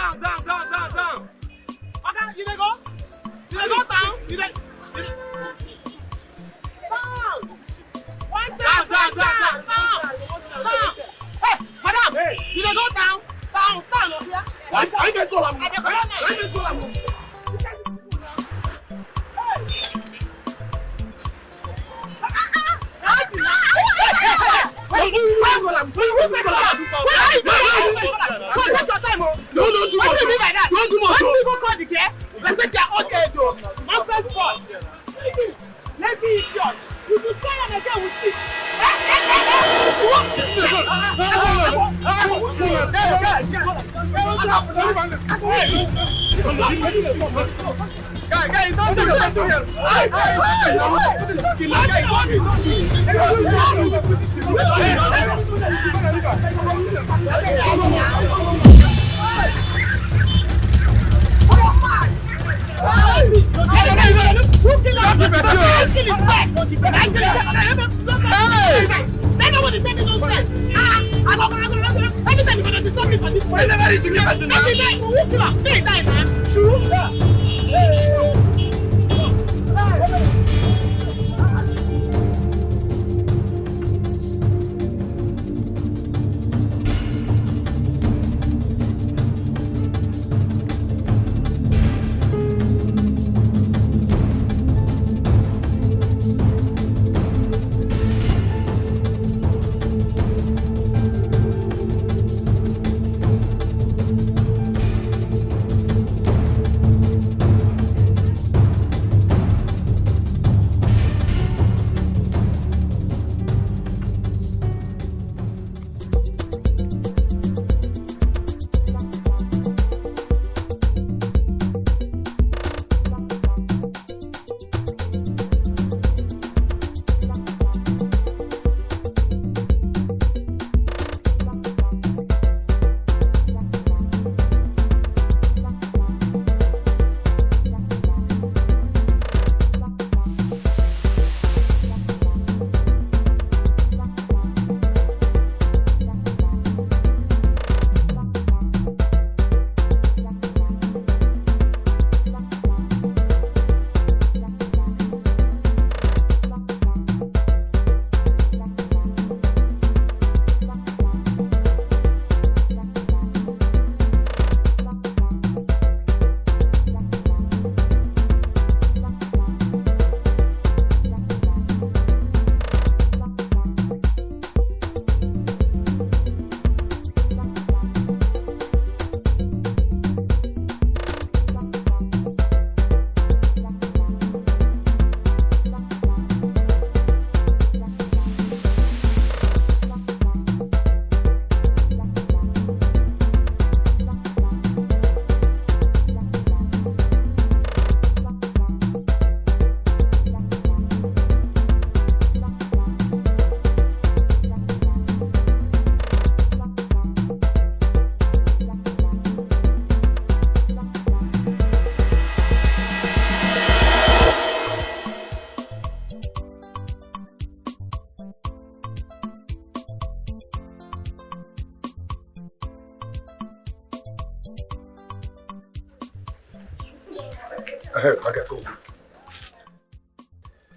down. Okay, you dey go? You dey go down? You dey down. One down. Hey, madam, you dey go down? Down. I just go am.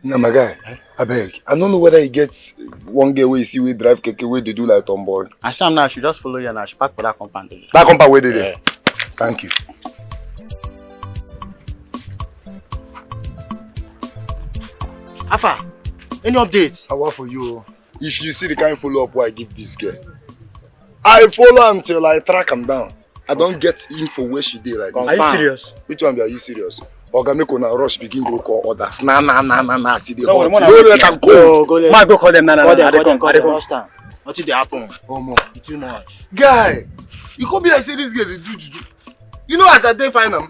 Now, my guy, I beg. I don't know whether he gets one girl where you see we drive keke where they do like tomboy. And Sam now, she just follow you and she pack for that compound. That compound where they there? Thank you. Alpha, any updates? I want for you. If you see the kind of follow-up where I give this girl, I follow him till I track him down. I don't get info where she did like this. Are you serious? Which one are you serious? Oga make una rush begin go call others. Nah, see the hot. Don't let them go. Go call them. Call them. What did they happen? Oh, more. It's too much. Guy, you come here and say this girl they do juju. You know as I dey find them.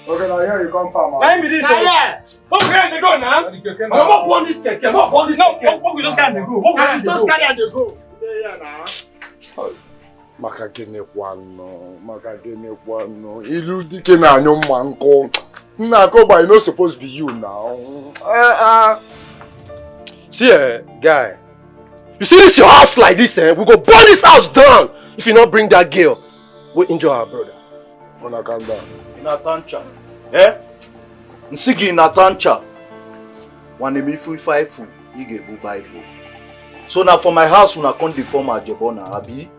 Okay, now here you come from. Time be this. Okay, they go now. I'm not born this cake. I'm not born this cake. No, we just carry and go. We just carry and go. Yeah, now. Maka gene kwano. Ilu dike na anyo manko. Na ko by no supposed to be you now. See, guy. You see this your house like this, we go burn this house down if you not bring that girl. We injure our brother. Wanna calm down. Inatancha. Nsigi inatancha. Wanemifu ifaifu. Ige bu Bible. So now for my house, una come deform ajebo na abi.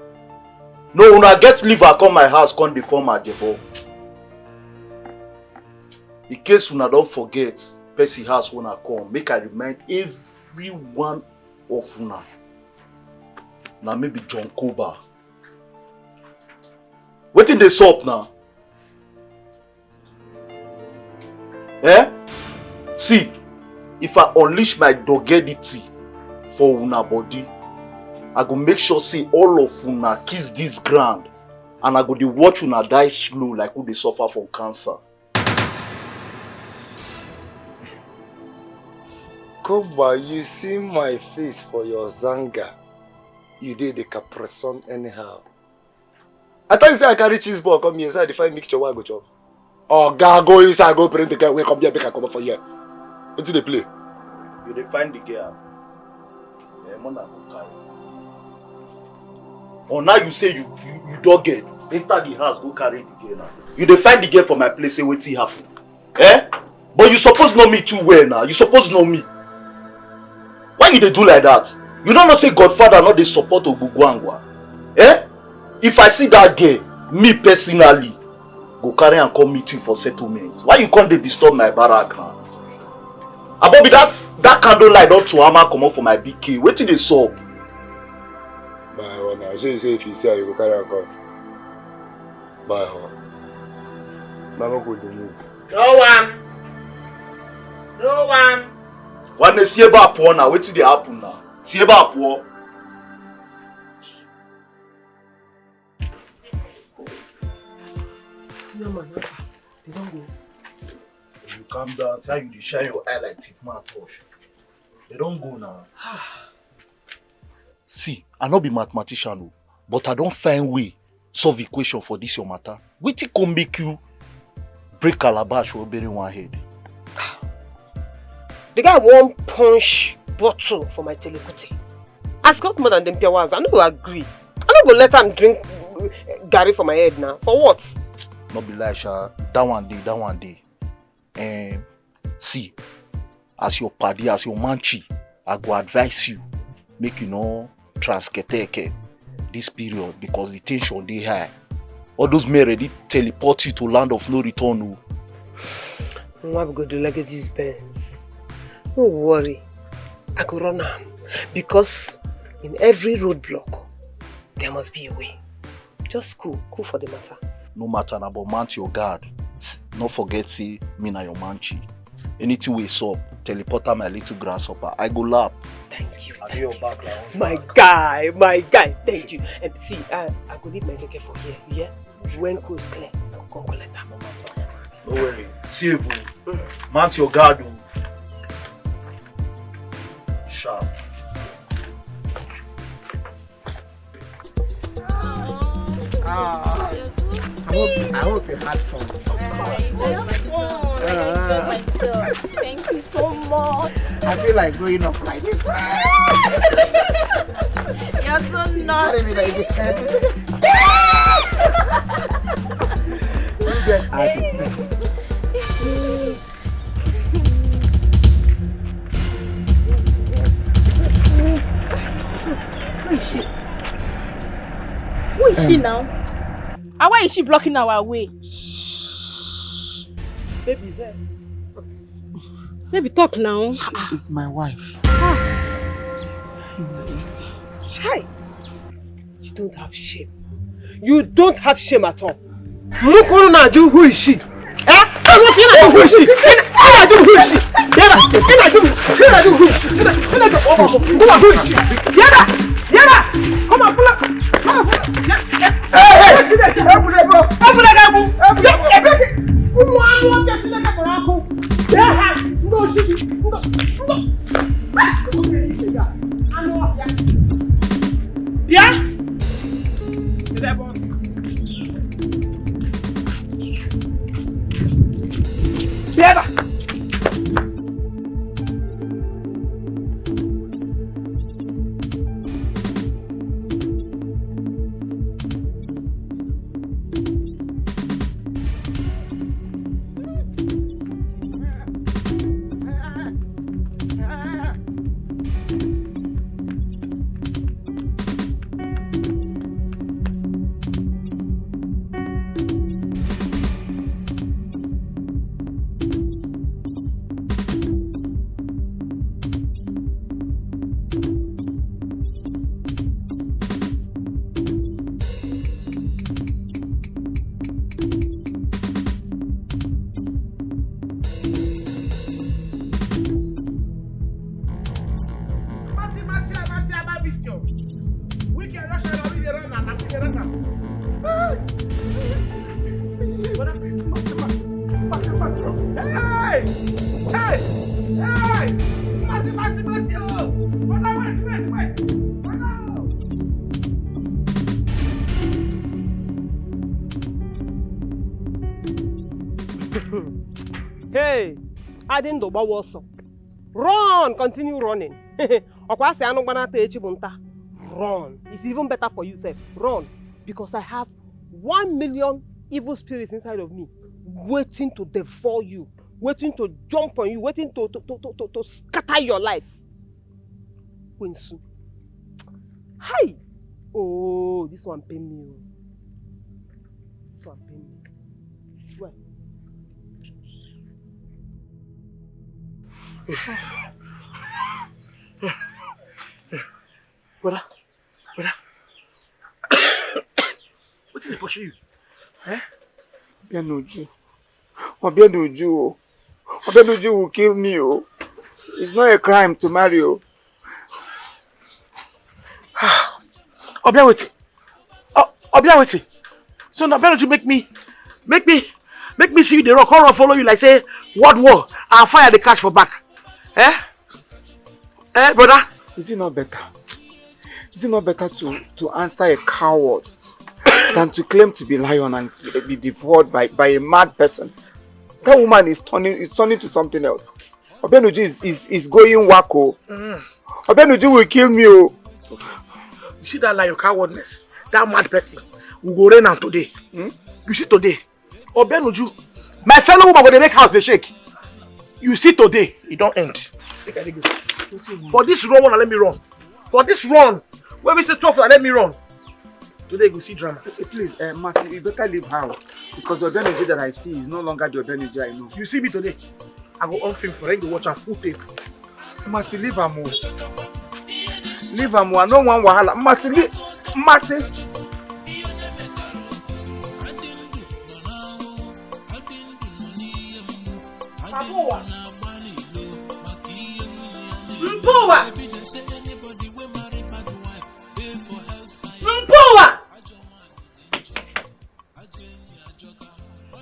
No, una get liver come my house, come deform ajebo. In case una don't forget, Percy house wanna come. Make I remind every one of una. Now maybe John Koba. Wetin dey sup now? See, if I unleash my doggedity for una body, I go make sure say all of una kiss this ground and I go dey watch una die slow like who dey suffer from cancer. Koba, you see my face for your zanga. You did the capresson anyhow. I thought you said I carry cheese ball come here inside the fine mixture where I go chop. Oh, God, go inside, go bring the girl, wake up here, make I come up for here. What did they play? You dey find the girl. Mona go carry. Oh, now you say you don't get. Enter the house, go carry the girl now. You dey find the girl for my place, say wetin happen. But you suppose know me too well now. You suppose know me. Why you dey do like that? You don't know say Godfather not dey support Ogbugwangwa. If I see that girl, me personally, go carry and come meet you for settlement. Why you can't dey disturb my barrack now? Abobi that candle light not to hammer come up for my BK. Wetin dey sup? Bye, one now. So you say if you say you go carry and come. Bye, hon. Mama go dey move. No one. When they see about poor now, wetin dey happen now? See about poor. See man, they don't go. You calm down, see how you dey shine your eye like thief man touch. They don't go now. See, I no be mathematician, But I don't find way solve equation for this your matter. Wetin come make you break calabash for burying one head? The guy won't punch bottle for my telecote. I got more than them piawas. I no go agree. I no go let him drink Gary for my head now. For what? No be like that one day. See, as your paddy, as your manchi, I go advise you, make you know transketeke this period because the tension they high. All those men ready teleport you to land of no return. What we go do like these Benz? Don't worry, I could run am because in every roadblock there must be a way. Just cool for the matter. No matter about mount your guard. Not forget say me na your manchi. Anything we saw, teleporter my little grasshopper. I go lap. Thank you. My guy, thank you. And see, I could leave my keke for here. Yeah? When coast clear, I will come collect that. No worry. See you, boo. Mount your guard. Sharp. I hope you had fun. Thank you so much. I feel like growing up like this. You're so naughty. You get out of bed. Who is she now? And why is she blocking our way? Baby, there. Baby, talk now. It's my wife. Chai. You don't have shame. You don't have shame at all. Look what I do. Who is she? Who is she? Come on, pull up. Hey, I didn't do also. Run, continue running. Run. It's even better for you, sir. Run. Because I have 1 million evil spirits inside of me, waiting to devour you, waiting to jump on you, waiting to scatter your life. Quinsu. Hi. Oh, this one pain me. This one pain me. I swear. Brother. What did they push you? Obianoju will kill me. Oh. It's not a crime to marry. Oh. Obiawiti. So now Obianoju make me see you the rock horror follow you like say what war? I'll fire the cash for back. Brother? Is it not better? Is it not better to answer a coward than to claim to be lion and be devoured by a mad person? That woman is turning to something else. Obenuju is going wacko. Obenuju will kill me. Oh. You see that lion cowardness? That mad person will go rain out today. You see today, Obenuju, my fellow woman when they make house they shake. You see today, it don't end. For this run, let me run. For this run, when we say 12, let me run. Today you see drama. Please, Mercy, you better leave her. Because the Obenuju that I see is no longer the Obenuju I know. You see me today, I go on film for you to watch a full tape. Mercy, leave her more. Leave her more. No one wahala. Mercy, leave. Mercy. Mpuwa. Mpuwa. Mpuwa.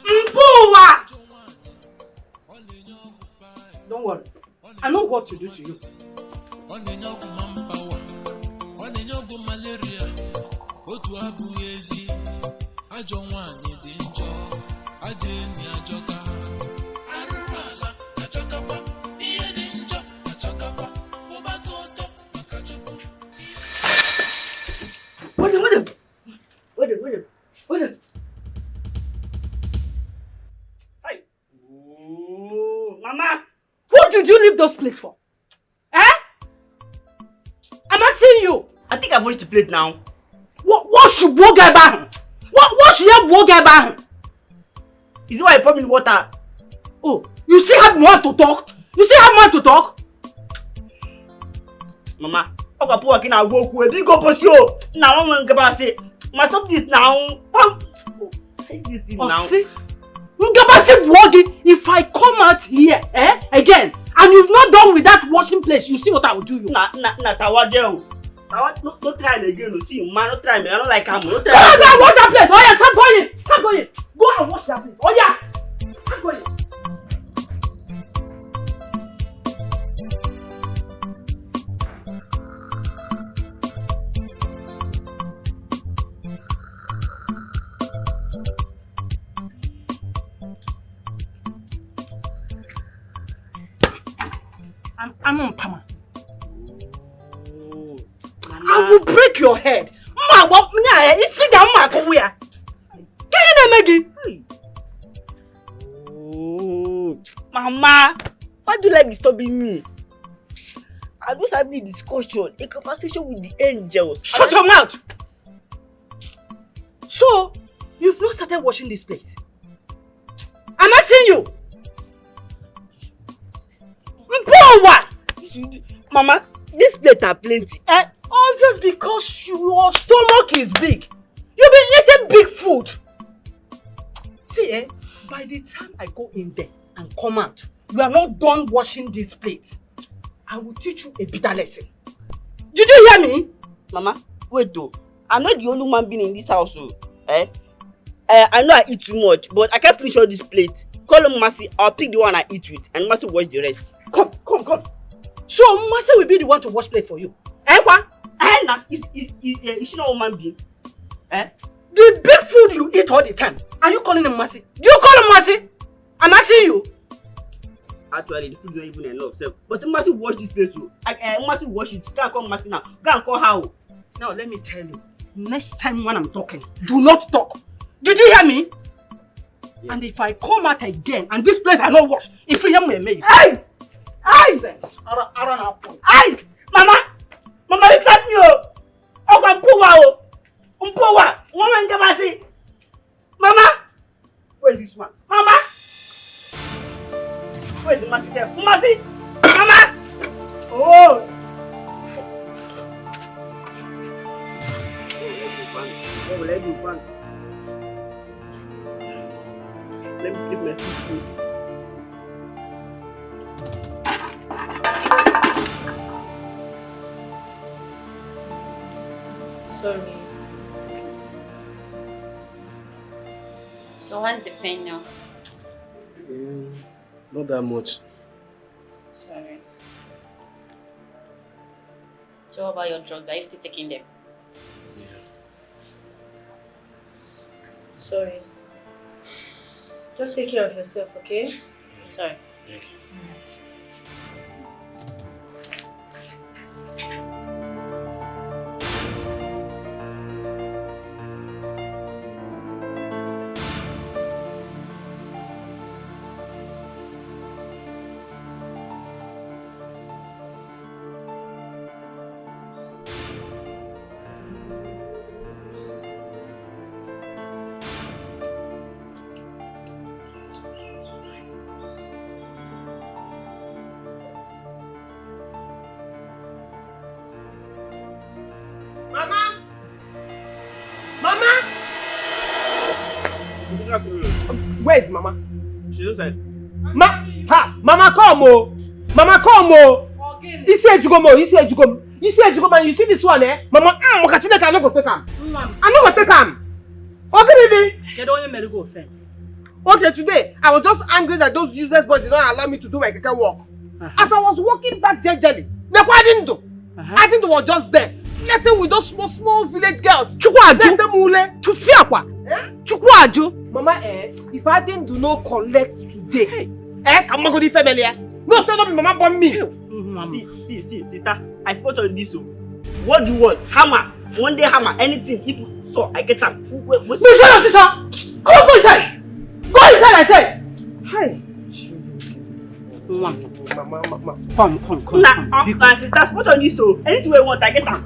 Mpuwa. Don't worry. I know what to do to you. Wait. Hey. Ooh, Mama, what did you leave those plates for? Eh? I'm asking you. I think I've washed the plate now. What should we get back? What should you get back? Is it why you pour me in water? Oh, you still have more to talk? Mama, I'm going to put in work with you. Go pursue. Now I'm going to say, must stop this now. This thing now. See? If I come out here, again, and you've not done with that washing place, you see what I will do you. Tawajeo. No try again. See, man, no try me. I don't like him. No try. Go wash that place. Oh yeah, start going. Go and wash that place. Oh yeah, start going. I'm on Pama. I will break your head. Ma, what? It's in the mark. Where? Can you make it? Mama, why do you like disturbing me? I was having a discussion, a conversation with the angels. Shut your mouth! So, you've not started washing this plate? I'm asking you! What? Mama, this plate are plenty. Obvious because your stomach is big. You've been eating big food. See, by the time I go in there and come out, you are not done washing this plate. I will teach you a bitter lesson. Did you hear me? Mama, wait though. I'm not the only one being in this house. I know I eat too much, but I can't finish all this plate. Call him Mercy, I'll pick the one I eat with, and Mercy wash the rest. Come. So Mercy will be the one to wash plate for you. What? Nah, is she not a woman being? The big food you eat all the time. Are you calling him Mercy? Do you call him Mercy? I'm asking you. Actually, the food not even enough, sir. But Mercy wash this plate too. Mercy wash it. Can't call Mercy now. Go and call her. Now let me tell you. Next time when I'm talking, do not talk. Did you hear me? Yes. And if I come out again and this place I not wash, if you hear me, hey! Hey! Mama, you slap me, oh! Mpuwa! Woman, come and see! Mama! Where is this one? Mama! Where is the Mercy, sir? Mercy! Mama! Oh! What will I do, Frank? Let me sleep my sleep, please. Sorry. So what's the pain now? Not that much. Sorry. So what about your drugs? Are you still taking them? Sorry. Just take care of yourself, okay? Sorry. Thank you. Alright. Mama! Mama! Where is Mama? She's inside. Mama come oh! Mama come oh! You see Ejugomo, you see Ejugomo, you see this one eh? Mama, I no go take am. I no go take am. Okay, baby. You don't want me to go offend. Okay, today I was just angry that those useless boys did not allow me to do my keke work. As I was walking back gingerly, look what I didn't do. I think they were just there, flirting with those small village girls. To fear what? Chukwaju. Mama, if I didn't do not collect today, come on, go to family. No, say no, be Mama born me. See, sister, I support on this. What do you want? Hammer. One day hammer. Anything. If you saw, I get up. Wait. Shut up, sister. Go inside. Go inside, I said. Hi. Mama. Come. Nah, sister, support on this too. Anything we want, I get up.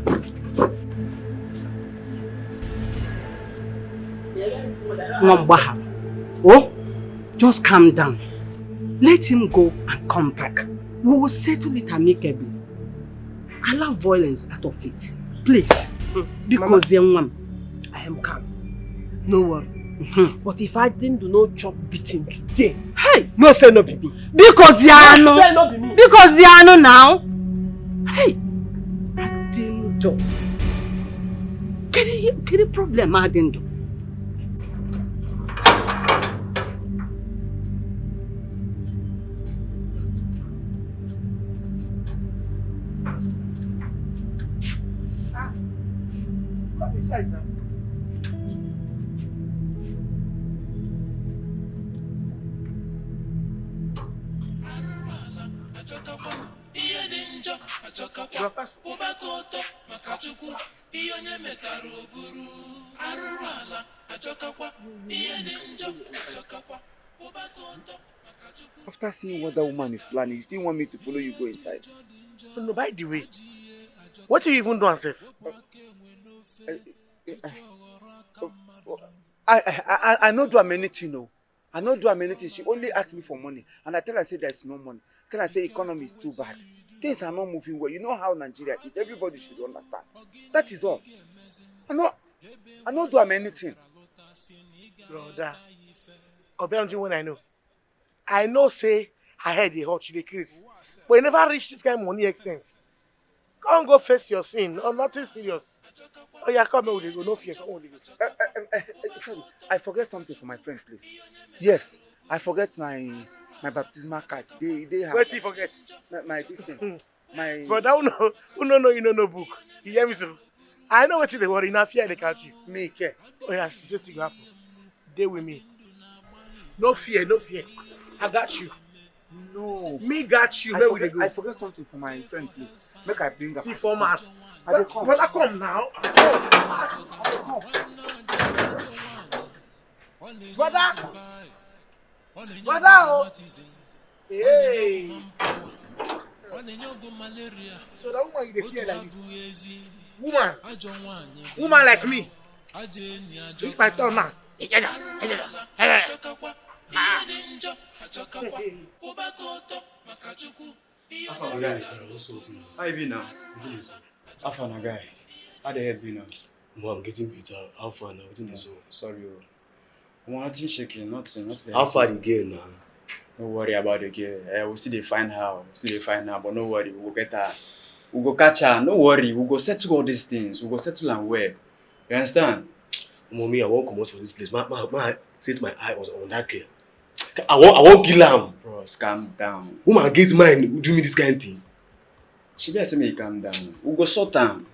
Oh, just calm down. Let him go and come back. We will settle it amicably. Allow violence out of it. Please. Because young one. I am calm. No worry. But if I didn't do no chop beating today, hey, no say no be me. Because Yano. Say no be me. Because Yano now. Hey, I didn't do. Get the problem I didn't do. Come inside now. After seeing what that woman is planning, you still want me to follow you go inside? No, by the way, what you even do yourself? I no do am anything, no. I no do am anything. She only asked me for money, and I tell her say there's no money. Tell her say economy is too bad. Things are not moving well. You know how Nigeria is. Everybody should understand. That is all. I no do am anything. Brother, Obianju, when I know say I heard the hot chili Chris, but you never reach this kind of money extent. Come go face your sin, or nothing serious. Oh yeah, come here, we go. No fear, come on, Sorry, I forget something for my friend, please. Yes, I forget my baptismal card. They have. What do you forget? My this thing. My. But who know you know no book. You hear me so? I know what they worry. Now fear they catch you. Me care. Oh yeah, see what happen. They with me. No fear. I got you. No. Me got you. Where will they go? I forget something for my friend, please. Make I bring her. See format. I come. Brother, come now. Brother. Oh. Hey. So that woman you fear like this. Woman like me. If I turn now. How you been now? How far now, guy? How the head been now? Well, I'm getting better. How far now? What's in this? Sorry, nothing shaking, nothing. How far the girl now? No worry about the girl. We'll still find her. But no worry, we'll get her. We'll go catch her. No worry, we'll go settle all these things. We'll go settle and where. You understand? Mommy, I won't come out from this place. My set my eye was on that girl. I won't kill her. Bros, calm down. Woman get mine, do me this kind of thing. She better say me calm down. We'll go sort down.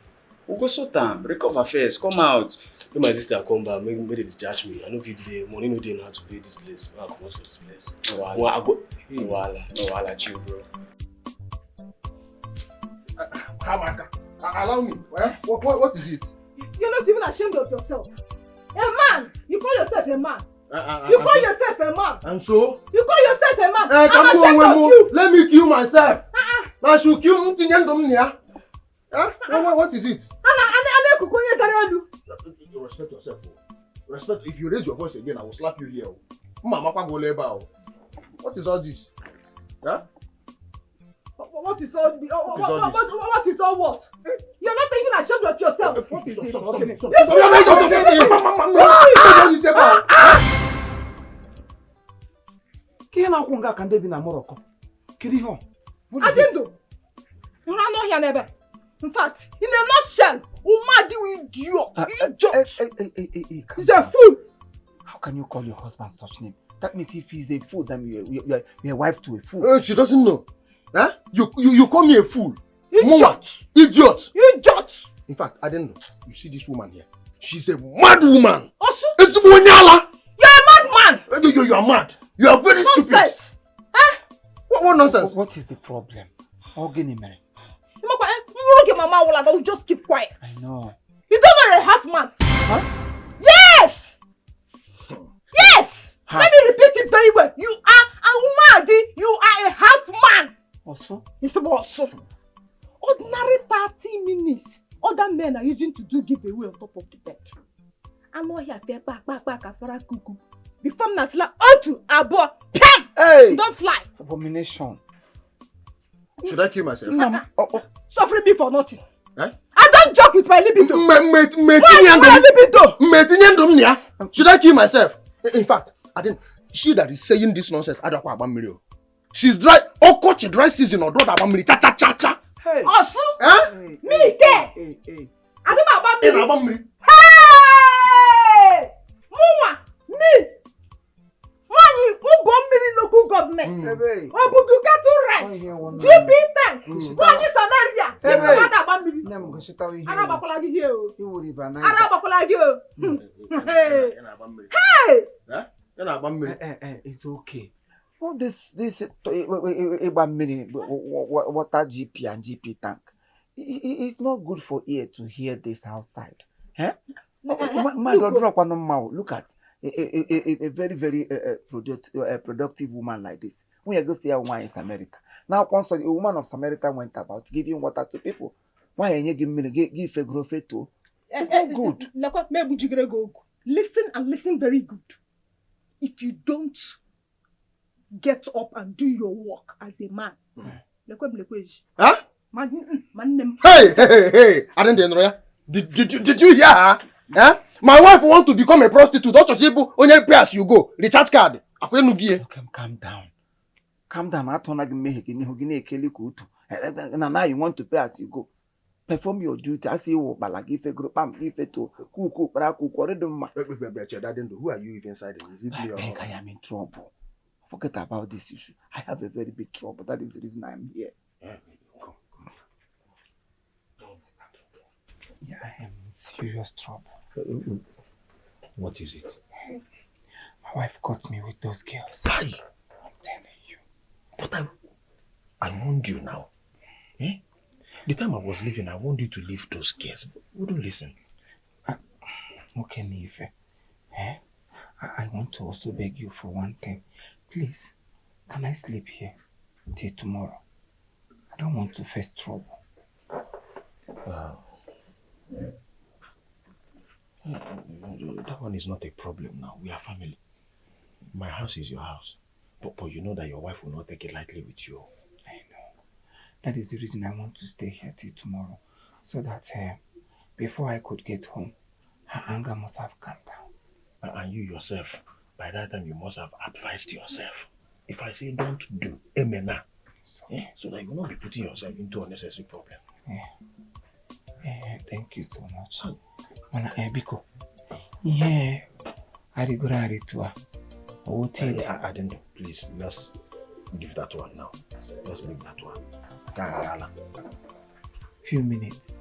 We'll go sort time. Recover first. Come out. When my sister come back, make they discharge me. I know if the money no dey now to pay this place. I come out for this place. No wahala. Well, I go. No wahala, chill, bro. Allow me. What is it? You're not even ashamed of yourself. A man! You call yourself a man. You call yourself a man. And so? You call yourself a man. I'm ashamed of you. Let me kill myself. I should kill What is it? Respect yourself. Respect. If you raise your voice again, I will slap you here. What is all this? Huh? What is all this? What is all what? You're not even ashamed of yourself. What is it? In fact, in a nutshell, Umadi idiot. He's a fool. How can you call your husband such name? That means if he's a fool, then you're a wife to a fool. She doesn't know. Huh? You call me a fool. Idiot. Idiot. Idiot. In fact, I didn't know. You see this woman here? She's a mad woman. Also? You're a madman. You are mad. You are very nonsense. Stupid. Huh? What nonsense? What is the problem? Don't just keep quiet. I know. You don't know a half man. Huh? Yes! Yes! Half. Let me repeat it very well. You are a Umadi. You are a half man. Also? It's also. Ordinary 30 minutes. Other men are using to do giveaway on top of the bed. I'm not here to back afara kuku. Before Nasla, to abo, pam! Hey! Don't fly. Abomination. Should I kill myself? Suffering me for nothing. Huh? I don't joke with my libido. Should I kill myself? In fact, I didn't. She that is saying this nonsense, I don't know about Miri. She's dry. Oh, coach, dry season or don't about Miri. Cha. Hey. Also? Huh? Me, hey. I don't know about Miri. Hey! Muma, me. Money, who bomb local government? Obudukatu rent. GP tank. Money Samaria. This is what about me. Arabakolagi here. Arabakolagi. Hey! It's okay. All this water GP and GP tank. It's not good for ear to hear this outside. Huh? Look at a very productive woman like this. When you go see a woman in Samaritan. Now, a woman of Samaritan went about giving water to people. Why are you give a grofe to? It's not good. Listen and listen very good. If you don't get up and do your work as a man, huh? Hey! I didn't know. Did you hear her? Huh? My wife wants to become a prostitute. Don't you see? Only pay as you go. Recharge card. Okay, calm down. Now you want to pay as you go. Perform your duty. I see you give a group. Give it to cook. Who are you even inside? Is it me? I am in trouble. Forget about this issue. I have a very big trouble. That is the reason I am here. Yeah, I am in serious trouble. What is it? My wife caught me with those girls. Hi. I'm telling you. But I warned you now. Eh? The time I was leaving, I warned you to leave those girls. But you wouldn't listen. Okay, Nife. I want to also beg you for one thing. Please, can I sleep here till tomorrow? I don't want to face trouble. That one is not a problem now. We are family. My house is your house. But you know that your wife will not take it lightly with you. I know. That is the reason I want to stay here till tomorrow. So that before I could get home, her anger must have calmed down. And you yourself, by that time you must have advised yourself. If I say don't do, emena. So that you will not be putting yourself into unnecessary problem. Thank you so much. Mana Biko. Yeah. I didn't know. Please, let's leave that one now. Let's leave that one. Few minutes.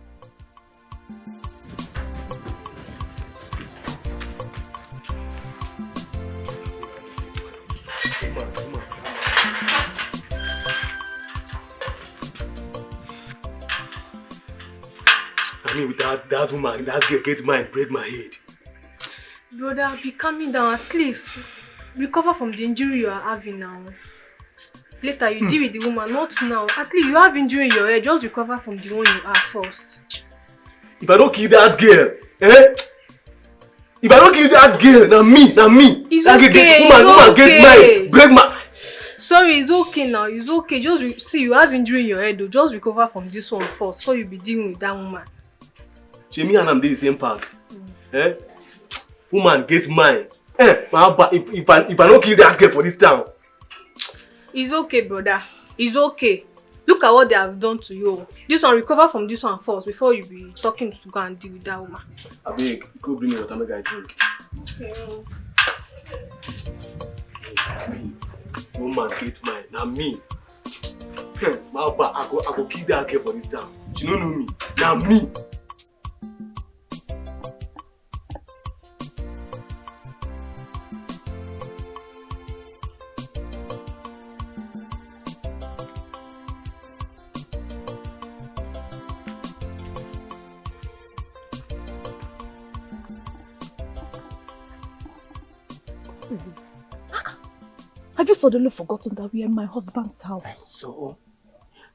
I mean, with that woman, that girl get mine, break my head. Brother, be calming down. At least recover from the injury you are having now. Later, you deal with the woman, not now. At least you have injury in your head. Just recover from the one you have first. If I don't kill that girl, If I don't kill that girl, now me. It's that okay. Woman get mine, break my. Sorry, it's okay now. It's okay. Just see, you have injury in your head, though. Just recover from this one first, so you'll be dealing with that woman. Me and I'm the same path. Woman get mine. If I don't kill that girl for this town. It's okay, brother. It's okay. Look at what they have done to you. This one, recover from this one first before you be talking to go and deal with that woman. I beg, go bring me water, make I drink. Woman get mine, now me. I go kill that girl for this town. She don't know me. Now me. What is it? Have you suddenly forgotten that we are in my husband's house? And so,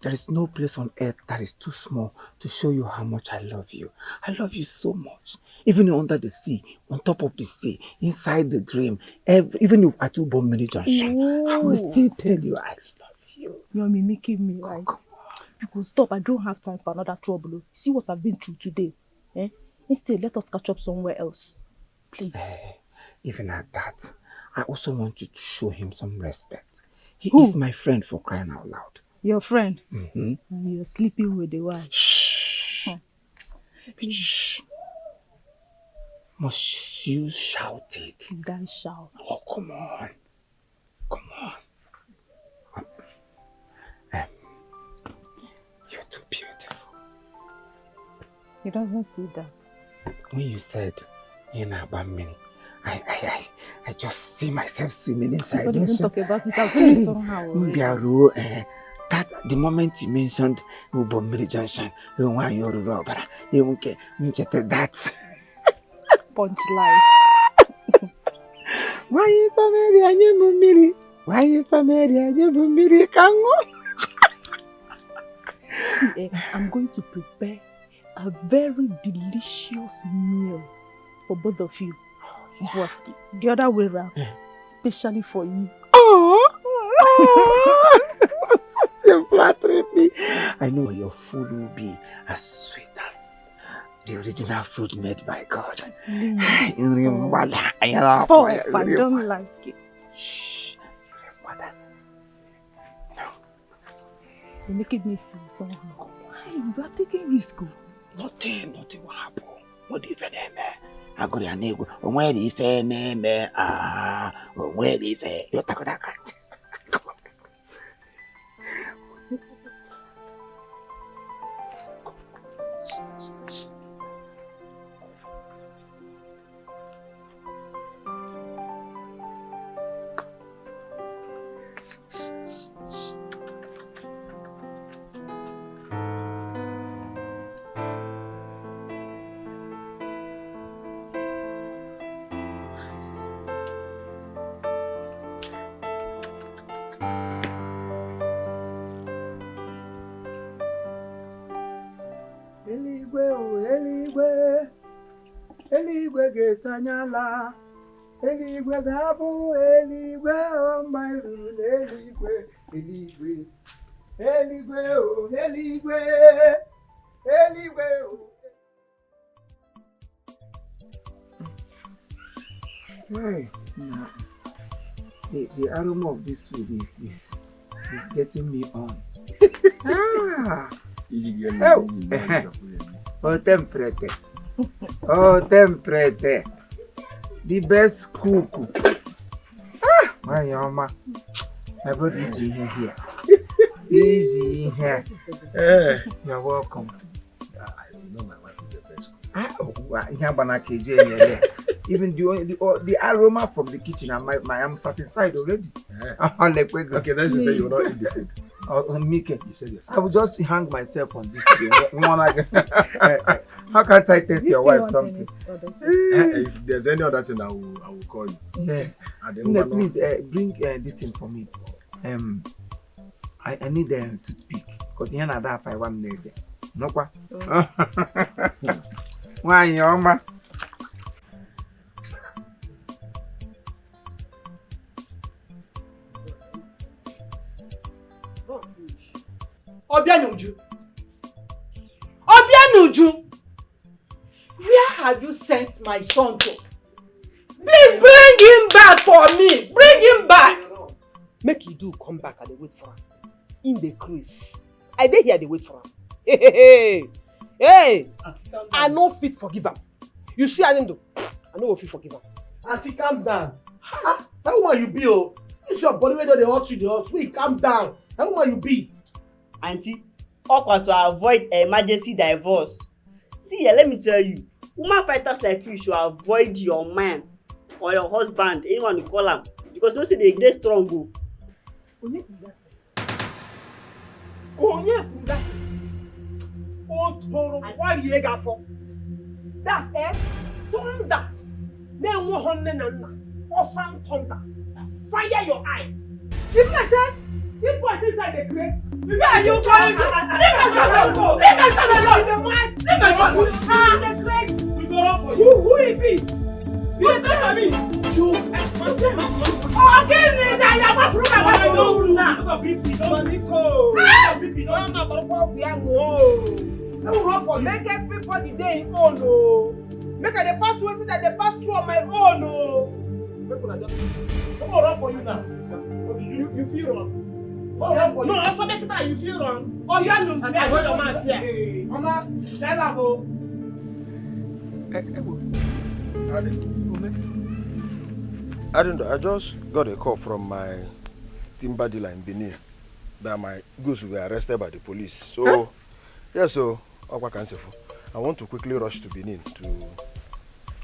there is no place on earth that is too small to show you how much I love you. I love you so much. Even under the sea, on top of the sea, inside the dream, even if I do bomb many junction, I will still tell you I love you. You're mimicking me, right? You could stop. I don't have time for another trouble. See what I've been through today. Instead, let us catch up somewhere else. Please. Even at that, I also want you to show him some respect. He Who? is my friend, for crying out loud. Your friend? Mm-hmm. And you're sleeping with the wife. Shh. Shh. Must you shout it? Then shout. Oh, come on. Come on. You're too beautiful. He doesn't see that. When you said, I just see myself swimming inside. Don't even talk about it. I'll feel it somehow. That the moment you mentioned Ubomiri Junction, you want your rubber, you won't get that punchline. Why is somebody and you Bumiri? Why is somebody and you Bumiri? See, I'm going to prepare a very delicious meal for both of you. But the other way around, especially for you. Oh, you flatter me. I know your food will be as sweet as the original food made by God. Please, Stop. I don't like it. Shh. No. You're making me feel somehow. Why? You are taking risk. Nothing will happen. What do you think? I go to nego. Where the fair name? Where the fair? You're talking about that. Sanyala, eligwe gabu, eligwe oh my rule, eligwe, oh, eligwe oh. Hey, nah. The aroma of this food is getting me on. Oh, temperate. Oh, temperate. The best cook. My mama. My body is here. Easy here. You're welcome. I know my wife is the best Even the aroma from the kitchen, I'm satisfied already. Okay, then you say you will not eat the food. Mike, I will just hang myself on this today. How can't I taste your wife something? If there's any other thing, I will call you. Yes. No, please bring this thing for me. I need a toothpick because here na that I want next. No kwa. Why yoma? Obianuju. Obianuju. Where have you sent my son to? Please bring him back for me. Bring him back. Make you do come back and they wait for him. In the crease. I dey here they wait for him. Hey. I no fit forgive him. You see I didn't do. I no fit forgive him. Auntie, calm down. That woman you be, oh. It's your body where they hurt you, Wait, calm down. That woman you be. Auntie, Okwa to avoid emergency divorce. See, let me tell you, woman fighters like you should avoid your man or your husband, anyone you call him, because don't say they get strong. That's it. Thunder. Men 100 offer thunder. Fire your eye. If I said, this boy is inside the grave. Where are you going to? Leave my son alone. Leave my son alone. Leave my son alone. The grave. We go run for you. Who is he? You don't know me. You. Oh, give me that. I'm not from my wife. Make everybody day in own. Make I the first one that they pass through on my own. Make una just run for you now. You feel wrong. No, I'm for make that you feel wrong. Oh, you know, I got your man here. Mama, let her go. I don't know. I just got a call from my timber dealer in Benin that my goods were arrested by the police. So, yeah, so I want to quickly rush to Benin to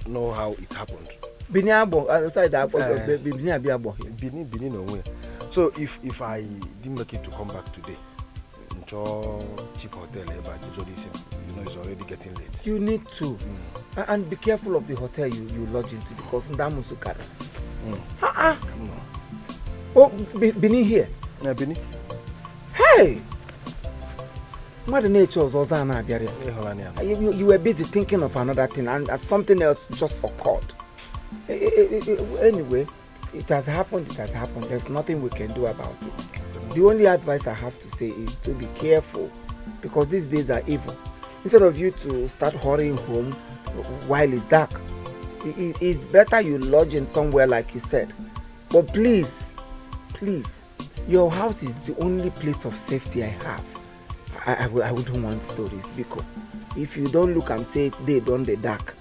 know how it happened. Benin, so if I didn't make it to come back today, cheap hotel, it's already getting late. You need to, and be careful of the hotel you lodge into because that must carry. Oh, Benin here. Yeah, Benin. Hey. Mother Nature was also you were busy thinking of another thing and something else just occurred. Anyway, it has happened. There's nothing we can do about it. The only advice I have to say is to be careful because these days are evil. Instead of you to start hurrying home while it's dark, it's better you lodge in somewhere like you said. But please, your house is the only place of safety I have. I wouldn't want stories because if you don't look and say they done the dark,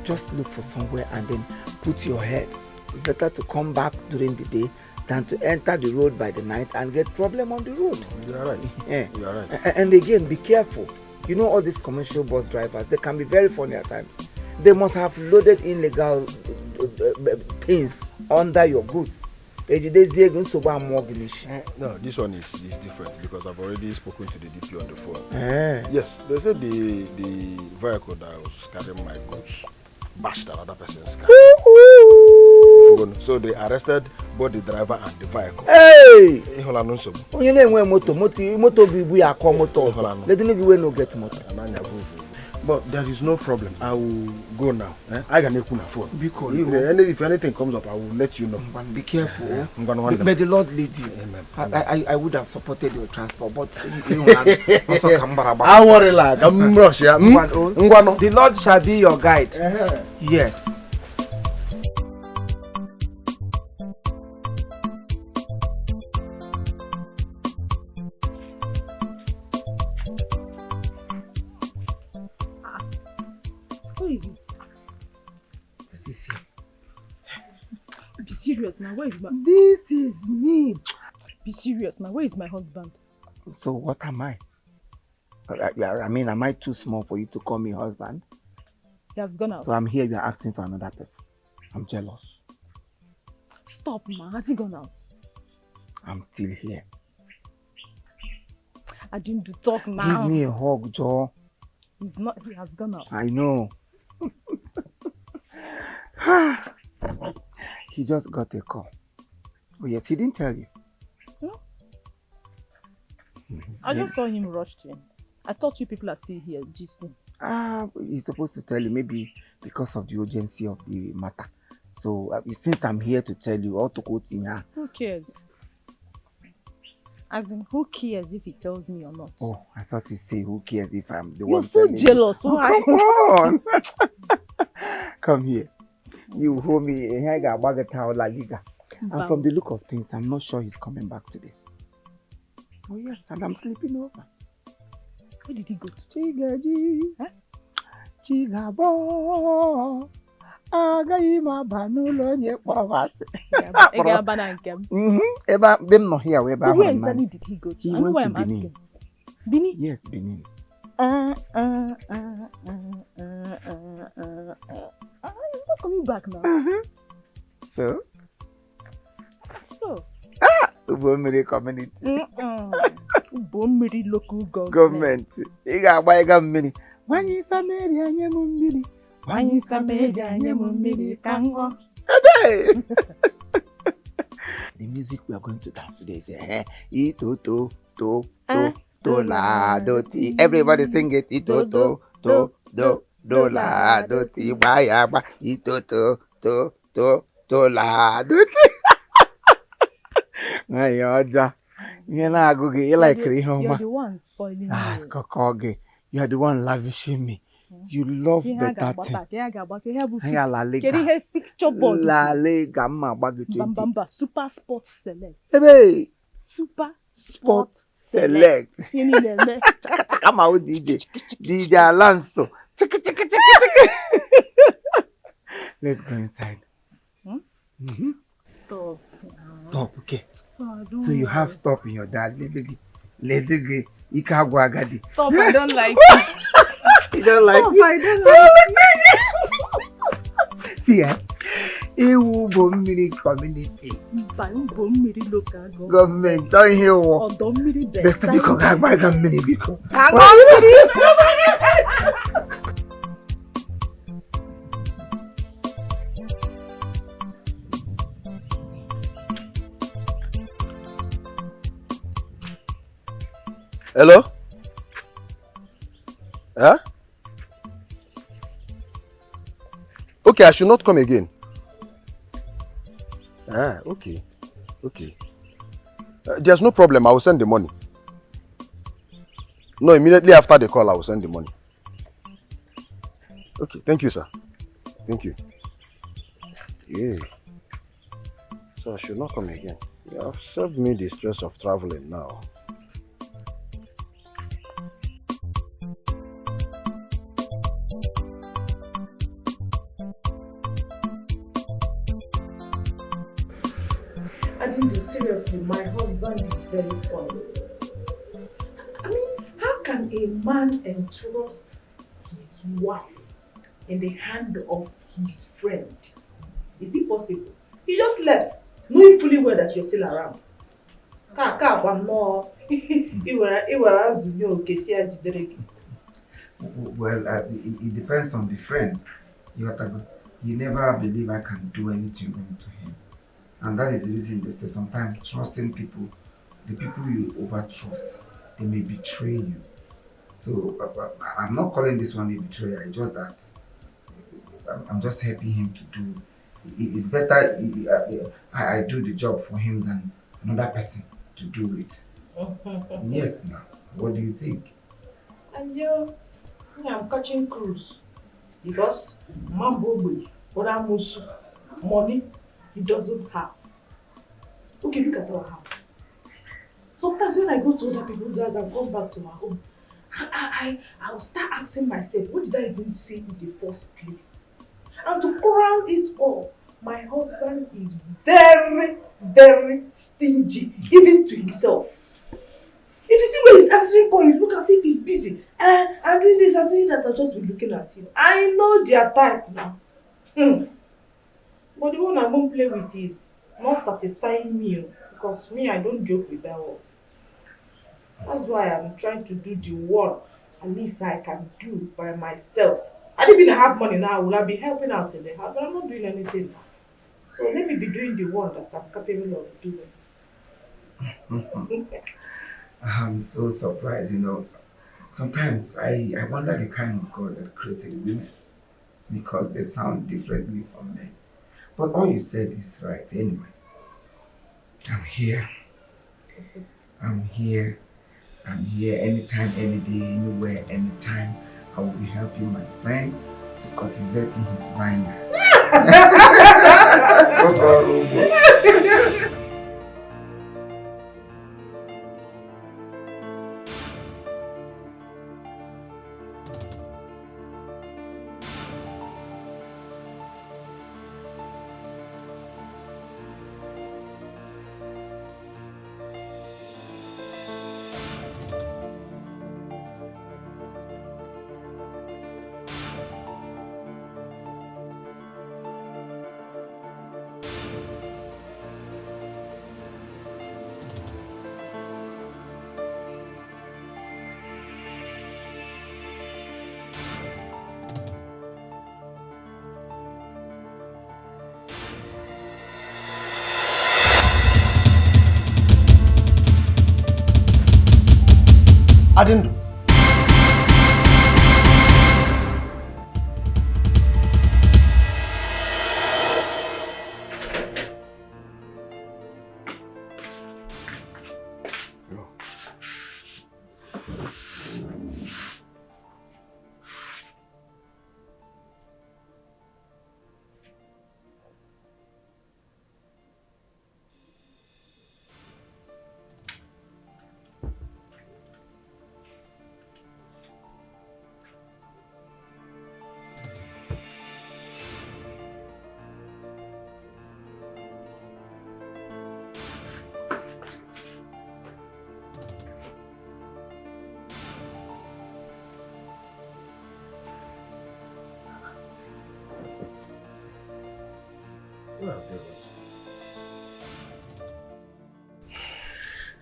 just look for somewhere and then put your head. It's better to come back during the day than to enter the road by the night and get problem on the road. You are right. Yeah. You are right. And again, be careful. You know all these commercial bus drivers, they can be very funny at times. They must have loaded illegal things under your goods. No, this one is different because I've already spoken to the DP on the phone. Yes, they said the vehicle that was carrying my goods bashed another person's car. So they arrested both the driver and the vehicle. Hey! You know motor we are called motor. They didn't even no get motor. But there is no problem. I will go now. I can make my phone. Because if anything comes up, I will let you know. Be careful. May the Lord lead you. I would have supported your transport, but you also come back. I worry like I'm Russia. The Lord shall be your guide. Yes. Be serious now. Where is my? This is me. Be serious now. Where is my husband? So what am I? I mean, am I too small for you to call me husband? He has gone out. So I'm here, you're asking for another person. I'm jealous. Stop, ma. Has he gone out? I'm still here. I didn't do talk now. Give me a hug, Joe. He's not. He has gone out. I know. He just got a call. Oh yes, he didn't tell you. No. I just saw him rushed in. I thought you people are still here, gisting. He's supposed to tell you, maybe because of the urgency of the matter. So since I'm here to tell you, all to go to here. Who cares? As in, who cares if he tells me or not? Oh, I thought you say who cares if I'm the You're one. so jealous. Why? Come on. Come here. You hold me. And from the look of things, I'm not sure he's coming back today. Oh yes, and I'm sleeping over. Where did he go to? Chigaji. Huh? Chigabo. Agaima banulo nye pavase. Eba bem no here where where exactly did he go to? He I know went why to I'm Benin. asking. Benin? Yes, Benin. He's not coming back now. So? So? Ubomiri community. Ubomiri local government. Iga abaiga mmiri. Wanyi sameri anyemu mmiri. Wanyi sameri anyemu mmiri kango. The music we are going to dance today is ito to la do ti. Everybody sing it. Ito to la do ti. Baya ba ito to la do ti. You're the one spoiling me. Kokoge, you're the one lavishing me. You love better thing. Picture board. Bamba, Super Sports Select. Hey, Super Sports Select. Come out, DJ Alonso. Let's go inside. Stop. Stop, okay. Oh, so you have stop in your dad. Ledege. Ikagwagadi. Stop, I don't like it. You don't like Stop, it? I don't like it. See, Ewu Bomiri community. Bomiri local government. Don't hear what? Domiri Best because I buy them many people. Hello? Huh? Okay, I should not come again. Okay. There's no problem. I will send the money. No, immediately after the call, I will send the money. Okay, thank you, sir. Thank you. Yeah. So I should not come again. You have saved me the stress of traveling now. Seriously, my husband is very funny. I mean, how can a man entrust his wife in the hand of his friend? Is it possible? He just left, knowing fully well that you're still around. Well, it depends on the friend. You never believe I can do anything wrong to him. And that is the reason they say sometimes trusting people, the people you overtrust, they may betray you. So I'm not calling this one a betrayal, it's just that I'm just helping him to do. It's better I do the job for him than another person to do it. Yes, now. What do you think? And I'm catching cruise because Mambo, money he doesn't have. Okay, look at our house. Sometimes when I go to other people's house and come back to my home, I'll start asking myself, what did I even see in the first place? And to crown it all, my husband is very, very stingy, even to himself. If you see where he's answering call, you look as if he's busy. I'm doing this, I'm doing that. I'll just be looking at him. I know their type now. But the one I won't play with is not satisfying me. Because me, I don't joke with that one. That's why I'm trying to do the one at least I can do by myself. And even I have money now, will I be helping out in the house? But I'm not doing anything now. So let me be doing the one that I'm capable of doing. I'm so surprised, Sometimes I wonder the kind of God that created women because they sound differently from men. But all you said is right anyway. I'm here. I'm here. I'm here anytime, any day, anywhere, anytime. I will be helping my friend to cultivate in his vineyard. I didn't do.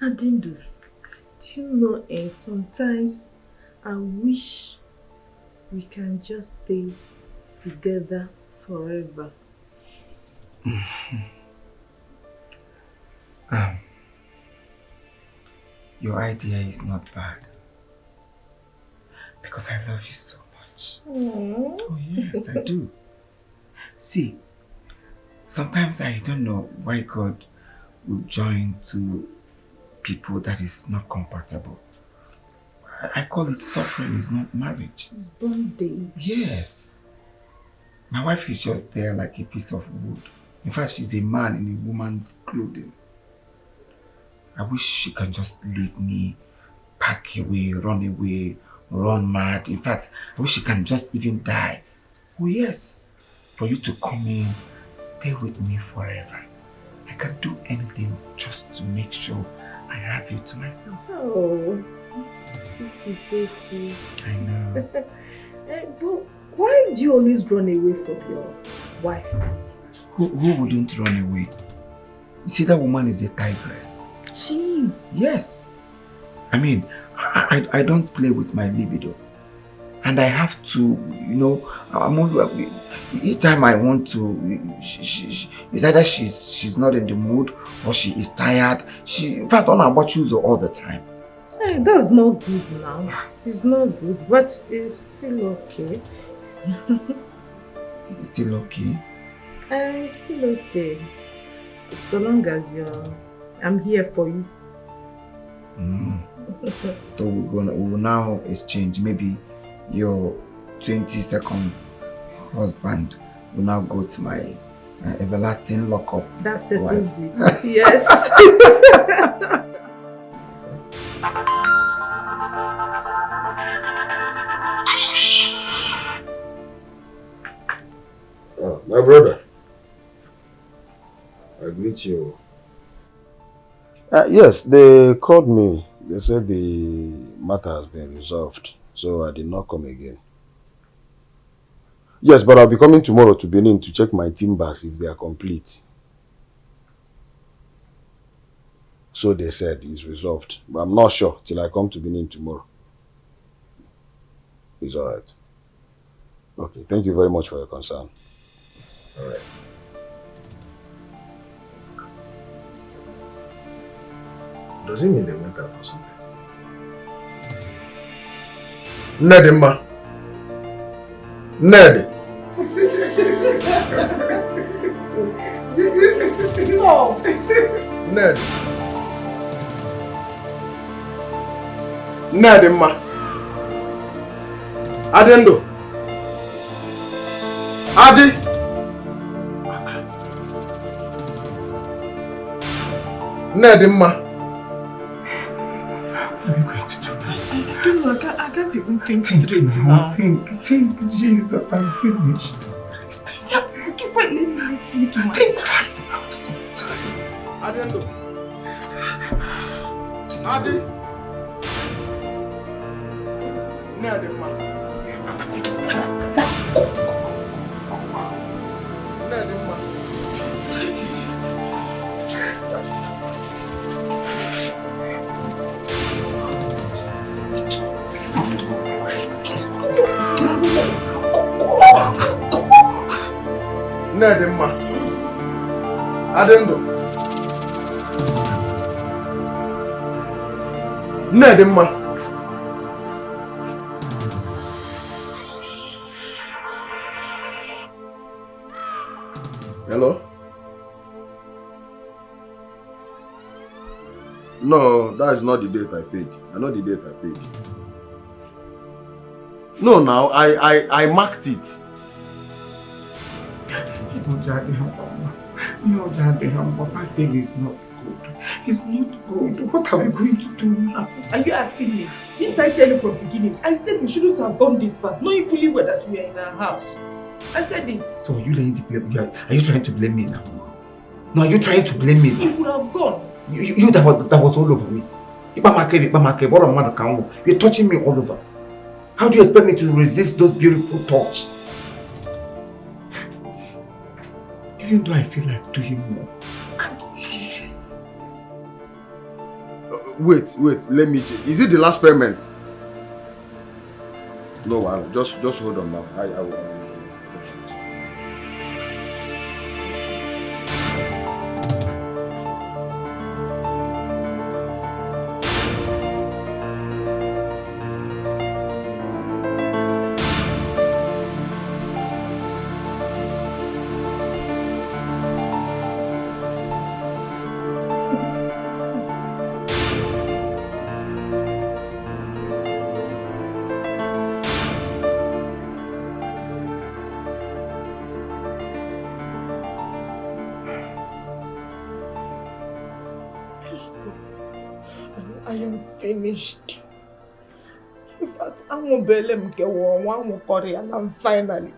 Adindu, do you know, sometimes I wish we can just stay together forever. Your idea is not bad. Because I love you so much. Aww. Oh yes, I do. See, sometimes I don't know why God will join two people that is not compatible. I call it suffering, it's not marriage. It's bondage. Yes. My wife is just there like a piece of wood. In fact, she's a man in a woman's clothing. I wish she can just leave me, pack away, run mad. In fact, I wish she can just even die. Oh yes. For you to come in, stay with me forever. I can do anything just to make sure I have you to myself. Oh, this is so sweet. I know. But why do you always run away from your wife? Who wouldn't run away? You see, that woman is a tigress. She is. Yes. I mean, I don't play with my libido. And I have to, each time I want to, it's either she's not in the mood or she is tired. In fact, on her choose all the time. Hey, that's not good now. It's not good, but it's still okay. It's still okay? It's still okay. So long as I'm here for you. So we will now exchange. Maybe your 20 seconds husband will now go to my everlasting lockup. That settles it. Yes. Oh, my brother. I greet you. Yes, they called me They said the matter has been resolved, so I did not come again. Yes, but I'll be coming tomorrow to Benin to check my timbers if they are complete. So they said it's resolved, but I'm not sure till I come to Benin tomorrow. It's alright. Okay, thank you very much for your concern. Alright. Does it mean they went out or something? Nedima. Ned. No. Ned. Nedima. Adendo. Adi. Nedima. I can't even think straight now. Think, Jesus, I'm finished. Keep on letting me listen to my think fast. Adendo. Adi. Nedima. Nedima. Nedima. Adendo. Nedima. Hello? No, that is not the date I paid. I know the date I paid. No, now I marked it. No, Papa thing is not good. It's not good. What are we going to do now? Are you asking me? Didn't I tell you from the beginning? I said we shouldn't have gone this far, knowing fully well that we are in our house. I said it. So are you laying the blame? Are you trying to blame me now? No, are you trying to blame me? It would have gone. You that was all over me. You're touching me all over. How do you expect me to resist those beautiful touches? Even though I feel like doing more. Yes. Wait, let me check. Is it the last payment? No, just hold on now. I will. I am finished. In fact, I'm finally.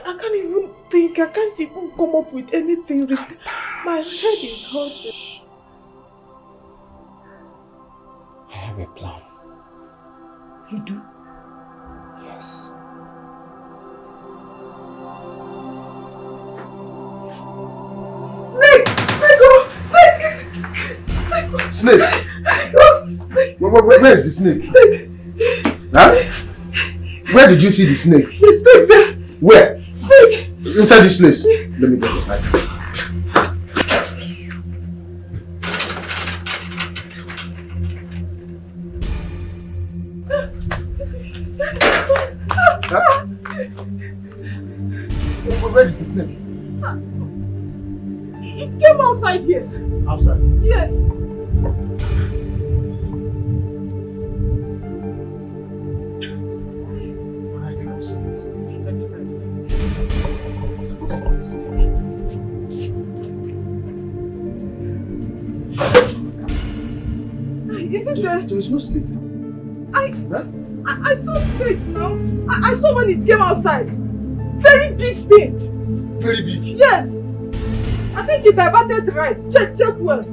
I can't even think. I can't even come up with anything. My head is hurting. I have a plan. You do? Yes. Snake! Where is the snake? Huh? Where did you see the snake? The snake there. Where? Snake. Inside this place. Let me get it. Huh? Where is the snake? It came outside here. Outside? Yes. Is it there? There is no snake. I saw snake now. I saw when it came outside. Very big thing. Very big? Yes. I think it diverted right. Check well.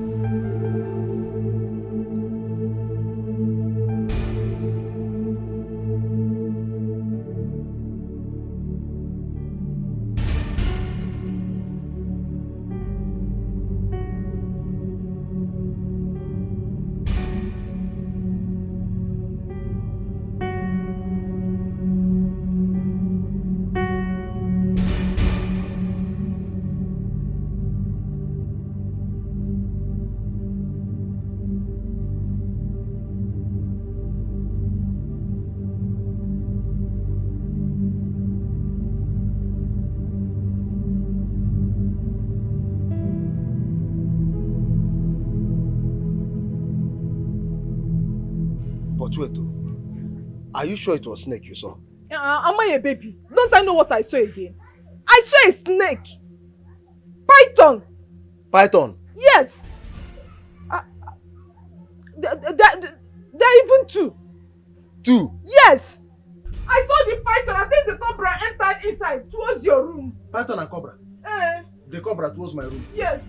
But wait, are you sure it was snake you saw? Am I a baby? Don't I know what I saw again? I saw a snake. Python. Python? Yes. There are even two. Two? Yes. I saw the python and then the cobra entered inside towards your room. Python and cobra? The cobra towards my room? Yes.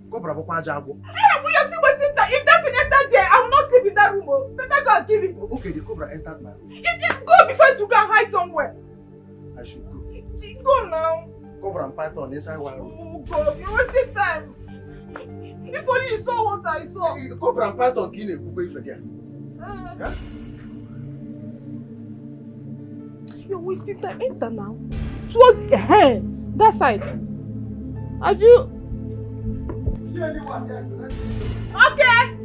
Cobra Bokwa Jago. We are still wasting time. If that thing entered there, I will not sleep in that room. Oh. Better go and kill it. Okay, the cobra entered my room. It is go before you go and hide somewhere. I should go. Go now. Cobra and python inside one room. Oh God, you're wasting time. If only you saw what I saw. Cobra and python kill a kupe for there. Yeah? You're wasting time. Enter now. Towards that side. Have you? See anyone there? Okay.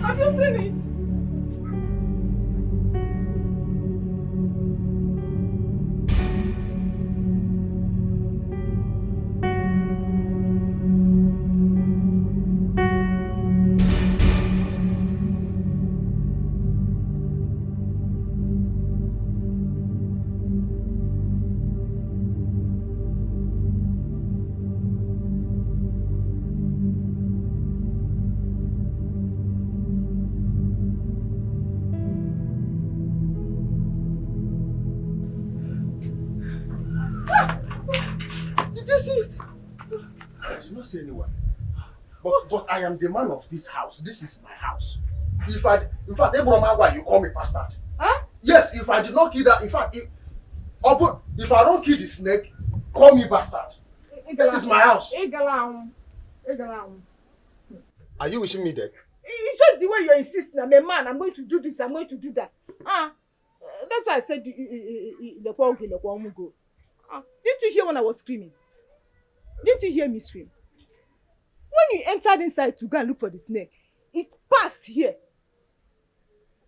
Have you seen it? I did not see anyone. But I am the man of this house. This is my house. In fact, Abraham, you call me bastard. Huh? Yes, if I did not kill that, in fact, if I don't kill the snake, call me bastard. This is my house. Are you wishing me dead? It's just the way you're insisting. I'm a man. I'm going to do this. I'm going to do that. That's why I said the poor go. Didn't you hear when I was screaming? Didn't you hear me scream? When you entered inside to go and look for the snake, it passed here.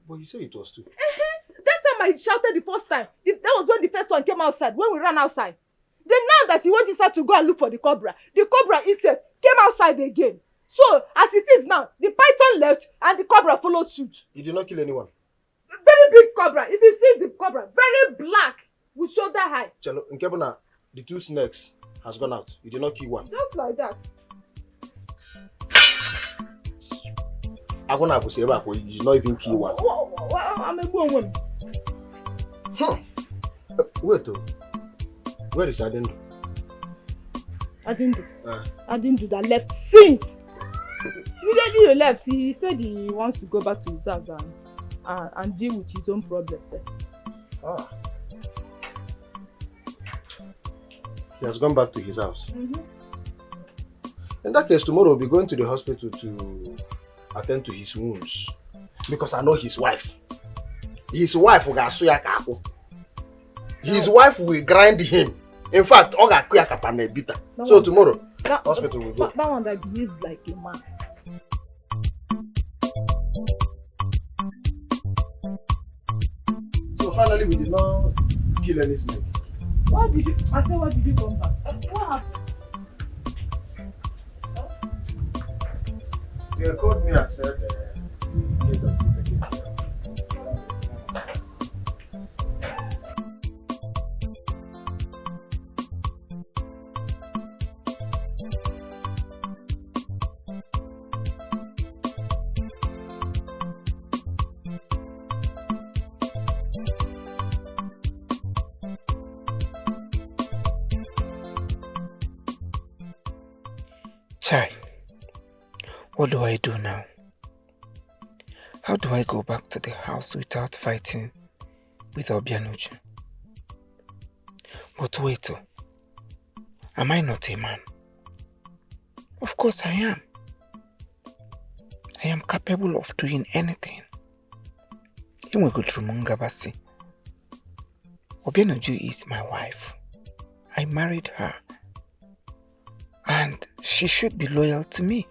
But you said it was two. That time I shouted the first time. That was when the first one came outside, when we ran outside. Then now that he went inside to go and look for the cobra itself came outside again. So, as it is now, the python left and the cobra followed suit. You did not kill anyone? Very big cobra. If you see the cobra, very black, with shoulder high. Chalo, in Kebuna, the two snakes has gone out. You did not kill one. Just like that. You did not even kill one. I'm a woman. Wait, where is Adendu? Adendu that left since. Immediately he left, he said he wants to go back to his house and deal with his own problem there. He has gone back to his house. In that case, tomorrow we'll be going to the hospital to attend to his wounds. Because I know his wife. His wife will grind him. In fact, so tomorrow, hospital will go. That one that behaves like a man. So finally, we did not kill any snake. Why did you come back? What happened? They called me and said, Chai, what do I do now? How do I go back to the house without fighting with Obianuju? But wait, am I not a man? Of course I am. I am capable of doing anything. Obianuju is my wife. I married her. And she should be loyal to me.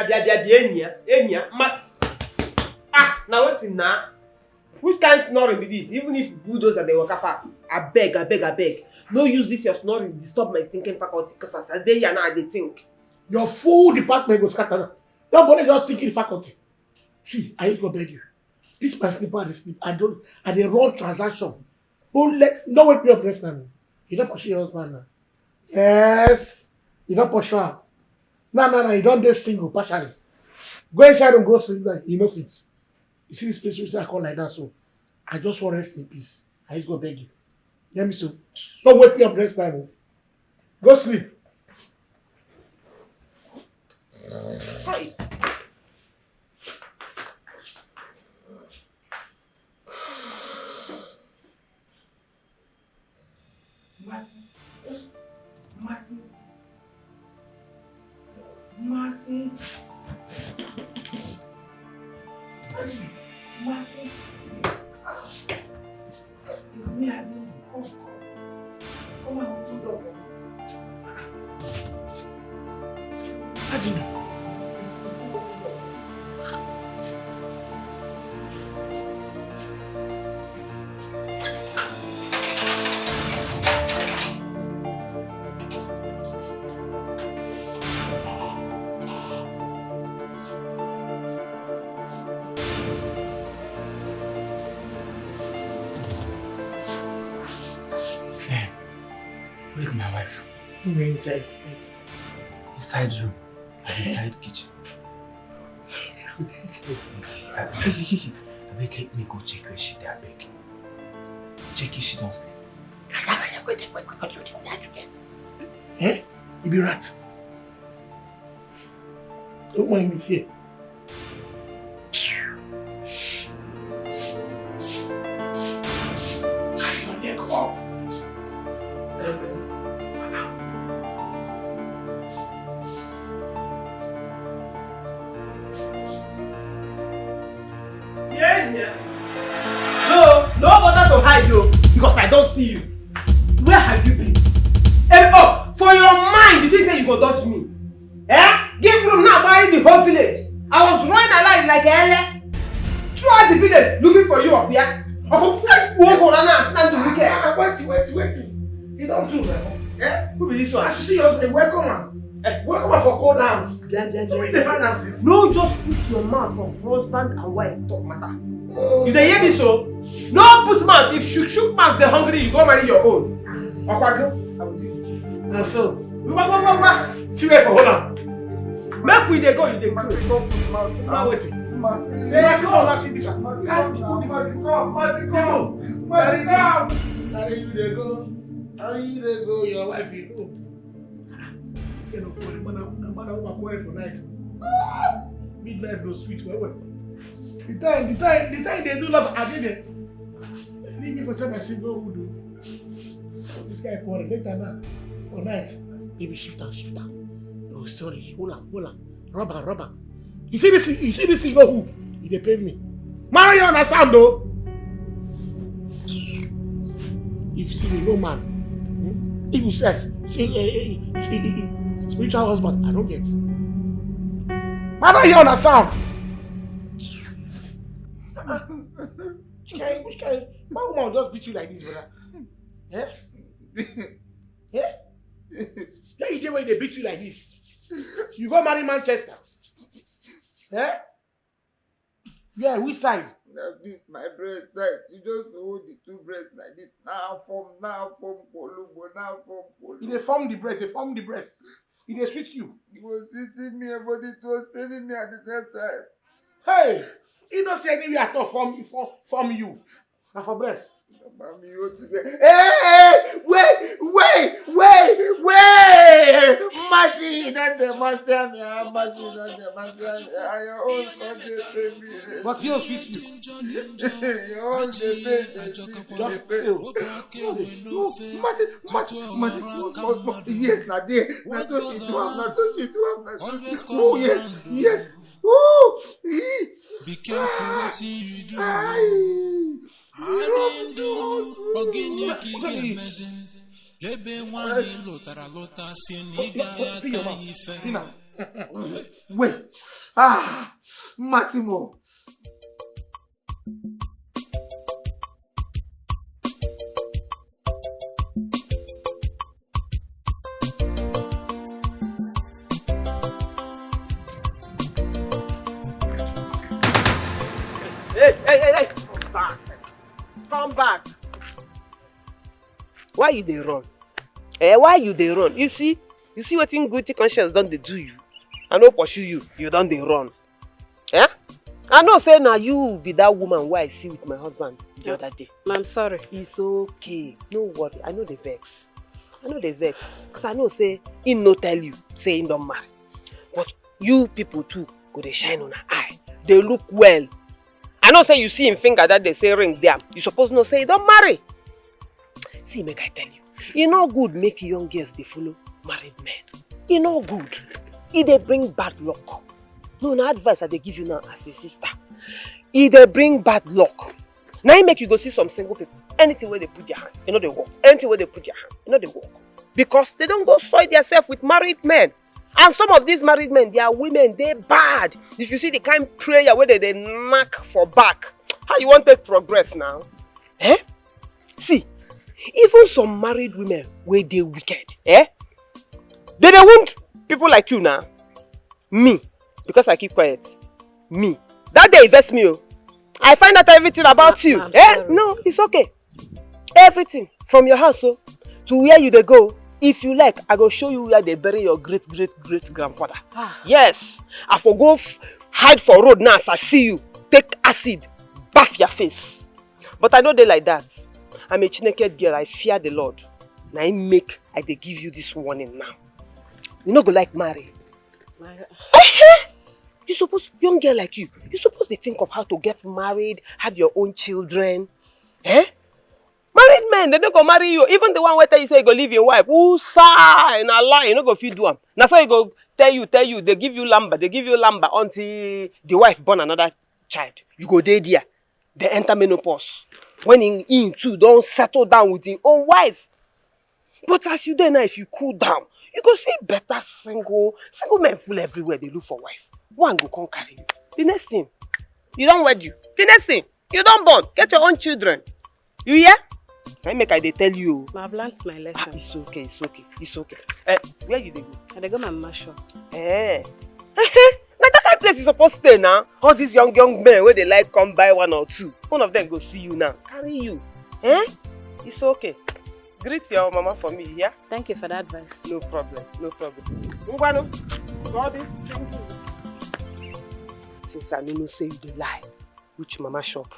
Enya. Ah, now what's in now? Which kind of snoring be this? Even if bulldozer they walk pass. I beg. No use this your snoring disturb my thinking faculty because as I dey here now I dey think. Your full department goes scatter. Nobody just thinking faculty. See, I ain't gonna beg you. This my sleeper dey sleep. I dey run transaction. Don't wake me up next time. You don't pursue your husband now. Yes. You don't pursue her. No. You don't dey single partially. Go inside and go sleep there. You know it. You see this place where I call like that, so I just want rest in peace. I just go beg you. Hear me so. Don't wake me up next time. Oh. Go sleep. Hi. Mercy. It's me, I know. Come on, open the door. How do you know? Where's my wife? Inside. Inside room. And inside kitchen. I beg me go check where she there, beg. Check if she don't sleep. Eh? You be rat. Don't mind me fear. Carry your leg up. No bother to hide you because I don't see you. Where have you been? And for your mind, did you say you go dodge me? Eh? Give room now, buy the whole village. I was running alive like a hell. Throughout the village looking for you up here. Wait. You don't do that. Eh? Who be this one? As you see, you're welcome man. Welcome man for cold hands. So many the finances. No, just put your mouth from husband and wife talk matter. You dey hear me so? No put mouth. If shook mouth dey hungry, you go marry your own. Okwado, I will do it. And so, see where for hold on. Make we dey go, you dey go. Now waiting. Mercy, this one. Carry you dey go. Carry you dey go. Your wife you know. This kind of quarrel, man who quarrel for night. Midnight go sweet well. The time they do love, I did it. Leave me for some single who do. This guy quarrel later now. For night, they be shifter. Oh sorry, hold on. Rubber. You see this single who? They pay me. Man, you understand though? If you see me, no man. If you say spiritual husband, I don't get. Man, you understand? Which kind? My woman will just beat you like this, brother. Yeah? Yeah? Yeah, you say when they beat you like this. You go marry Manchester. Yeah? Yeah, which side? Now this my breast size. You just hold the two breasts like this. Now form Kolubo, now form Kolubo. They form the breast. It dey sweet you. It was sweeting me, but it was paining me at the same time. Hey! You don't see anywhere at all from you. Now for breast. Hey! Wait! Mercy, not the mercy, mercy, not the mercy. Your own country pay me. But you sweet you. Your own they pay. Mercy, small. Yes, not there. Not so she do am. Oh, yes. Oh! Be careful what you do. Wait. Ah, Massimo. Hey! Come back. Come back. Why you dey run? Why you dey run? You see wetin guilty conscience don dey do you? I no pursue you, you don dey run. I know say na you be that woman wey I see with my husband the other day. I'm sorry. It's okay. No worry. I know the vex. Because I know say him no tell you say him don marry. But you people too go dey shine on her eye. They look well. I know say you see him finger that they say ring there. You suppose know say he don't marry. See, make I tell you. E no good make young girls dey follow married men. E no good. E dey bring bad luck. No, na advice I dey give you now as a sister. E dey bring bad luck. Now e make you go see some single people. Anything where they put their hand, you know they work. Anything where they put their hand, you know they work. Because they don't go soil themselves with married men. And some of these married men, their women, they bad. If you see the kind of prayer where they knock for back, how you want to progress now? See, even some married women where they wicked, they don't want people like you now. Me, because I keep quiet. Me. That day invest me. I find out everything about you. No, it's okay. Everything from your house to where you they go. If you like, I go show you where they bury your great grandfather. Yes, I for go hide for road now as I see you. Take acid, bath your face. But I know they like that. I'm a naked girl, I fear the Lord. Now I they give you this warning now. You no go like marry. You suppose, young girl like you suppose to think of how to get married, have your own children. Married men, they don't go marry you. Even the one where tell you say you go leave your wife. Who sigh in a lie, you no go feed them. Now so you go tell you, they give you lumber until the wife born another child. You go there, they enter menopause. When in too, don't settle down with your own wife. But as you there now, if you cool down, you go see better single men full everywhere. They look for wife. One go come carry you. The next thing, you don't wed you. The next thing, you don't born. Get your own children. You hear? I make I they tell you. I've learned my lesson. It's okay. Where you they go? I go my mama shop. Now that kind of place you supposed to stay now. All these young men where they like come buy one or two. One of them go see you now. Carry you. It's okay. Greet your mama for me, yeah? Thank you for the advice. No problem. Ngwano. All this, thank you. Since I know say you dey lie, which mama shop?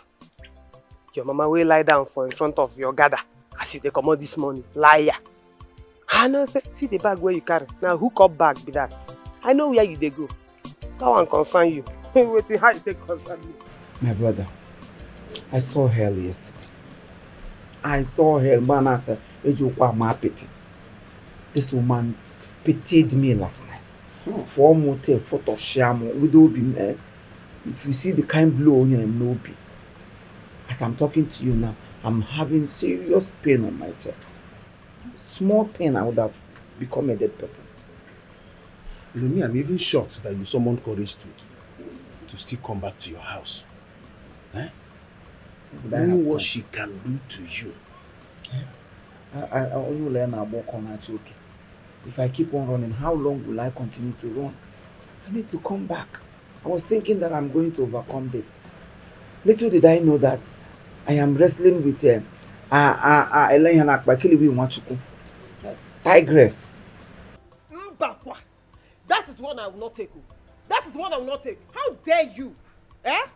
Your mama will lie down for in front of your gather as you take come out this morning. Liar. I know say, see the bag where you carry. Now hook up bag be that. I know where you dey go. That one concern you. Waiting how you take concern me. My brother, I saw hell yesterday. Man, I said, this woman pitied me last night. For motel, photo of sham, with Obi. If you see the kind blow on your Nobi. As I'm talking to you now, I'm having serious pain on my chest. Small thing, I would have become a dead person. You know me, I'm even shocked that you summoned courage to still come back to your house. Knowing what she can do to you. I only learn I walk on that okay. If I keep on running, how long will I continue to run? I need to come back. I was thinking that I'm going to overcome this. Little did I know that I am wrestling with tigress. That is one I will not take. That is one I will not take. How dare you? How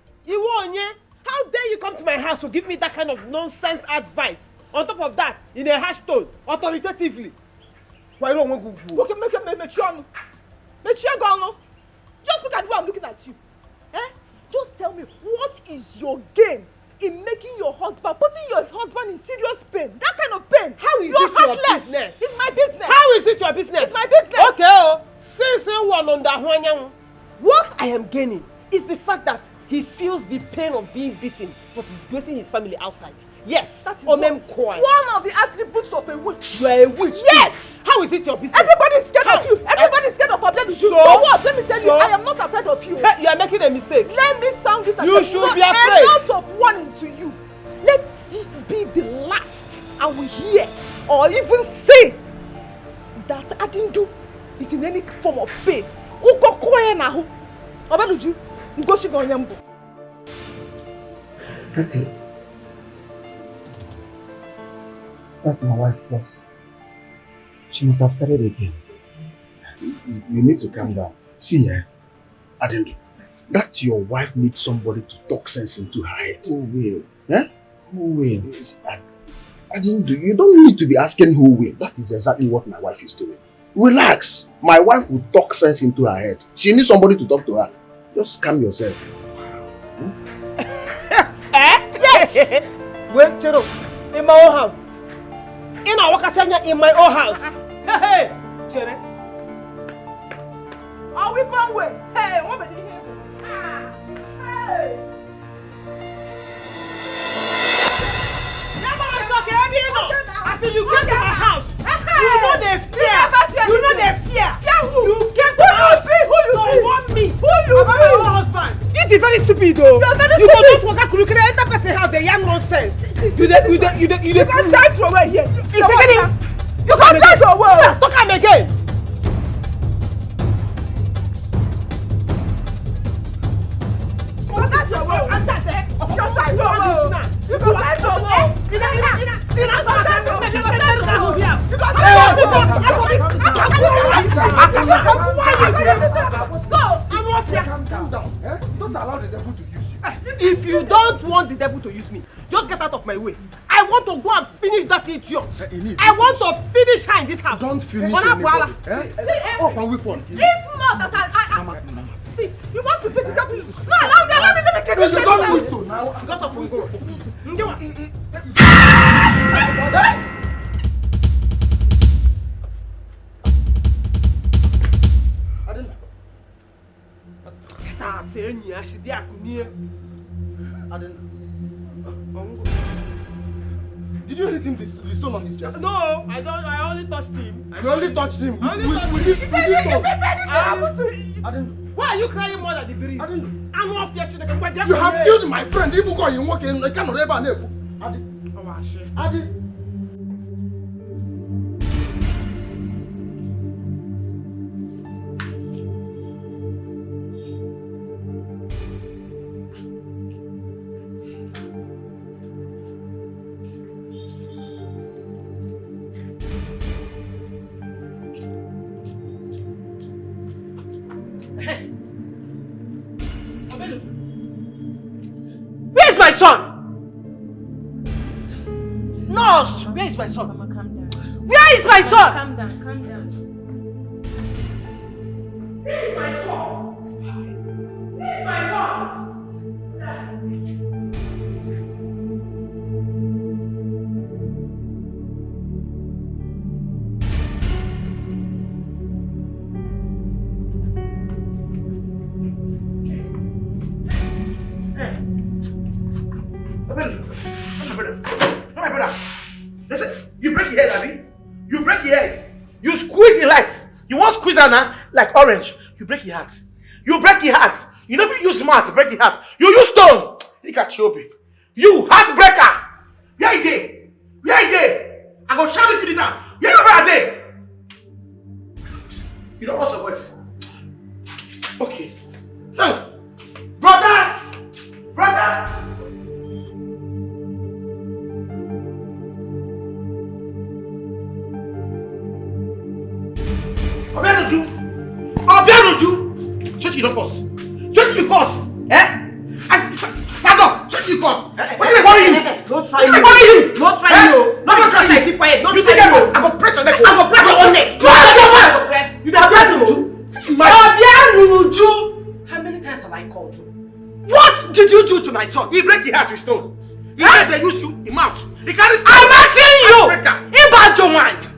dare you come to my house to give me that kind of nonsense advice? On top of that, in a harsh tone, authoritatively. Why don't we go? Okay, make sure. Just look at the way I'm looking at you. Just tell me, what is your game in making your husband, putting your husband in serious pain? That kind of pain. How is it your business? It's my business. How is it your business? It's my business. Okay, since one on the what I am gaining is the fact that he feels the pain of being beaten for disgracing his family outside. Yes, that is one of the attributes of a witch. You are a witch. Yes. How is it your business? Everybody's scared of you. Everybody's scared of Obianuju. So what? Let me tell you, I am not afraid of you. Hey, you are making a mistake. Let me sound it as You should be afraid. A lot of warning to you. Let this be the last I will hear or even say that Adindu is in any form of pain. That's it. That's my wife's voice. She must have started again. You need to calm down. See, Adindu, that your wife needs somebody to talk sense into her head. Who will? Who will? Adindu, you don't need to be asking who will. That is exactly what my wife is doing. Relax. My wife will talk sense into her head. She needs somebody to talk to her. Just calm yourself. Yes! Wait, Chero, in my own house. In our Wakasanya, in my own house. Hey, Chere. Are we one way? Hey, what about you? Hey. After you get to my house, you know they fear. You know they fear. You get to my house. Who you want me? Who you be? Your husband. It's very stupid though. You go don't walk out. You can enter person house. They young nonsense. You can die from away here. You can die from away. Talk him again. Don't allow the devil to use you. If you don't want the devil to use me, just get out of my way. I want to go and finish that idiot. I want to finish her in this house. Don't finish anybody. Oh, can we fall? If not, see, you want to finish the devil? No, allow me, let me get this. You don't need to now. Got off from go. Did you hit him the stone on his chest? No, I don't. I only touched him. You only touched him with this stone. Why are you crying more than the bereaved? I'm not fearing. You have killed my friend. Even though you work in, I cannot ever know. Adi. Where is my son? Nurse, where is my son? Mama, calm down. Where is my son? Calm down, calm down. Where is my son? Where is my son? My brother. Listen, you break your head, Abby. You break your head. You squeeze your life. You want to squeeze her now like orange. You break your heart. You break your heart. You know if you use smart to break your heart. You use stone. You got Chobi. You heartbreaker. Where you dey? Where you dey? I go shout you down. Where you dey? You don't want your voice. Okay. Now, brother. Obianuju! Shut you don't curse. Shut you curse. Stand up. Shut you curse. What are you calling him? Don't try you. Don't try you. Don't try you. Keep quiet. Don't you try think you. I go press your neck? I go press your own neck. You don't press Obianuju. How many times have I called you? What did you do to my son? He break your heart with stone. He said they use you in mouth. He carries. I'm asking you. Ibajoman.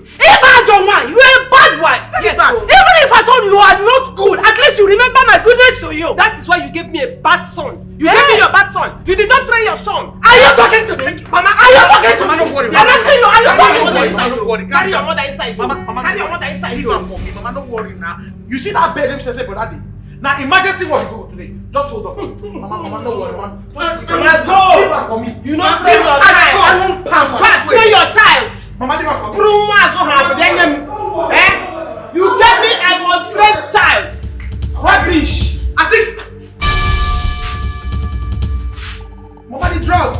Ibajoman, you are a bad wife. Yes. Even if I told you are not good, at least you remember my goodness to you. That is why you gave me a bad son. You gave me your bad son. You did not train your son. Are you talking to me, Mama? Are you talking to me? I'm asking you. Are you talking to me? inside. Don't worry. Carry your mother inside. Mama, carry your mother inside. Leave her for me. Mama, don't worry now. You see that bed? Let me say, brother. Now, emergency was go today. Just hold on. Mama, don't worry, mama. Mama, go. Leave her for me. You not train your child. Train your child. Mama, leave her for me. You get me an untrained child. Rubbish. I think. Mama, the drugs.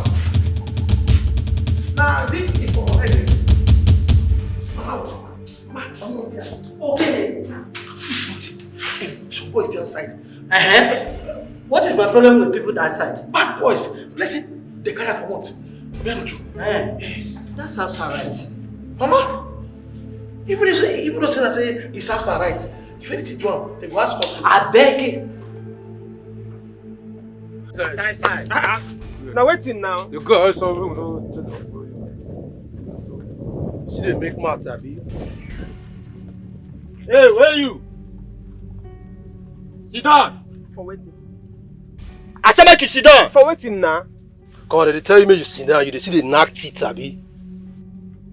Nah, this is for headache. Mama, okay. Some boys outside. What is my problem with people outside? Bad boys. Listen, they carry her for what? That sounds alright. Mama, even though say it sounds alright, if anything wrong, they will ask us. I beg you. Now waiting now. You go also. See they make mouth, Abi. Hey, where are you? Sit down. For waiting. I said make you sit down. For waiting now. God, they tell you make you sit down. You they see the knack teeth, Abi.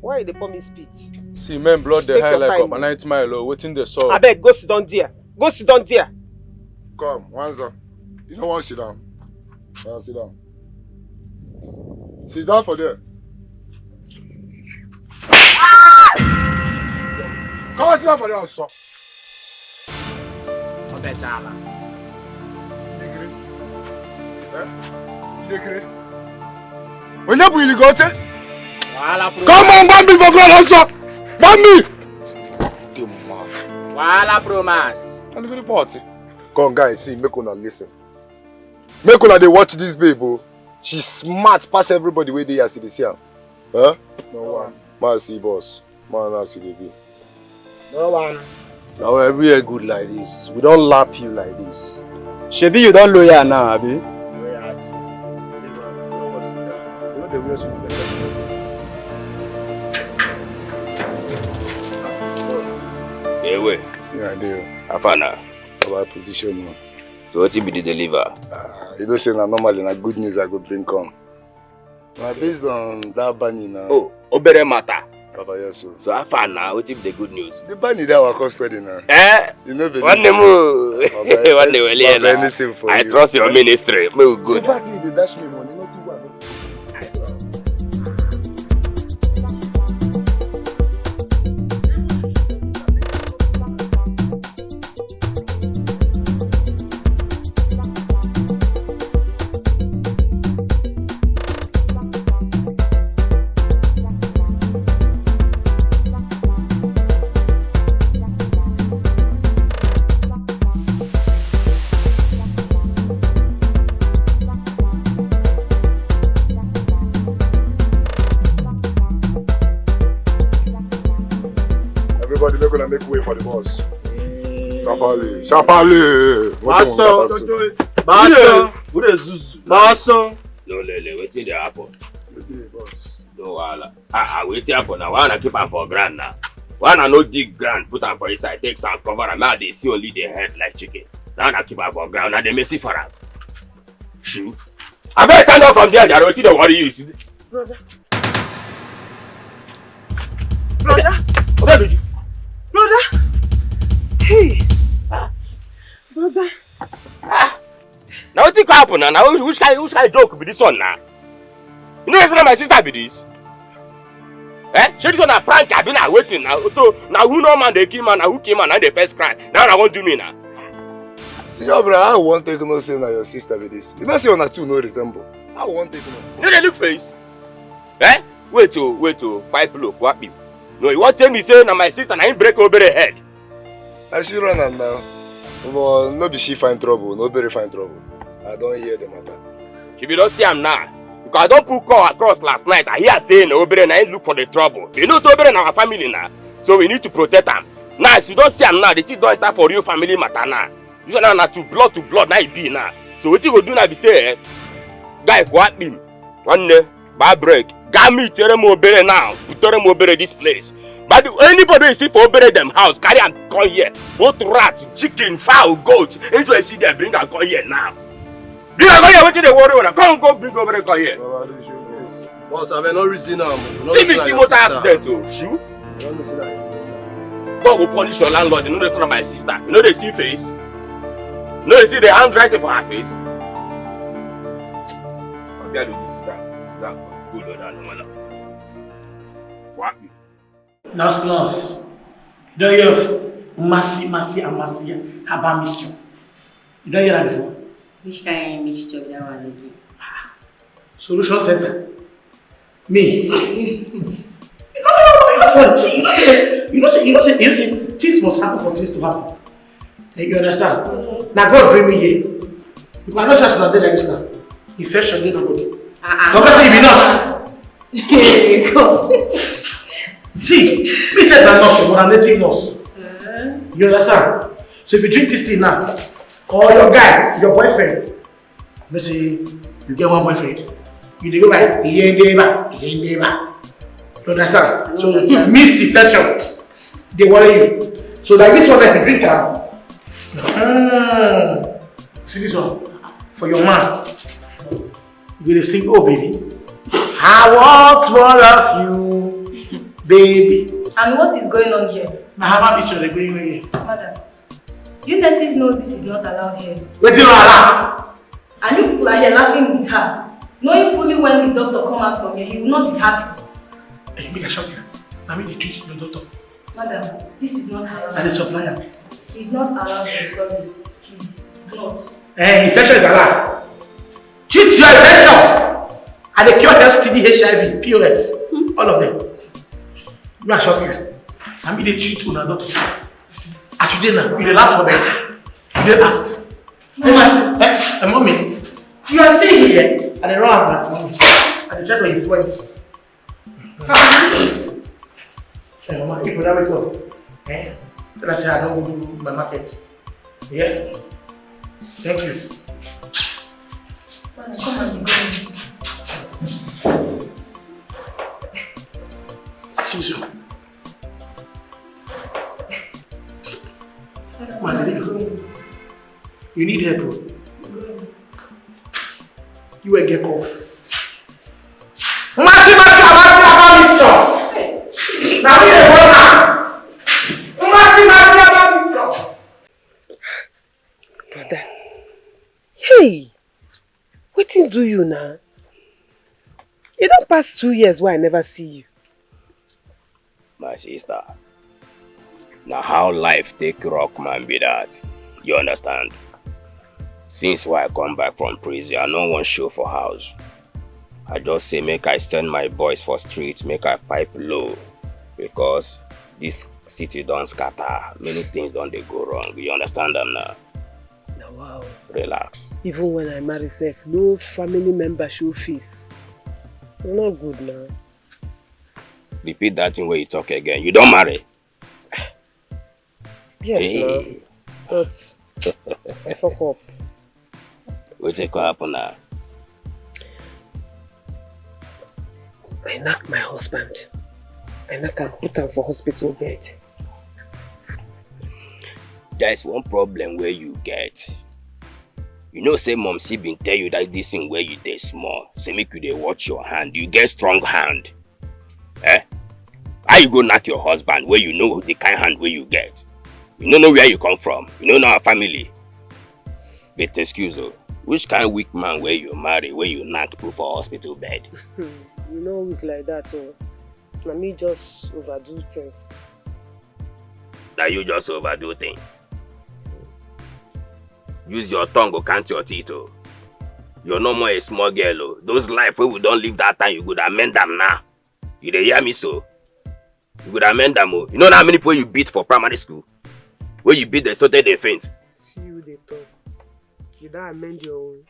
Why they pour me spit? See men blood the Take high your like time. up and 90 mile waiting the saw. I beg, go sit down there. Go sit down there. Come, Wanza. You don't want to sit down. Sit down. Sit down for there. Come on, sit down for there also. When you really go to come on, Bambi for God also. Bambi! Wala promise. And the party. Come on, guys, see, make una listen. Make una they watch this babe, oh. She's smart past everybody where they are see this here. Huh? No one. Man see boss. Man now see baby. No one. Now every year good like this. We don't lap you like this. Shebi you don't lawyer now, Abi. Hey, wait. See I do. Afana. Our position now. So what you be the deliver? You don't say na normally na good news I go bring come. Now based on that banning now. Oh, Obere matter. Papa, yes, so. So Afana, what you be the good news? The banning there our custody now. You know believe. One name, one name, anything for I you. trust your ministry. Me good. So fast you dey dash me money, not you want. Everybody they're gonna make way for the boss. Sharply. Sharply. Master. Who the Zuzu? Master. No, Lele, wait till they happen. No, wala. Wait till happen now. Why not keep am for ground now? Why not no dig ground, put am for inside, take some cover and now they see only the head like chicken. Now not keep am for ground, now they messy for am. Shoot. I better stand up from there, I don't think they worry you. See? Brother. Brother. Brother. Hey. Brother. Now what think happen now? Now which kind joke be this one now? You know it's not my sister be this? She this one a prank, I been waiting now. So now who know man they kill man, now who kill man, now they first cry. Now I won't do me now. See your brother, I won't take no say na your sister with this. You don't say on a two no resemble. I won't take no. You know they look face? Wait to pipe look, what me? No, you want tell me say na my sister na him break over the head. I should run am now. But no be she find trouble, nobody find trouble. I don't hear the matter. She be don't see him now. Because I don't put call across last night. I hear saying Obere na him look for the trouble. You know so Obere na our family now. So we need to protect him. Now if you don't see him now, the thing don't enter for real family matter now. You know now to blood now it be now. So what you go do now be say guy go at him. One day, bad break. Gami tere mo Obere now. Put mo Obere this place. But anybody you see for Obere them house, carry and come here. Both rats, chicken, fowl, goat. If you see them, bring and come here now. Bring and come here, what you they worry about? Come bring Obere come here. Boss, I may not reason now. See me see motor accident oh, shoe. God will punish your landlord. You know that's not my sister. You know they see face. You know they see the handwriting for her face. Good or that no what? Nurse. You don't hear of Mercy herbal mixture. You don't hear that before? Which kind of mixture that one again? Solution center. Me. No. See, you know say things must happen for things to happen. You understand? Now God bring me here. You are not just not dead like this now. Infection in the body. God say you be nurse. God. See, me said I'm nurse, but I'm native nurse. You understand? So if you drink this thing now, or your guy, your boyfriend, let's say you get one boyfriend, you go by he ain't neighbor. You understand? So missed infection, they worry you. So like this one that you drink now, see this one for your man. You gonna sing, oh baby, I want more of you, baby. And what is going on here? Now have a picture they're going on here. Madam, you nurses know this is not allowed here. Wait till I laugh. And you people are here laughing with her, knowing fully when the doctor comes out from here, he will not be happy. Hey, make a shock you. Now make the treat your doctor. Madam, this is not allowed. And the supplier. He's not allowed here, sorry. Please, it's not. Infection is allowed. Treat your infection. And they cure STD, HIV, POS. All of them. Make a shock you. I mean, they treat you now, doctor. As you did now, you did ask for them. You did ask. Hey, mommy, you are still here. And they don't have that, mommy. And they try to influence. Hey, mama, if you don't wake up, tell us I don't go to my market. Yeah? Thank you. Come on, See you. Come on, you need help, bro. You will get off. Mati, brother, hey, wetin do you now? You don't pass 2 years why I never see you. My sister, now how life take rock man be that? You understand? Since I come back from prison, I no one show for house. I just say make I send my boys for street, make I pipe low. Because this city don't scatter. Many things don't they go wrong. You understand them now? Now wow. Relax. Even when I marry self, no family member show face. You're not good now. Repeat that thing where you talk again. You don't marry? Yes, hey. But I fuck up. What happen now? I knock my husband. I knock and put him for hospital bed. There's one problem where you get. You know, say mom she been tell you that this thing where you dey small. Say make you dey watch your hand. You get strong hand. How you go knock your husband where you know the kind hand where you get? You don't know where you come from. You don't know our family. But excuse me, which kind of weak man where you marry, where you knock people for hospital bed? You know weak like that, oh. Na me just overdo things. That you just overdo things. Use your tongue or count your teeth, oh. You're no more a small girl, oh. Those life where we don't live that time, you could amend them now. You dey hear me so? You could amend them, oh. You know how many people you beat for primary school? Where you beat they started they faint. See you they talk. You don't amend your own.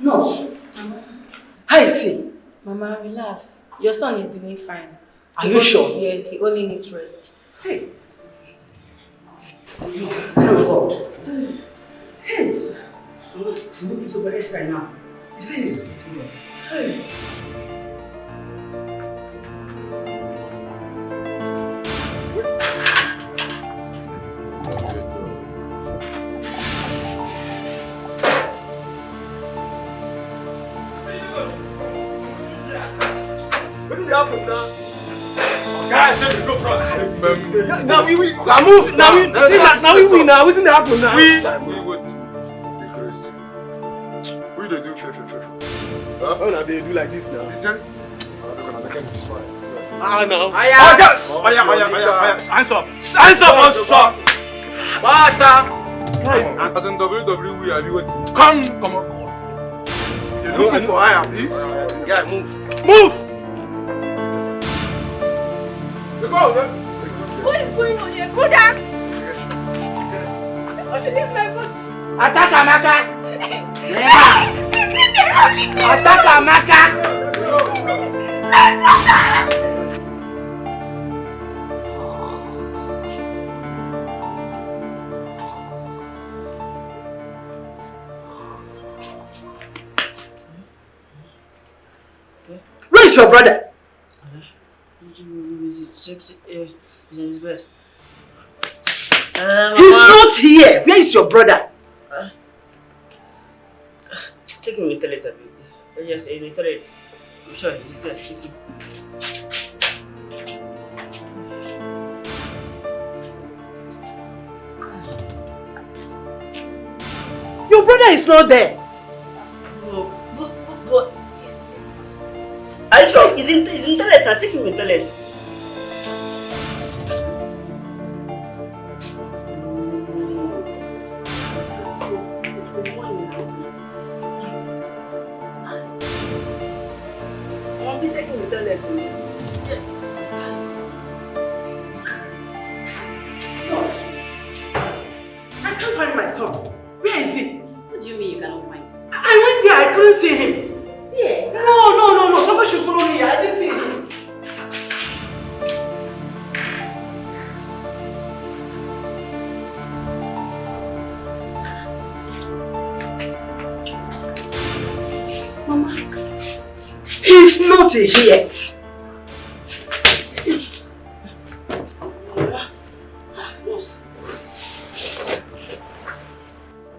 No. How is he? Mama, relax. Your son is doing fine. Are you sure? Yes, he only needs rest. Hey. Oh God. Hey. So, you look into the rest right now. You say he's getting well. Hey. What did happen now? Guys, let me go front. Now we win. Now move. Now we win. Now what's gonna happen now? We what? Because we don't do fair. Oh, now they do like this now. Listen. I can't be smart. Ah no. Aya. Hands up. Bata. Guys, as in WWE, are you waiting? Come on. You're looking for Aya, please. Yeah, move. Go. What is going on here? Go down! Attack Amaka! Attack Amaka! Where is your brother? He's in his bed. He's not here. Where is your brother? Take him in the toilet, baby. Yes, in the toilet. I'm sure he's there. Take him. Your brother is not there. But are you sure? He's in the toilet. I'll take him in the toilet. I can't find my son. Where is he? What do you mean you cannot find him? I went there, I couldn't see him. Still? No. Somebody should follow me. I didn't see him. Mama. He's not here.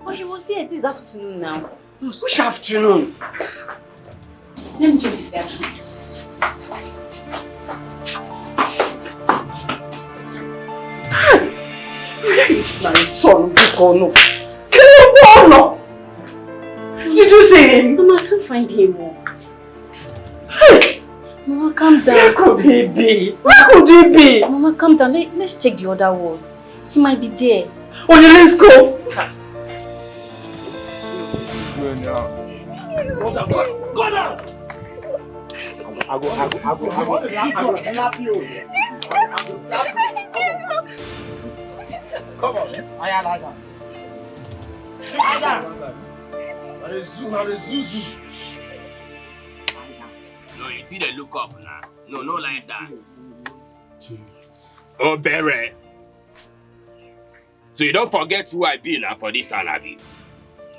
But he was here this afternoon now. Which afternoon? Let me check the bedroom. Where is my son, Bikono? Did you see him? Mama, I can't find him. Hey! Mama, calm down. Where could he be? Mama, calm down. Let's check the other wards. He might be there. Oh, let's go. Go down. I go slap you. Come on. I am like that. No, you see they look up now. No like that. Oh, Barry. So you don't forget who I be now for this time, Abby.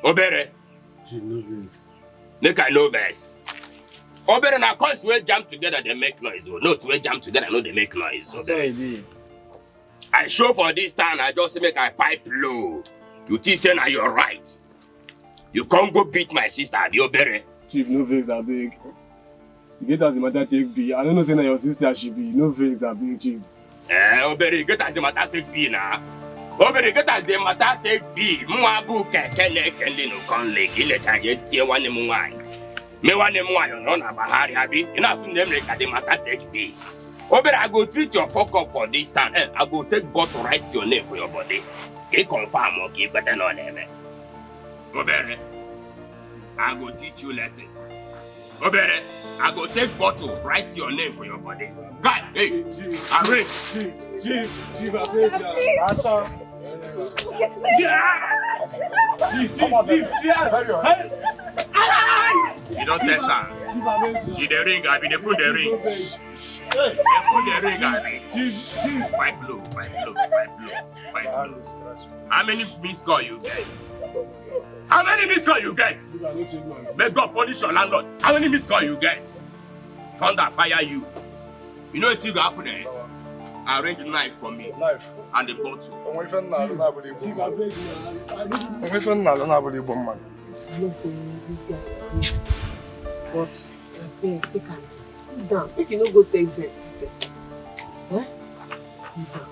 Oh, Barry. Make I know verse. Oh, Barry, now cause we jam together, they make noise. Oh, no, we jam together, no, they make noise. Oh, I show for this time, I just make a pipe low. You think say now you're right. You can't go beat my sister, you Barry. Chief, no vex, I beg. You get as the matter take be. I don't know say na your sister she be. No vex, I beg, Chief. Obere, get as the matter take be now. Obere, get as the matter take be. Mwabu keke ne kende no kon lake. Ile chaje tie wane mwai. Me wane mwai no na bahari habi. Ina sun dem like the matter take be. Obere, I go treat your fuck up for this time. I go take but to write your name for your body. Ke confirm or ke better no name. Obere, I go teach you lesson. Obere, I go take bottle, write your name for your body. Guy, hey, arrange. Chief, I beg you. That's all. You don't test her. She the ring, I be the food the ring. The food the ring, I be. Fight blue. How many missed call you get? How many missed call you get? May God punish your landlord. How many missed call you get? Thunder fire you. You know what you got happen there? Arrange a knife for me. Knife. And the bottle. Chief, I beg you. Yes, this guy. But Hey, take am easy. Calm down. Make you no go take verse person. Eh? Calm down.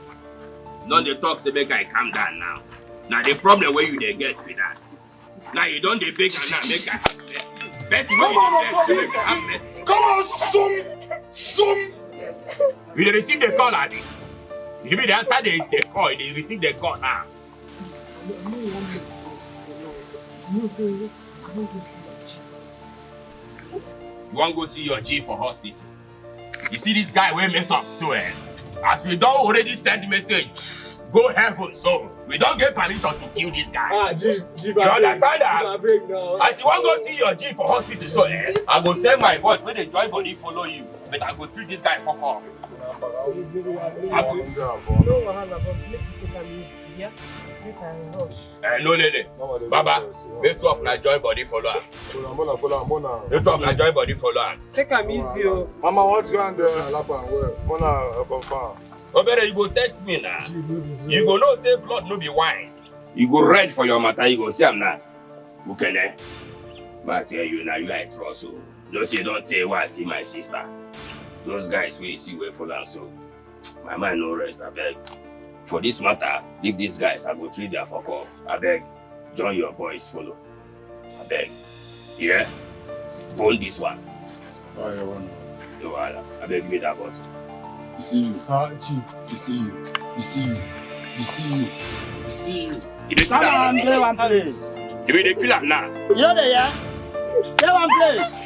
None dey talk say make I calm down now. Now the problem where you dey get with that. Now you don't dey beg and now make I have mercy. Mercy wey you dey beg, make I have mercy. Come on, some. You dey receive the call, Abi. You be the answer the call. You dey receive the call now. You want go see your G for hospital. You see this guy wey mess up so as we don't already send message, go heaven so we don't get permission to kill this guy. G, you understand that? As you want go see your G for hospital so I go send my boys when they join body follow you. But I go treat this guy for call. No, Baba, make two of my join body follow her. Make two of my join body follow her. Take am easy, oh. Mama, what's going there? Mona, confirm. Oh, better you go test me now. You go know say blood no be wine. You go red for your matter, you go see am now. Okay, but I tell you now, you like trust so. Just you don't tell why I see my sister. Those guys will see where for so. My mind no rest, I beg. For this matter, leave these guys, I go treat their fuck off. I beg, join your boys, follow. I beg. Yeah? Hold this one. Oh, yeah, one. No, I beg me that bottle. You see you. Chief. You see you. You see you. You see you. You see you. Come on, play one place. You mean they feel like now? You know there, yeah? Play one place.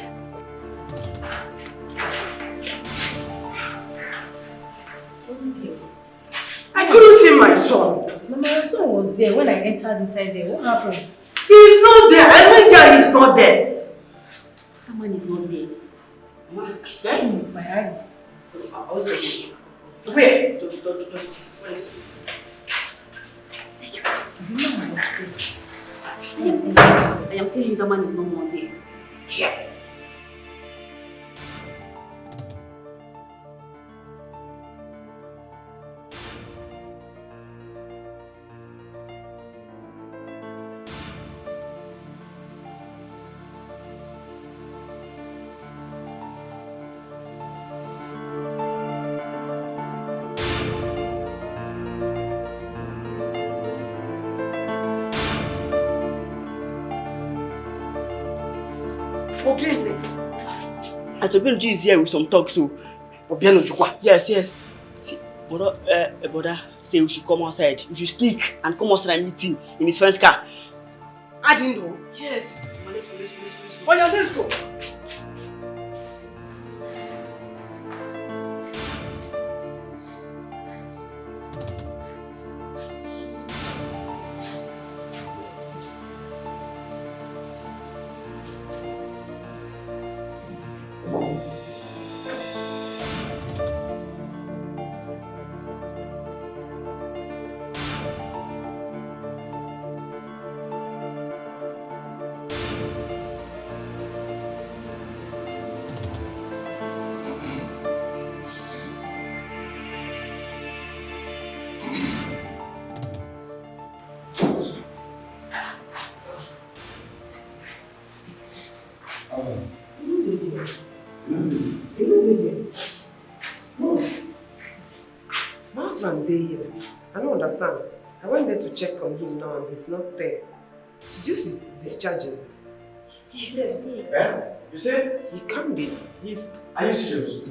I couldn't see my son. Mama, your son was there when I entered inside there. What happened? He's not there. I went there, he's not there. That man is not there. Mama, I saw him with my eyes. Where? I am telling you that man is no more there. Here. Forgive me. Her&Chose is here with some talk, so yes. See, brother, say we should come outside. We should sneak and come outside and meet him in his friend's car. I didn't know. Yes. Let's go. Oh yeah, let's go. My husband dey here. I don't understand. I went there to check on him now and he's not there. Did you discharge him? He's there. Eh? You say? He can't be. He's. Are you serious?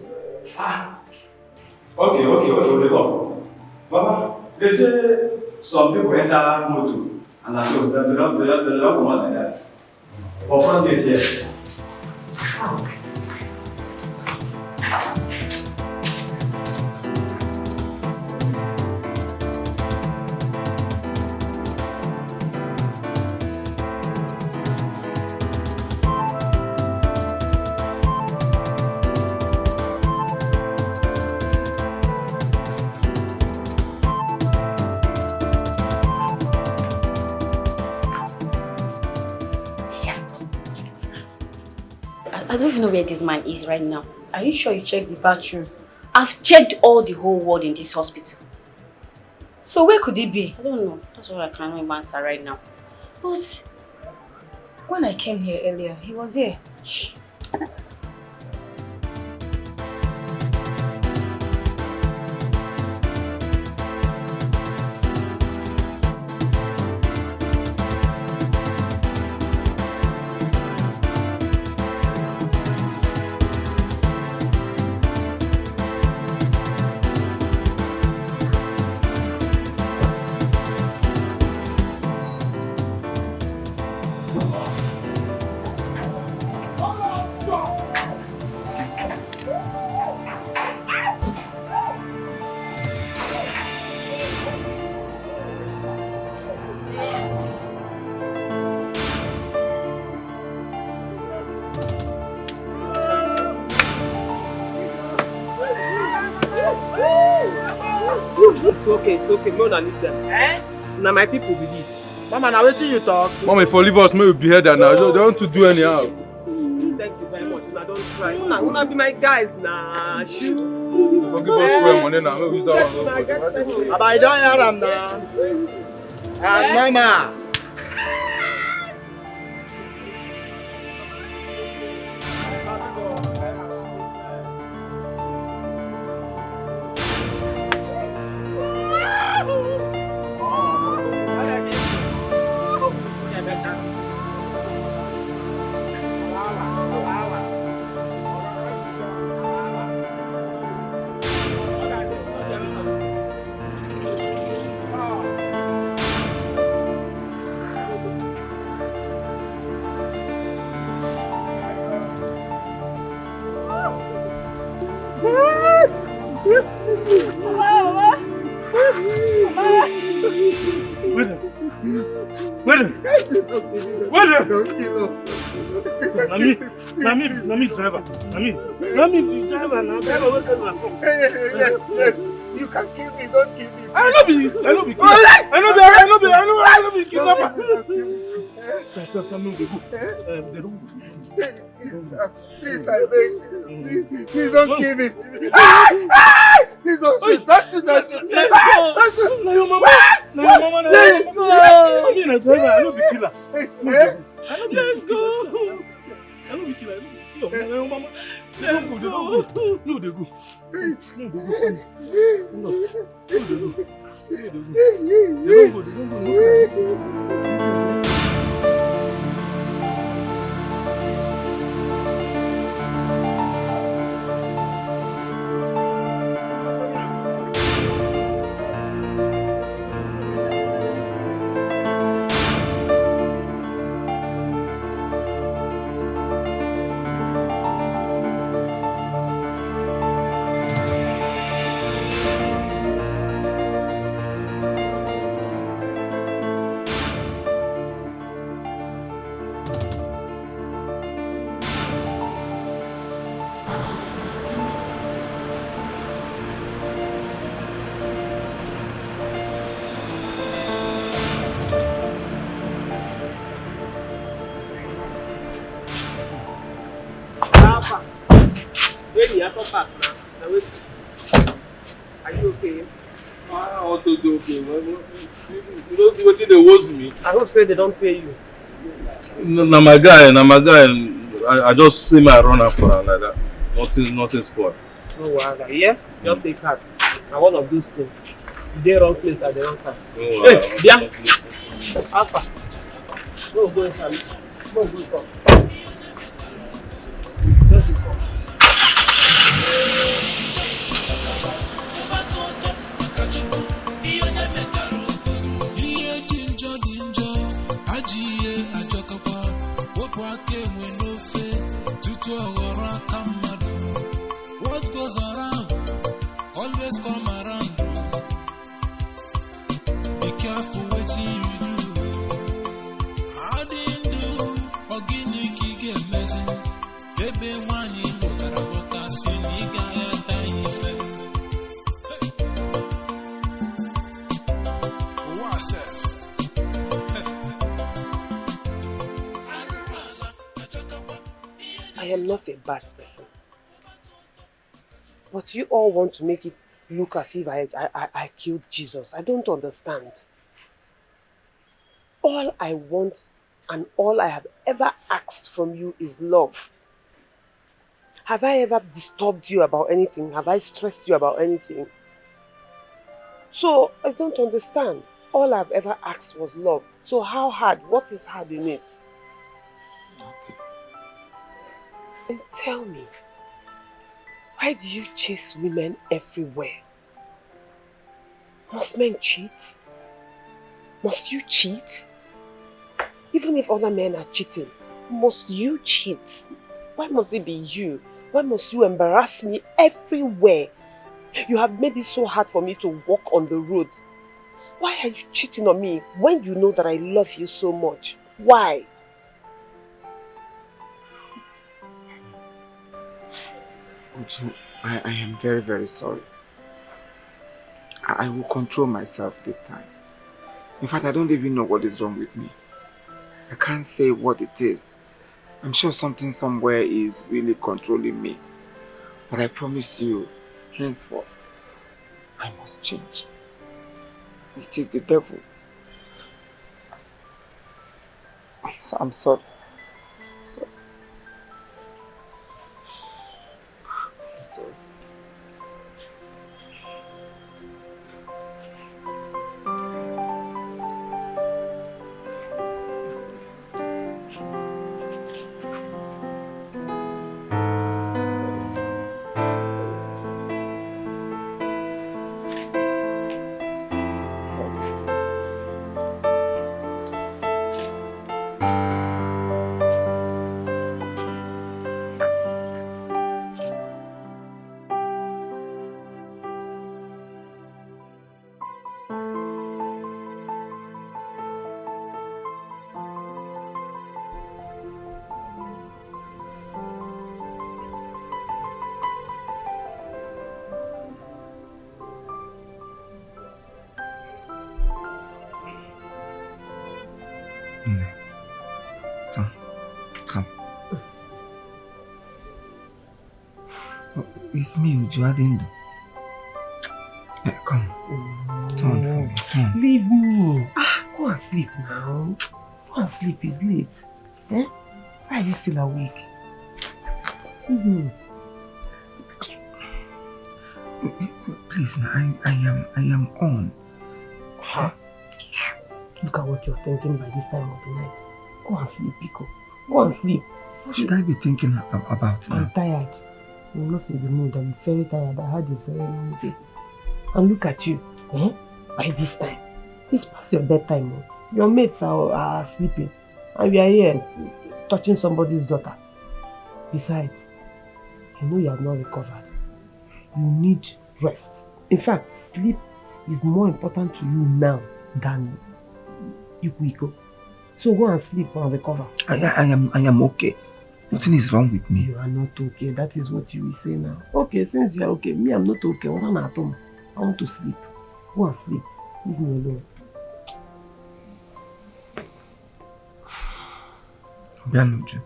Okay, they go. Baba, they say some people enter motor and so they don't come out like that. For front gate here. I don't even know where this man is right now. Are you sure you checked the bathroom? I've checked all the whole ward in this hospital. So where could he be? I don't know. That's what I can't even answer right now. But when I came here earlier, he was here. It's okay, it's okay. No, I need them. Now my people with this. Mama, now waiting you talk. Mama, if you leave us, maybe be here now. They don't want to do anyhow. Thank you very much. Una don't try. Una be my guys now. Shoot. Give us free money now. Maybe use that one. But I don't hear them now. And mama. Nami driver. Nami driver now. Yes. You can kill me, don't kill me. I know be kidnapper. Please, I beg you. Please don't kill me. Please don't shoot. Don't shoot. Don't shoot. No, your mama. Let's go. I mean, a driver. I know be killer. Let's go. I know be killer. No, mama. No, they go. No, they go. Are you okay? I want to do okay. You don't see what they woes me. I hope say they don't pay you. No, my guy. I just see my runner for her like that. Nothing spoiled. No wahala. Yeah? Just take heart. Na one of those things. You dey wrong place at the wrong time. Hey, Bia! Alpha. No go inside. No go come. Just come. What goes around always come around. Be careful what you do. How do you do? Organic get messy. Ebe wani lokara waka siniga ya taife. Wasef. I am not a bad person. But you all want to make it look as if I killed Jesus. I don't understand. All I want and all I have ever asked from you is love. Have I ever disturbed you about anything? Have I stressed you about anything? So I don't understand. All I've ever asked was love. So how hard? What is hard in it? Nothing. And tell me, why do you chase women everywhere? Must men cheat? Must you cheat? Even if other men are cheating, must you cheat? Why must it be you? Why must you embarrass me everywhere? You have made it so hard for me to walk on the road. Why are you cheating on me when you know that I love you so much? Why? Uju, I am very, very sorry. I will control myself this time. In fact, I don't even know what is wrong with me. I can't say what it is. I'm sure something somewhere is really controlling me. But I promise you, henceforth, I must change. It is the devil. I'm sorry. I'm sorry. It's me, Uju. Come. Turn. Leave me. Go and sleep now. Go and sleep, it's late. Eh? Why are you still awake? Please, I am on. Huh? Look at what you're thinking by this time of the night. Go and sleep, Pico. Go and sleep. What should I be thinking about now? I'm tired. I'm not in the mood. I'm very tired. I had a very long day. And look at you. By this time, it's past your bedtime. Your mates are sleeping. And we are here touching somebody's daughter. Besides, you know you have not recovered. You need rest. In fact, sleep is more important to you now than Iko. So go and sleep and recover. I am okay. Nothing is wrong with me. You are not okay. That is what you will say now. Okay, since you are okay, me, I'm not okay. I want to sleep. Go and sleep. Leave me alone. Bianuju.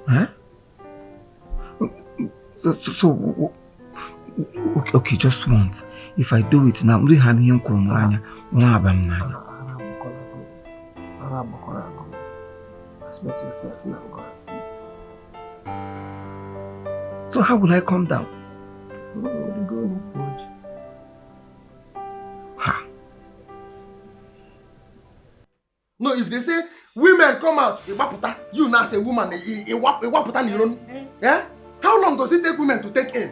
Huh? So okay, just once. If I do it now, we have him kurumanya. Let yourself now go and sleep. So how will I come down? No, if they say women come out, you now say woman, yeah? How long does it take women to take in?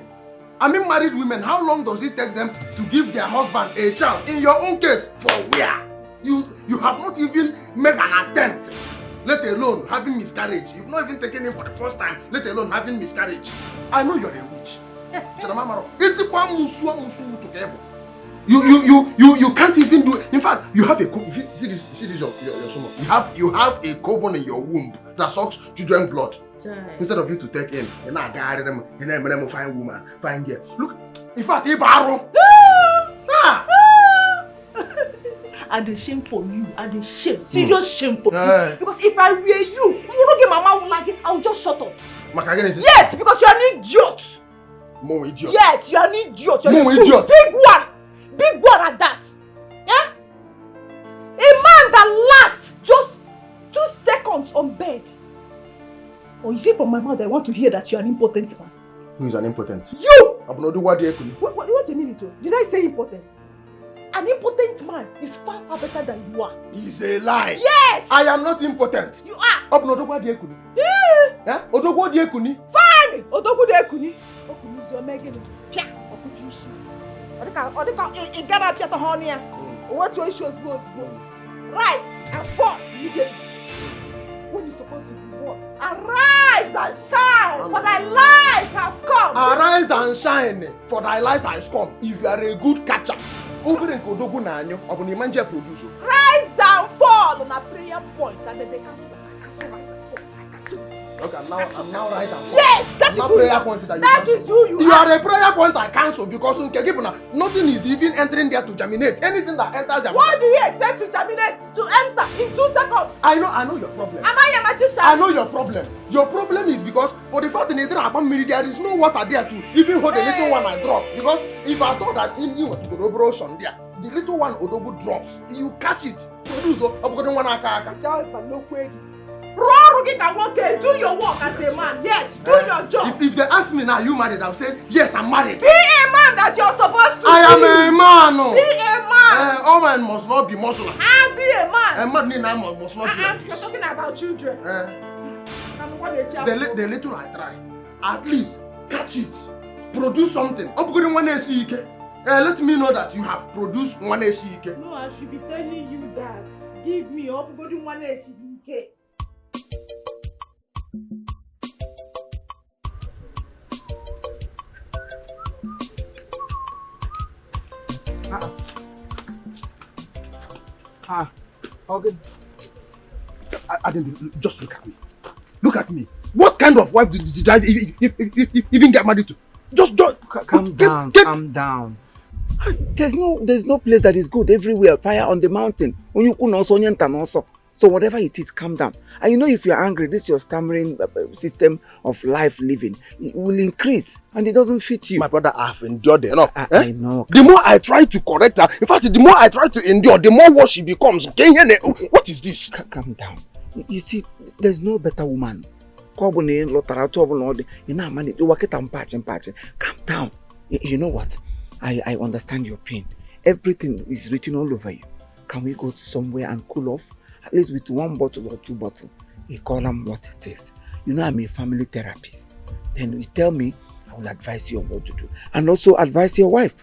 I mean married women, how long does it take them to give their husband a child? In your own case, for where? You have not even made an attempt. Let alone having miscarriage. You've not even taken him for the first time, let alone having miscarriage. I know you're a witch. You can't even do. In fact, you have a if you see this your stomach. You have a coven in your womb that sucks children's blood. Instead of you to take in, you're not guarding them, you find woman, find girl. Look, in fact, And the shame for you, and the shame, serious shame for you. Because if I were you don't get my mouth like it, I'll just shut up. Yes, because you're an idiot. More idiot. Yes, you're an idiot. You're More idiot. Big one at that. Yeah? A man that lasts just 2 seconds on bed. Or is it from my mouth I want to hear that you're an impotent man? Who is an impotent? You! What a minute. Did I say impotent? An impotent man is far better than you are. It's a lie. Yes! I am not impotent. You are. Yeah? Fine! Odogwu de Ekuni. Okuni is your Megan. Pia! Okutushi. Odika, it got up at the honey. What your issues goes. Rise and fall immediately. When you're supposed to be what? Arise and shine, for thy light has come. Arise and shine, for thy light has come. If you are a good catcher, rise and fall on a prayer point, and then they cancel. Okay, I'm now right and Yes, that is who prayer point that is who you are. You are a prayer point I cancel because nothing is even entering there to germinate. Anything that enters your What do you expect to germinate, to enter in 2 seconds? I know your problem. Am I a magician? I know your problem. Your problem is because for the fact that there is no water there to even hold the little one I drop. Because if I thought that in you were to go to ocean there, the little one Odogo drops. You catch it. Do your work as a man. Yes, do your job. If they ask me now, you married? I'll say yes, I'm married. Be a man that you're supposed to I am a man. No. Be a man. All men must not be muscular. Be a man. A man must not be like this. You're talking about children. The little I try, at least catch it, produce something. Let me know that you have produced one ACK. No, I should be telling you that. Give me up, go to one ACK. Okay. I didn't. Just look at me. Look at me. What kind of wife did I even get married to? Just calm down. Calm down. There's no place that is good everywhere. Fire on the mountain. When you could also. So whatever it is, calm down. And you know, if you're angry, this your stammering system of life living, it will increase, and it doesn't fit you. My brother, I've endured enough. I know. The more I try to correct her, in fact, the more I try to endure, the more worse she becomes. What is this? Calm down. You see, there's no better woman. Calm down. You know what? I understand your pain. Everything is written all over you. Can we go somewhere and cool off? At least with 1 bottle or 2 bottles. You call them what it is. You know I'm a family therapist. Then you tell me, I will advise you on what to do. And also advise your wife.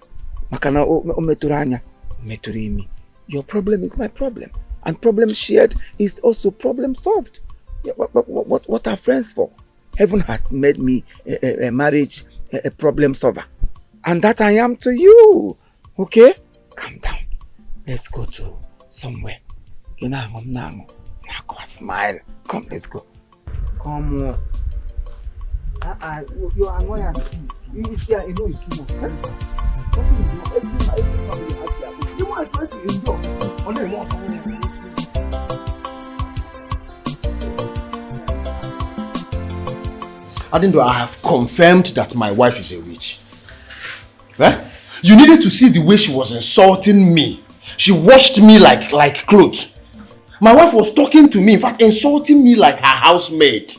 Your problem is my problem. And problem shared is also problem solved. What are friends for? Heaven has made me a marriage a problem solver. And that I am to you. Okay? Calm down. Let's go to somewhere. You know, I'm now. Smile. Come, let's go. Come on. You are annoying. You see, I know it's too much. You want to try to endure. Only one for I didn't know. I have confirmed that my wife is a witch. Eh? You needed to see the way she was insulting me. She washed me like clothes. My wife was talking to me, in fact, insulting me like her housemaid.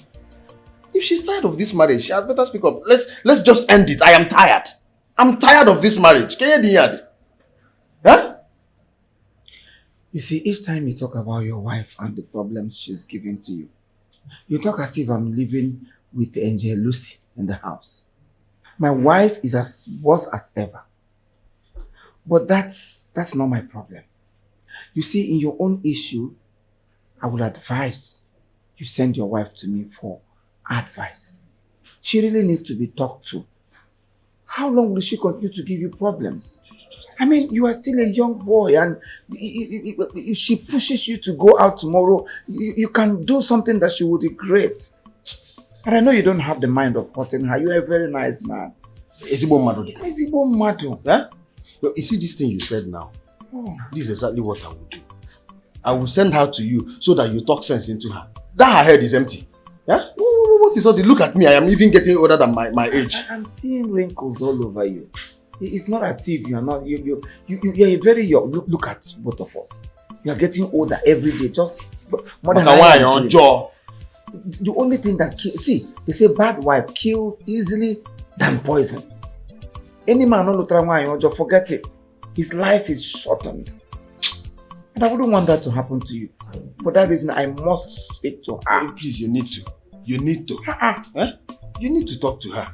If she's tired of this marriage, she had better speak up. Let's just end it. I am tired. I'm tired of this marriage. Huh? You see, each time you talk about your wife and the problems she's giving to you, you talk as if I'm living with Angel Lucy in the house. My wife is as worse as ever. But that's not my problem. You see, in your own issue, I would advise you send your wife to me for advice. She really needs to be talked to. How long will she continue to give you problems? I mean, you are still a young boy, and if she pushes you to go out tomorrow, you can do something that she would regret. And I know you don't have the mind of hurting her. You're a very nice man. Ezigbo madu. Ezigbo madu. Huh? You see this thing you said now? Oh. This is exactly what I will do. I will send her to you so that you talk sense into her. That her head is empty. Yeah? What is all the look at me? I am even getting older than my age. I'm seeing wrinkles all over you. It's not as if you are not. You're a very young. Look at both of us. You are getting older every day. Just more than why on jaw. The only thing that kills. See, they say bad wife kill easily than poison. Any man on the just forget it. His life is shortened. And I wouldn't want that to happen to you. For that reason, I must speak to her. Please, you need to. You need to. Eh? You need to talk to her.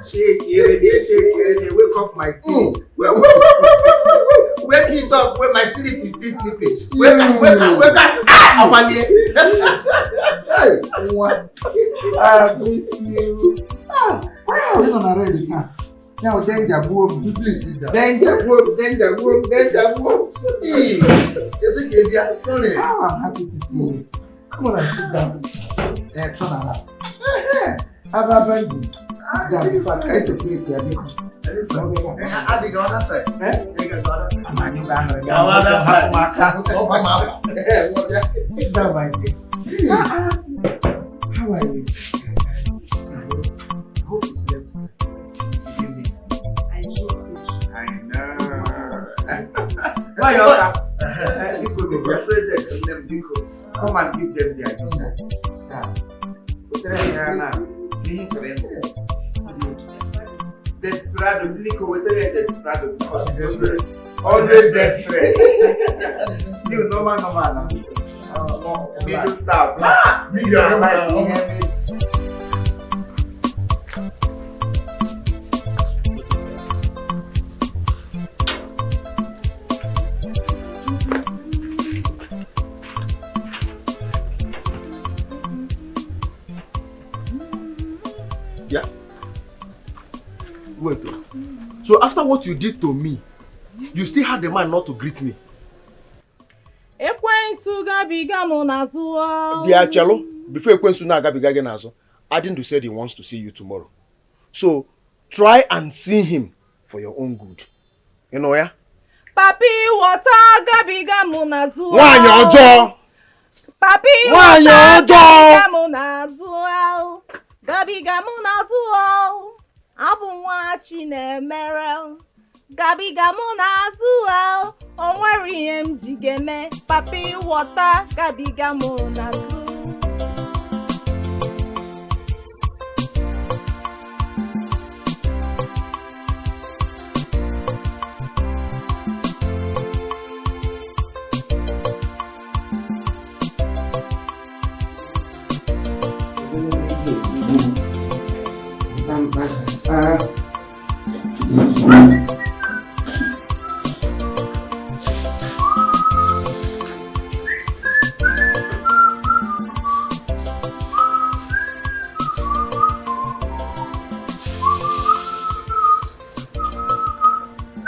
Shake, wake up my spirit. Wake it up when my spirit is still sleeping. Wake up. I miss you. Wow. You're not ready now. Now danger boom. Please sit down. Danger boom. Hey, sorry. I'm happy to see you. Come on and sit down. Turn around. Have a bendy. Sit down. If I try to play it, I'll be I'll be the other side. The other side. Sit down, my dear. How are you? I hope you slept. I know. Why you come and give them their addition. Sir, Desperado, desperado, always desperate. You normal now. Middle staff. Yeah. Wait. So after what you did to me, you still had the mind not to greet me? Bia Chelo, before Ekwensu na gabiga gị n'azụ, Adindu said he wants to see you tomorrow. So try and see him for your own good. You know ya? Papi water gabiga munazu. Nwanyị ọjọọ. Papi Nwanyị ọjọọ. gabiga munazu. Gabiga munazu. Abụ nwa Chinemere. Gabiga munazu. O nwere ihe m ji ga-eme. Papi water gabiga munazu.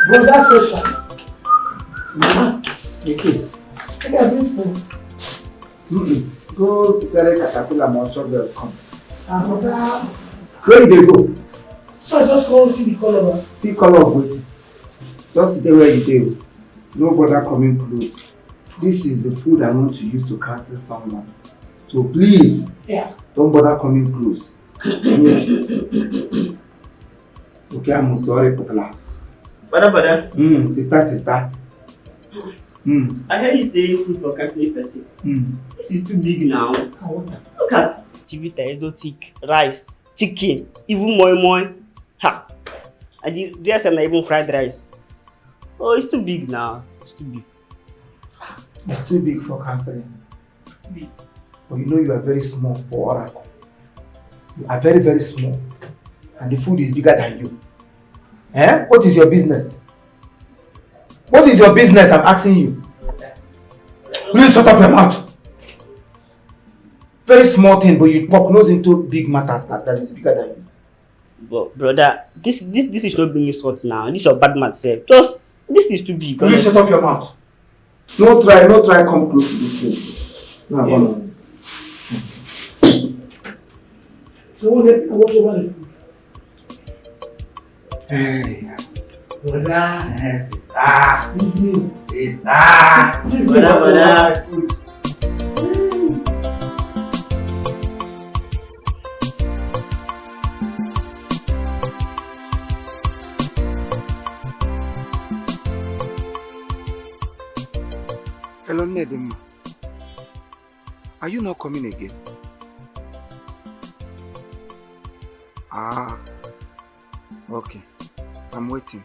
Bro, that's so fun. Okay. I got this one. Go to the caterpillar monster will come. Brother. Where did they go? I just go see the color. See color of waiting. Just stay where you do. No bother coming close. This is the food I want to use to cancel someone. So please, don't bother coming close. Okay, I'm sorry, Papa. Brother. Sister. I heard you say food for canceling person. This is too big now. Look at Chivita exotic, rice, chicken, even moi. Ha! And the rest are even fried rice. Oh, it's too big now. It's too big. It's too big for cancelling. But you know you are very small for Oracle. You are very, very small. And the food is bigger than you. Eh? What is your business? What is your business? I'm asking you. Will you shut up your mouth? Very small thing, but you poke nose into big matters that is bigger than you. But brother, this is not being sort now. This is your bad man self. Just this is too big. Will you shut up your mouth? No try come close to this place. No, yeah. So what about the food? Hey, brother, brother. Hello, Nedim. Are you not coming again? Okay. I'm waiting.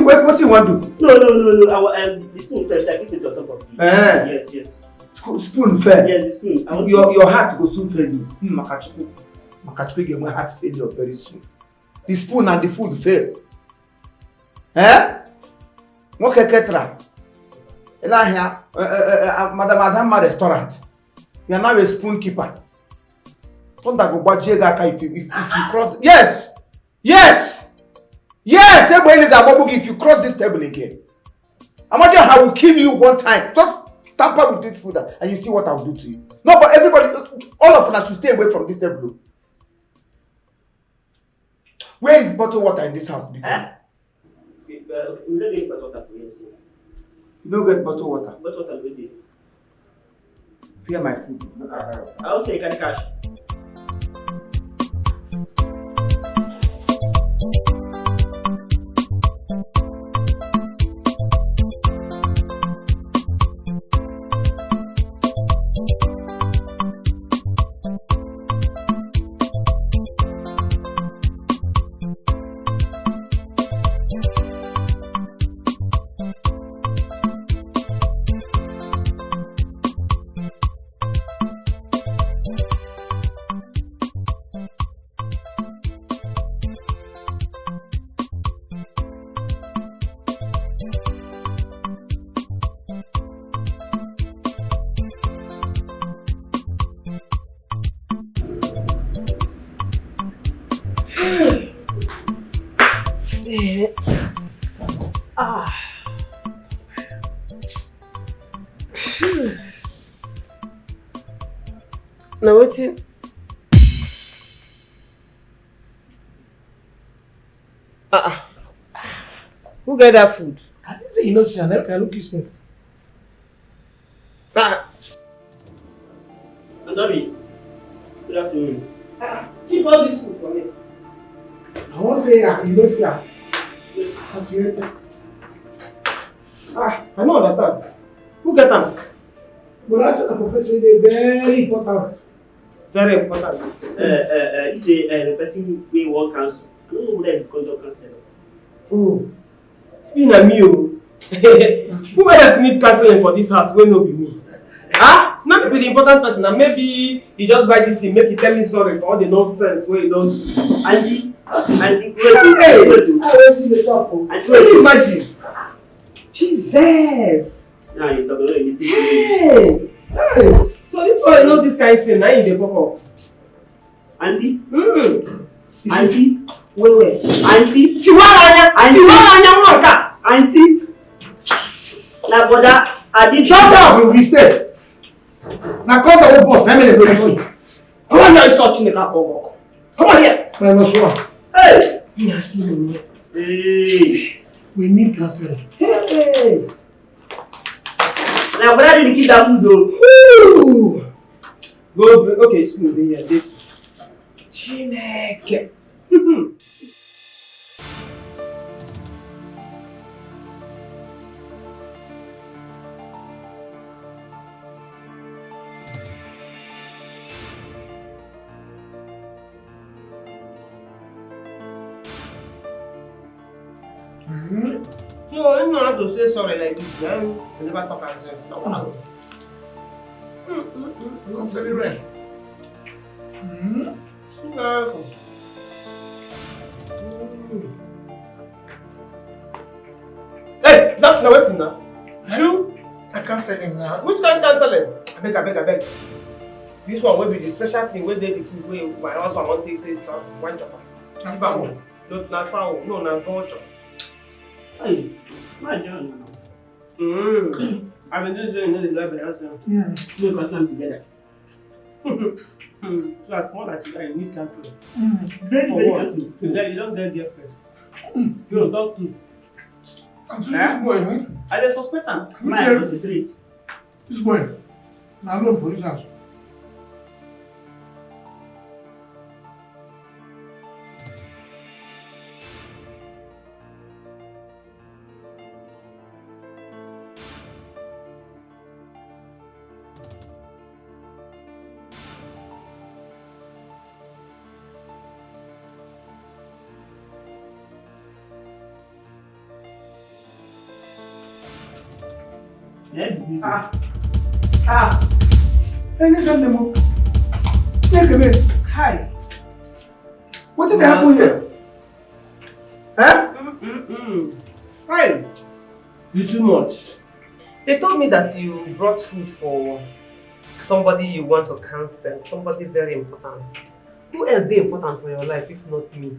What you want to do? No. The spoon first. I keep it on top of the. Yes. Spoon fair. Yes, the spoon. Your heart goes soon fair. Makachukwu get my heart failure very soon. The spoon and the food fail. Eh? Nwoke ketra. Ela here, Madam Adama restaurant. You are now a spoon keeper. Don't go bajega if you cross. Yes, yes, yes. If you cross this table again, I will kill you one time. Just tamper with this food and you see what I will do to you. No, but everybody, all of us should stay away from this table. Where is bottled water in this house? We don't get bottled water for you. You don't get bottled water? Bottled water, we fear my food. I will say you can cash. Now waiting. Who get that food? I didn't say you know, sir. I look you sense. Anthony, good afternoon. Keep all this food for me. I won't say you don't see her. I don't understand. Who get them? But that's a profession very important. Very important. You say the person we want cancel. I don't know whether the conduct cancel. Oh, in a meal. Who else need canceling for this house? Will not be me. Ah, not be the important person. And maybe he just buy this thing, make you tell me sorry for all the nonsense where you don't. Auntie, hey, wait. I will see the top. Can you imagine? Jesus. Now you talk about this thing. Hey. So if you know this kind of thing, now you dey fuck up. Auntie. Auntie. Wait. Auntie. Tiwalanya. Mwaka. Auntie. Now, brother, I did. Shut up, you mistake. Now come to the boss. Tell me the question. Come on, you're such a come on here. Hey. Yes, hey. We need counseling. Hey. Now, where did you keep that food though? Ooh. Go. Okay, school. Here. Chineke. So you don't have to say sorry like this, man. You never talk and sense. No. Don't tell me rest. No. Hey, that's not waiting now. You? I can't sell him now. Which kind of canceling? I beg. This one will be the special thing where they the food where my husband won't take say so one chopper. Not foul. Not foul. No, not vulture. Hey, my John. I've been just doing the love and yeah. We must come together. So as small as you are, you need counseling. Very counseling. You don't get girlfriend. You don't talk to. And so this boy, man. I don't suspect him. My was a treat. This boy. Now alone for this house. Hey, listen to me. Take a minute. Hi. What did happen here? Huh? Fine. You too much. They told me that you brought food for somebody you want to cancel, somebody very important. Who else is important for your life if not me?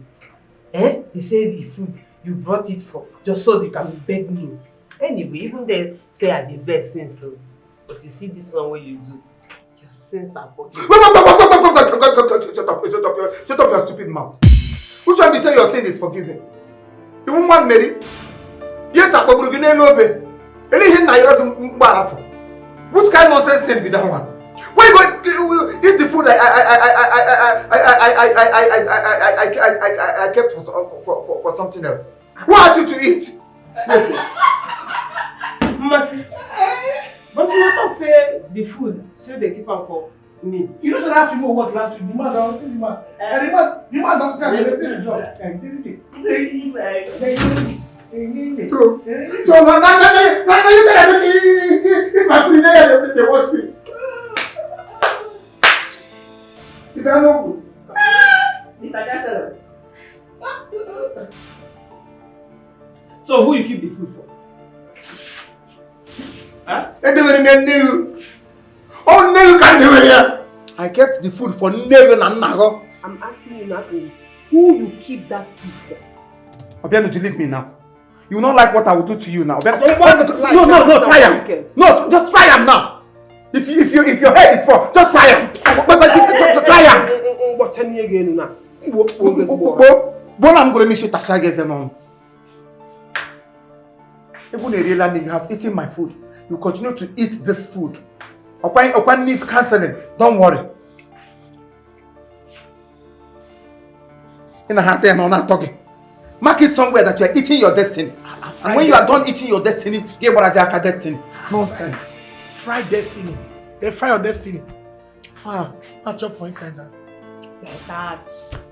Eh? They said the food you brought it for just so you can beg me. Anyway, even they say I did vex since, but you see this one what you do. Your sins are forgiven. Shut up your stupid mouth. Which one you say your sin is forgiven? You won't want Mary? Yes, I will be no. Which kind of nonsense sin be that one? Why you go eat the food I kept for something else? Who asked you to eat? Mercy. But you not say the food, so they keep on for me. You know, so last week what last week? The man don't say I did the job. So now you tell me if my food they watch me. Is that no good? Mr. Chancellor. So who you keep the food for? Huh? Oh, no, can't do it here. I kept the food for Negan and Nago. I'm asking you nothing. Who you keep that food for? Obiano, you leave me now. You will not like what I will do to you now. No, try him. No, just try him now. If your head is for, just try him. Try him. What's again now? I'm going to miss you. Even a real landing, you have eaten my food. You continue to eat this food. Upon needs cancelling, don't worry. In a heart, I'm not talking. Mark it somewhere that you are eating your destiny. And when you are done eating your destiny, get what I say, destiny. Nonsense. Fried destiny. They fry your destiny. I'll chop for inside that. Like that.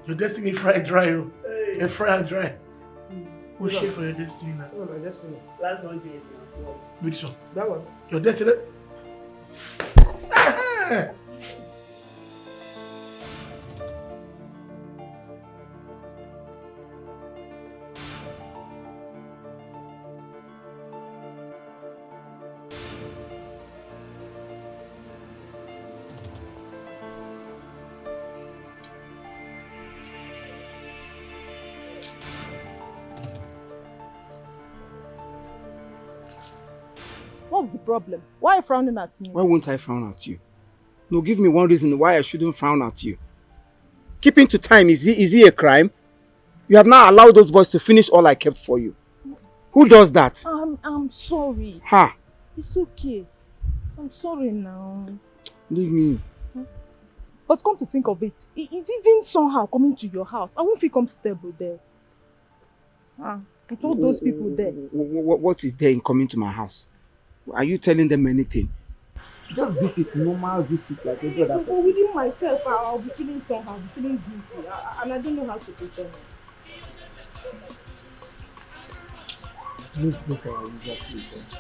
Your destiny fried dry. They fry and dry. Who share for your destiny now? Oh, my destiny. Last one day is which one? That one. Your destiny? What's the problem? Why are you frowning at me? Why won't I frown at you? No, give me one reason why I shouldn't frown at you. Keeping to time, is he a crime? You have now allowed those boys to finish all I kept for you. Who does that? I'm sorry. Ha! It's okay. I'm sorry now. Leave me. But come to think of it, is even somehow coming to your house. I won't feel comfortable there. I told those people there. What is there in coming to my house? Are you telling them anything? Just visit, normal visit like every other person. But within myself, I'll be feeling somehow, I'll be feeling guilty. And I don't know how to pretend. Let's go for our usual place.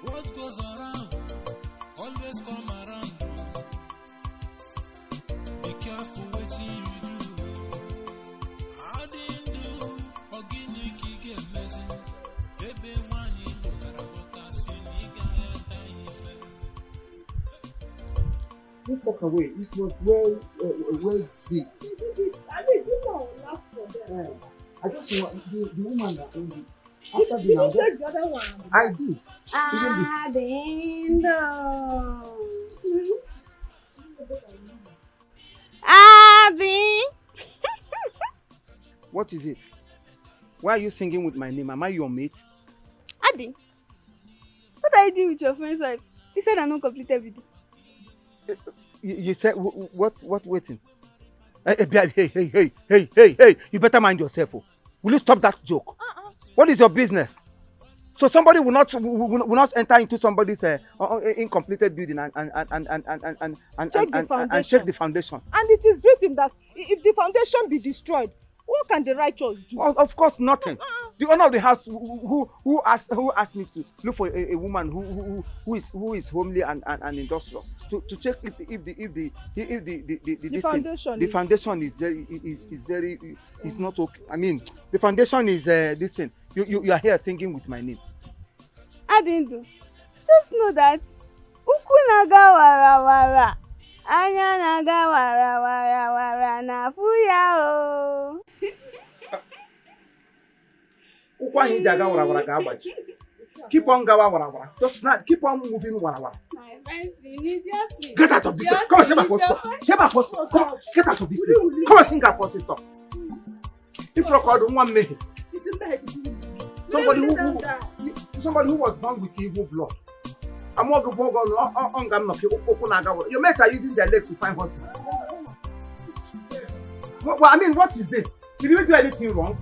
What goes around always come around. Be careful what you do. How do you do? Organic get messy. Ebe wani lokarabota siniga yata ife. Let's walk away. It was well deep. I mean, you know, laugh for them. I just want the woman that owned it. You check the other one. I did. What is it? Why are you singing with my name? Am I your mate? Adi, what are you doing with your friend's wife? He said I'm not completed with it. You said what waiting? Hey, you better mind yourself. Will you stop that joke? What is your business? So somebody will not enter into somebody's incompleted building and check the foundation. check the foundation. And it is written that if the foundation be destroyed, What can the righteous do? Of course, nothing. The owner of the house who asked me to look for a woman who is homely and industrious to check if the foundation is not okay. I mean, the foundation is this thing. You are here singing with my name. Adindu, just know that uku naga wara wara, anya naga wara wara wara na fuya o. Keep on gawa wara wara. Just not keep on moving wara wara. My friends, immediately. Get out of this place. Come on, share my first stop. Share my first stop. Come, get out of this place. Come on, sing our first stop. If you call one minute. Somebody who was born with evil blood. I'm not going to your mates are using their legs to find husband. Well, I mean, what is this? Did you do anything wrong?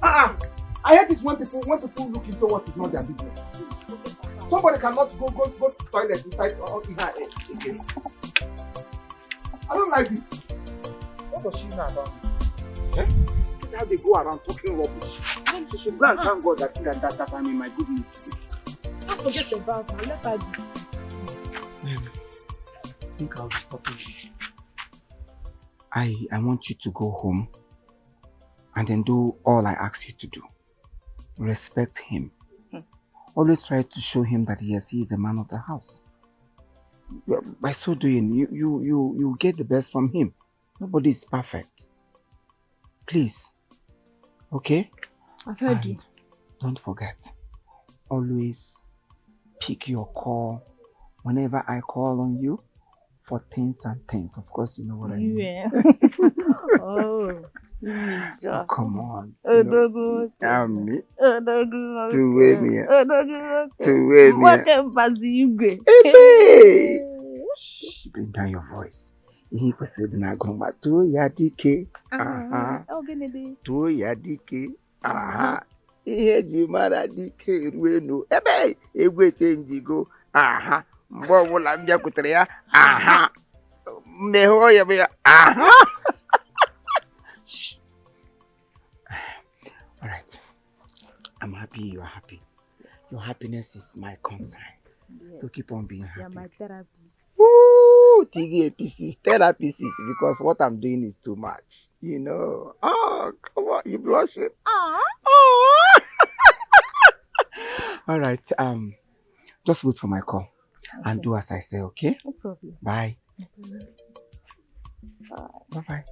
I hate it when people look into what is not their business. Somebody cannot go to the toilet inside again. I don't like it. What does she know about me? Eh? This is how they go around talking rubbish. She should go and thank God that I'm in my good mood. Don't forget about her. Let her be. I think I'll be stopping. I want you to go home and then do all I ask you to do. Respect him. Always try to show him that yes, he is the man of the house. By so doing, you get the best from him. Nobody is perfect. Please. Okay? I've heard you. Don't forget. Always pick your call whenever I call on you for things and things. Of course, you know what I mean. Yeah. Oh, come on. Odogu. Me. Odogu. To weigh me. Odogu. To weigh me. What can Bazigwe? Hey! Bring down your voice. He said, "Na gomba to yadike." Aha. To yadike. Aha. Ihe ji mara dike ruenu. Ebe egwe change go. Aha. Mgbe ọbụla m bịakwutere ya. Aha. Mmeho ya bụ. Aha. All right. I'm happy you are happy. Your happiness is my concern. Yes. So keep on being happy. You're my therapist. Woo! TGAPCs, therapists, because what I'm doing is too much. You know. Oh, come on. You blushing? Oh. All right. Just wait for my call. Okay. And do as I say, okay? No problem. Bye. Okay. Bye-bye.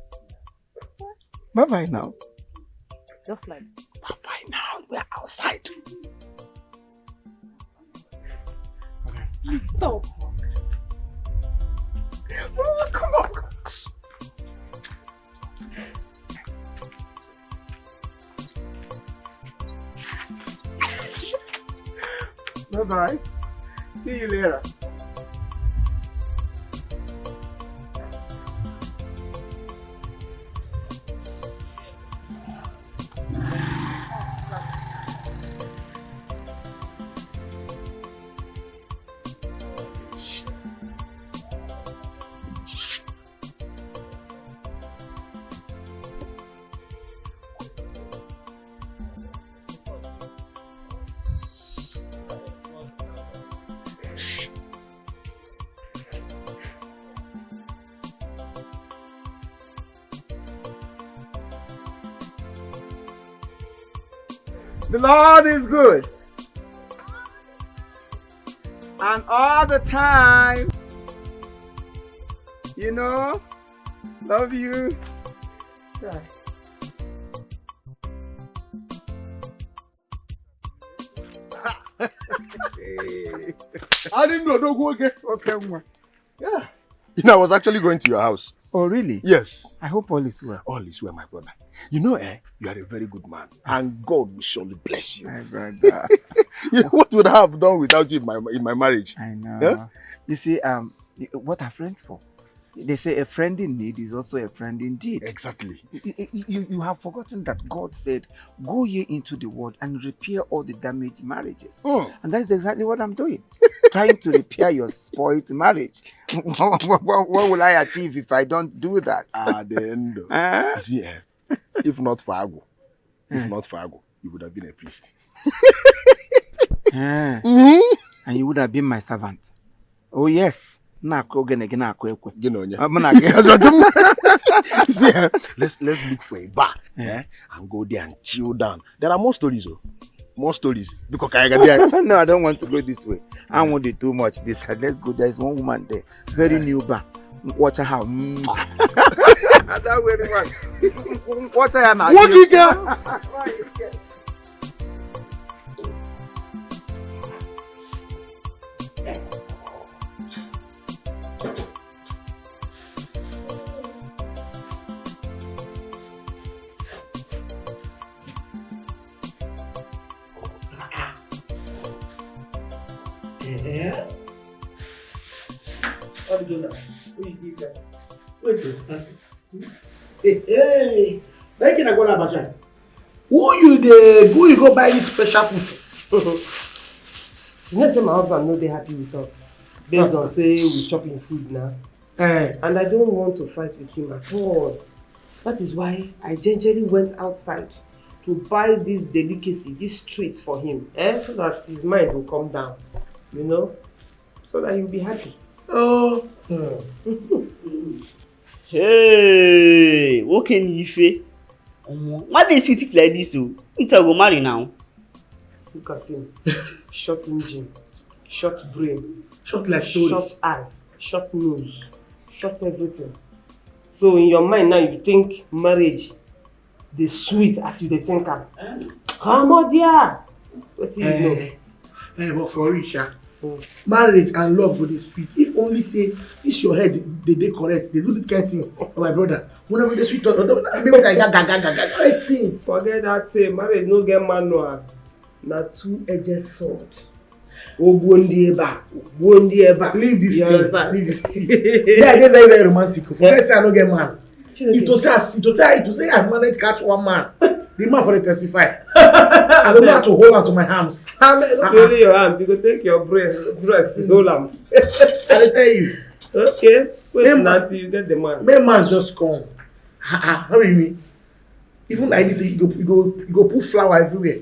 Bye-bye now. Just like. Bye-bye now. We're outside. Okay. Please stop. Oh, come on. Bye-bye. See you later. The Lord is good. And all the time. You know? Love you. Right. I didn't know. Don't go again. Okay. Yeah. You know, I was actually going to your house. Oh, really? Yes. I hope all is well. All is well, my brother. You know, you are a very good man. And God will surely bless you. My brother. You know, what would I have done without you in my marriage? I know. Yeah? You see, what are friends for? They say a friend in need is also a friend indeed. Exactly. You have forgotten that God said, go ye into the world and repair all the damaged marriages. And that's exactly what I'm doing. Trying to repair your spoiled marriage. What will I achieve if I don't do that? The end. You see, If not for Agu, you would have been a priest. And you would have been my servant. Oh yes. You see, let's look for a bar and go there and chill down. There are more stories, more stories. Because no, I don't want to go this way. I want it too much. This side. Let's go. There is one woman there, very new bar. Watch her how. That very one. Watch her now. What you get? What do you do now? Who you give that? Wait, hey, where can I go now, Bajan? Who you go buy this special food for? You know, say my husband no dey happy with us. Based on say we chopping food now. And I don't want to fight with him at all. That is why I gingerly went outside to buy this delicacy, this treat for him, so that his mind will calm down, you know, so that he'll be happy. Oh. Hey, what can you say? Why they sweet like this? You go marry now. Look at him. Short engine, short brain, short like story, short eye, short nose, short everything. So in your mind now you think marriage the sweet as you dey think am. Come on dear. What you know? But for Risha, marriage and love go dey sweet. If only say this your head they correct, they do this kind of thing. Oh, my brother, whenever they sweet, forget that thing. Marriage no get manual. Na two-edged sword. Leave this thing. Leave this thing. Yeah, they're very, very romantic. Forget say I don't get man. If to say I managed to catch one man, the man for the testify. I don't know how to hold on to my arms. Not only your arms, you go take your breast, hold on. I tell you. Okay. Wait until you get the man. Man just come. How do you mean? Even like this, you go put flower everywhere.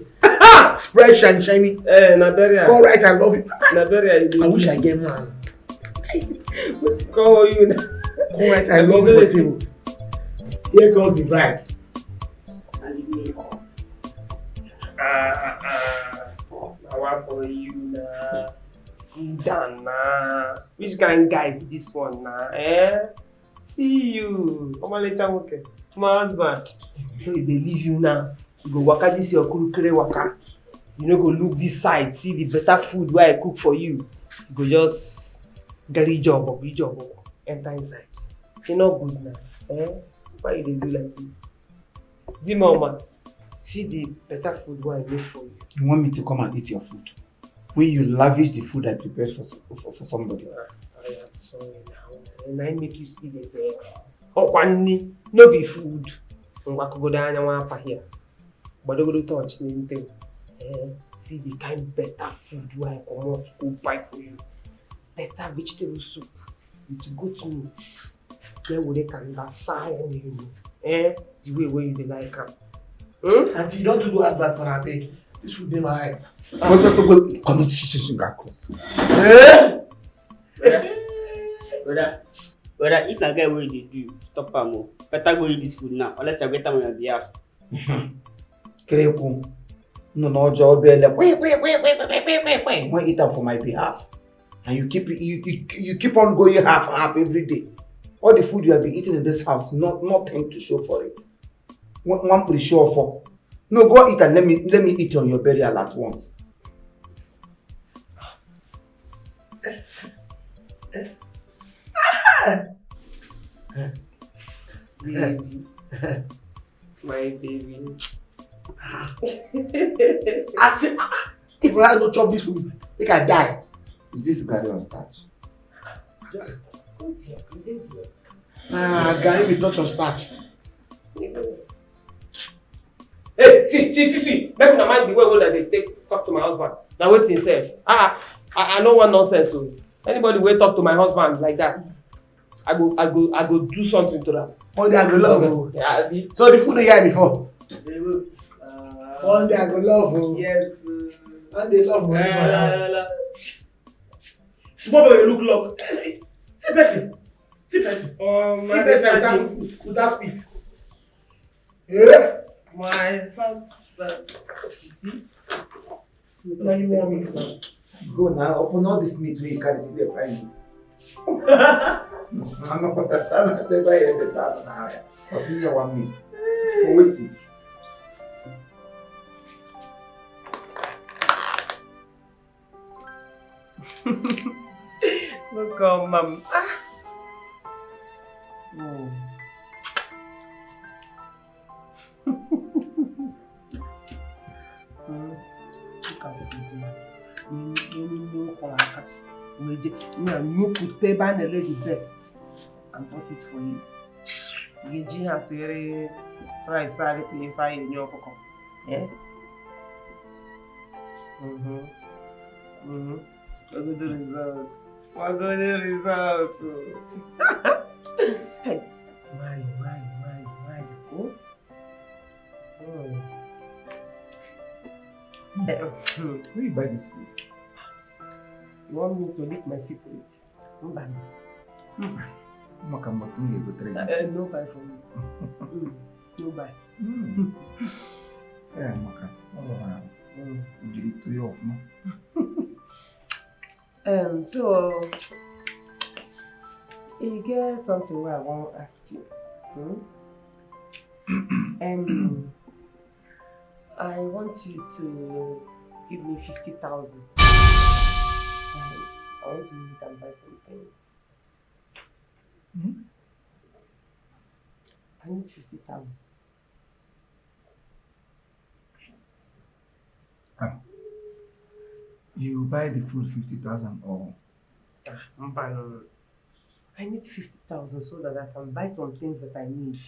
Spread shiny. Nigeria. Come right, I love you. Nigeria, I wish I get man. Call you. Come right, I love you for table. Here comes the bride. Now for you now. Done now. Which kind of guy be this one now? See you. Come on, later, okay. My husband. So if they leave you now, you go waka this your kure waka. You know, go look this side, see the better food where I cook for you. You go just get a job, enter inside. You know good now. Why you dey do like this? Mama, see the better food where I make for you. You want me to come and eat your food? When you lavish the food I prepared for somebody. I am sorry now. And I make you see the vex. No be food. Here. But don't go touch anything. See the kind better food where I come out to go buy for you. Better vegetable soup with goat meat. Then we can assign you. The way where you like them. And you don't do advert for her page. This would be my eye. Confrontation got close. Brother, if na get what you do, stop am. Better go eat this food now, unless I get them on your behalf. Kreku. No, job. Wait. Why eat them for my behalf? And you keep on going half every day. All the food you have been eating in this house, nothing to show for it. One to show for. No, go eat and let me eat on your burial at once. Baby. My baby. I said, if I don't chop this food, I can die. Is this Gary on starch? Gary will touch on starch. Hey, see. Make una mind the way that they take talk to my husband. Now wait himself. I know one nonsense. So anybody will talk to my husband like that. I go do something to them. One day I go love you. Yeah, So the food they got before. One day I go love you. Yes. And they love money. Small boy, you look. See person. See person. See person without speed. Yeah. My father. You see? Now you want me to go now. Open all this meat where you can't see the frying. I'm not going to tell you that. I'll see you 1 minute. For waiting. Look, mom. Oh. The best and bought it for you. You have to price pay for your cocoa. Yeah? What good result? What good result? Hey, why? Oh? Where you buy this food? You want me to leak my secret? No buy. Maka must me go trade. No buy for me. No buy. Yeah, Maka. You get it to you off, no? So you get something where I want to ask you. I want you to give me 50,000. I want to use it and buy some things. I need 50,000. You buy the food 50,000 or? I need 50,000 so that I can buy some things that I need.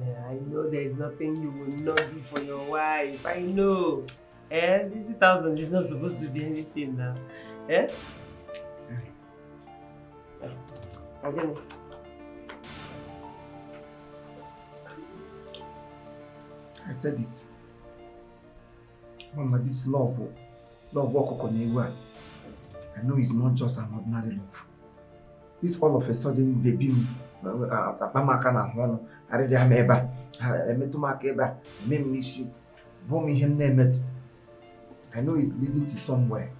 I know there is nothing you will not do for your wife. I know. 50,000 is not supposed to be anything now. Again. I said it. Mama, this love I know it's not just an ordinary love. This all of a sudden baby I know it's leading to somewhere.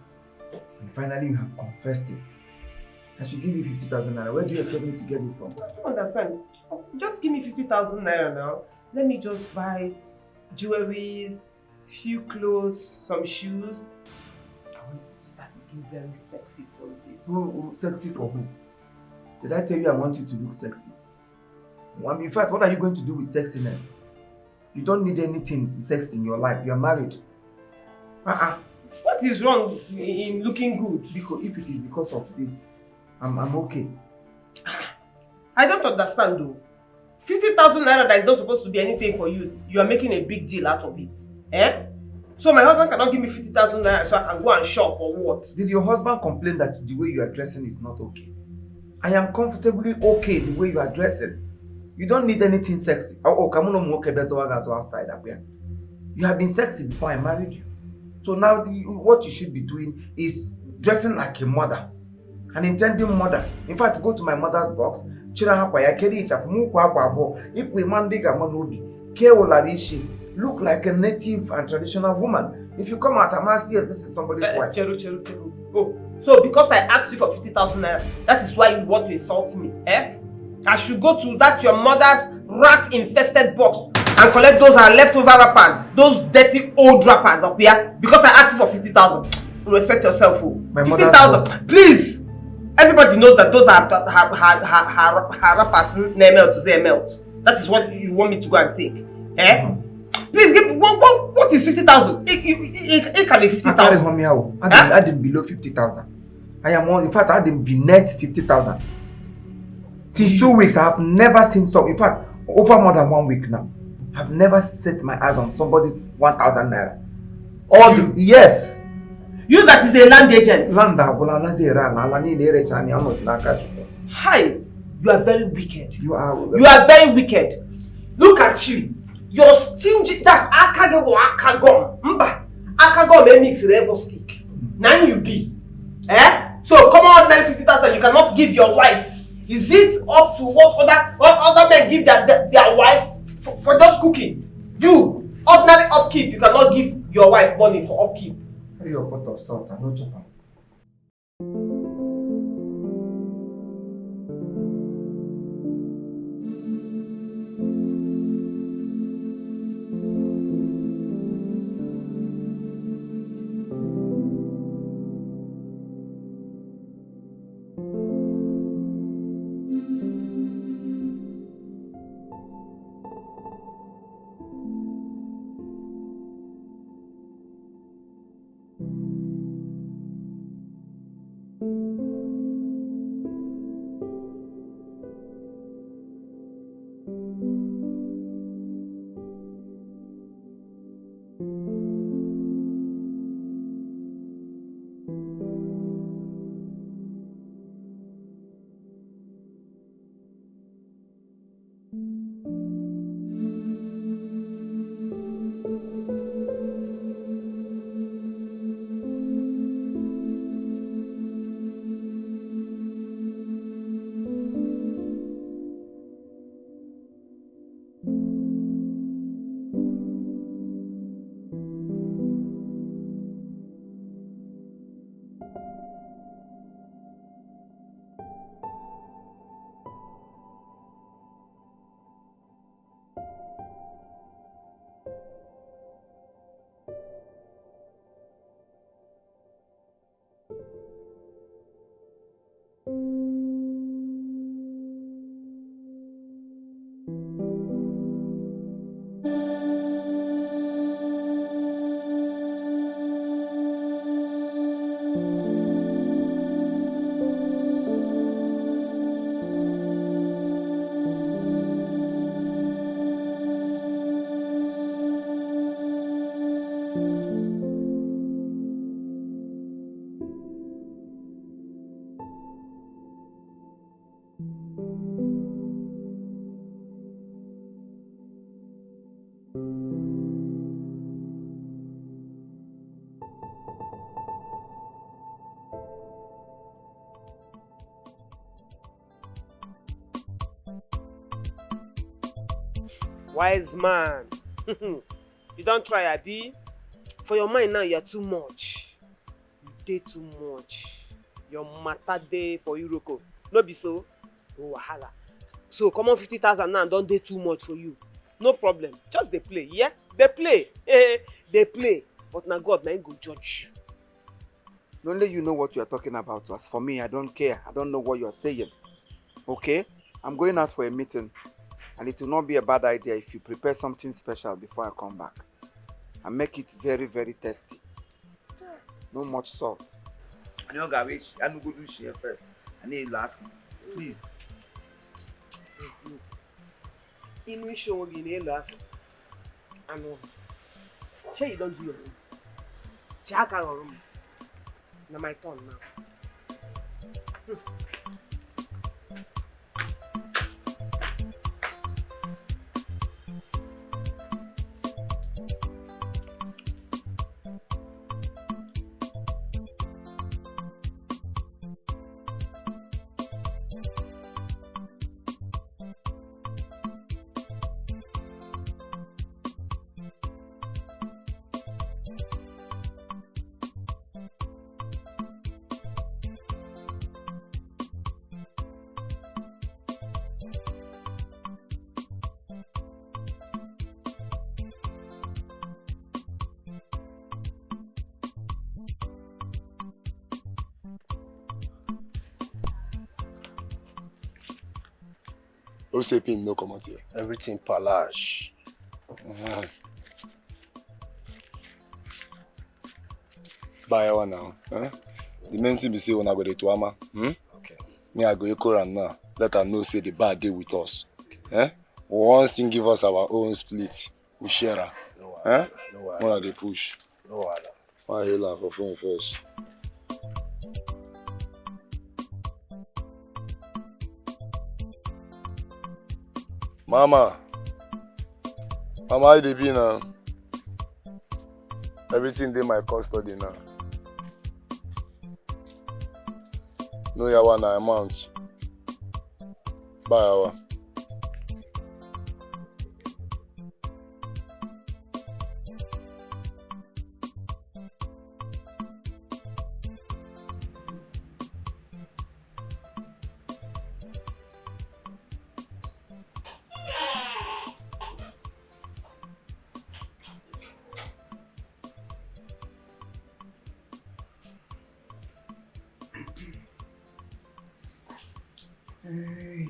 And finally you have confessed it. I should give you 50,000 naira. Where do you expect me to get it from? I don't understand. Just give me 50,000 naira now. Let me just buy jewelries, few clothes, some shoes. I want to start looking very sexy for you. Who sexy for who? Did I tell you I want you to look sexy? In fact, what are you going to do with sexiness? You don't need anything sexy in your life. You are married. What is wrong in looking good? Because if it is because of this, I'm okay. I don't understand though. 50,000 naira that is not supposed to be anything for you, you are making a big deal out of it. So my husband cannot give me 50,000 naira so I can go and shop or what? Did your husband complain that the way you are dressing is not okay? I am comfortably okay the way you are dressing. You don't need anything sexy. Come on, outside. You have been sexy before I married you. So now what you should be doing is dressing like a mother. An intending mother. In fact, go to my mother's box. Look like a native and traditional woman. If you come out, I must see yes, this is somebody's wife. Cheru. Oh, so because I asked you for 50,000 naira, that is why you want to insult me, I should go to that your mother's rat-infested box and collect those leftover wrappers, those dirty old wrappers up here, because I asked you for 50,000. Respect yourself, 50,000, please. Everybody knows that those are her wrappers. Melt to say melt. That is what you want me to go and take, Please give me what is 50,000? It can be 50,000. I didn't below 50,000. I am in fact I didn't be net 50,000. Since 2 weeks I have never seen some. In fact, over more than 1 week now. I've never set my eyes on somebody's 1,000 naira. Yes. You that is a land agent. Hi, you are very wicked. You are very wicked. Look at you. You're stingy. That's akage or akagom. Mba. Akagom may mix level stick. Now you be. So come on, 50,000. You cannot give your wife. Is it up to what other men give their wife for just cooking? You, ordinary upkeep, you cannot give your wife money for upkeep. Carry your pot of salt and no chop. Wise man. You don't try, Abi. For your mind now, you're too much. You dey too much. Your matter dey for Iroko. No be so? Oh, wahala. So come on 50,000 now, don't dey too much for you. No problem. Just they play, yeah? They play. They play. But now God, now he go judge you. Only you know what you are talking about. As for me, I don't care. I don't know what you are saying. Okay? I'm going out for a meeting. And it will not be a bad idea if you prepare something special before I come back. And make it very, very tasty. No much salt. I know garbage. I no go do share first. I need last. Please. In which show will be last? I know. Sure you don't do your own. Jack our room. Now my turn now. Osepin no come out here. Everything palash. Buy one now. The main thing be say when I go to Ama. Okay. Me I go echo am now. Let her know say the bad day with us. Once thing give us our own split, we share her. No worry. One of the push. No, Anna. Why you laugh for phone first? Mama, how you dey be now? Everything dey my custody now. No yawa na amount. Bye yawa.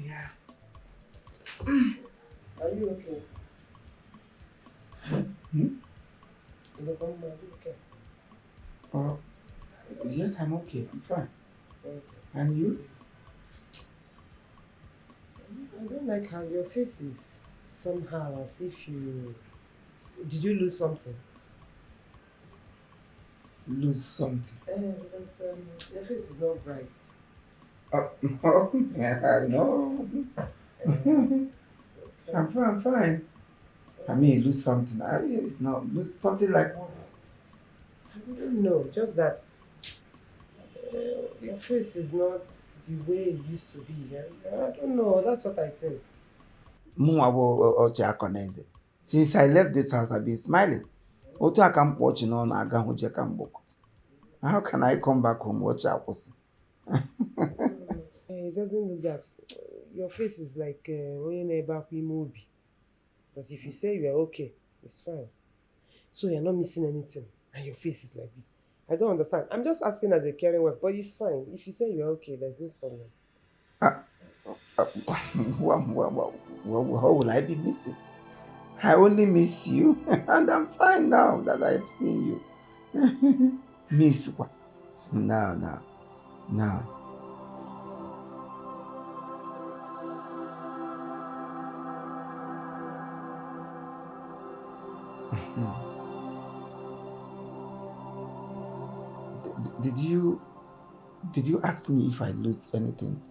Yeah. Are you okay? Okay. Oh, yes, I'm okay. I'm fine. Okay. And you? I don't like how your face is somehow as if you... Did you lose something? Lose something? Because your face is not bright. Yeah, no. I'm fine. I mean, lose something. It's not lose something like what? I don't know. Just that your face is not the way it used to be. I don't know. That's what I think. Since I left this house, I've been smiling. Otu I can't watch on how can I come back home watch Akwụsị? It doesn't look that. Your face is like onye na-ebe movie. But if you say you are okay, it's fine. So you're not missing anything, and your face is like this. I don't understand. I'm just asking as a caring wife, but it's fine. If you say you're okay, there's no problem. What will I be missing? I only miss you, and I'm fine now that I've seen you. Miss what? No. Did you ask me if I lose anything?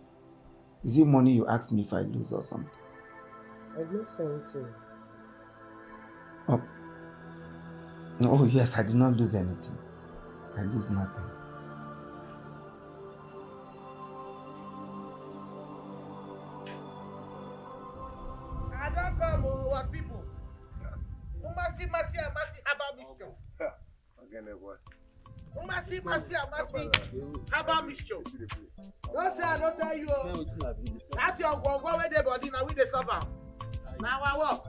Is it money you asked me if I lose or something? I've not said anything. Oh yes, I did not lose anything. I lose nothing. I don't come what people. Mercy, about Mr. Mercy, about Mr. Don't say I don't tell you. That's your go where the body now with the server. Now I walk.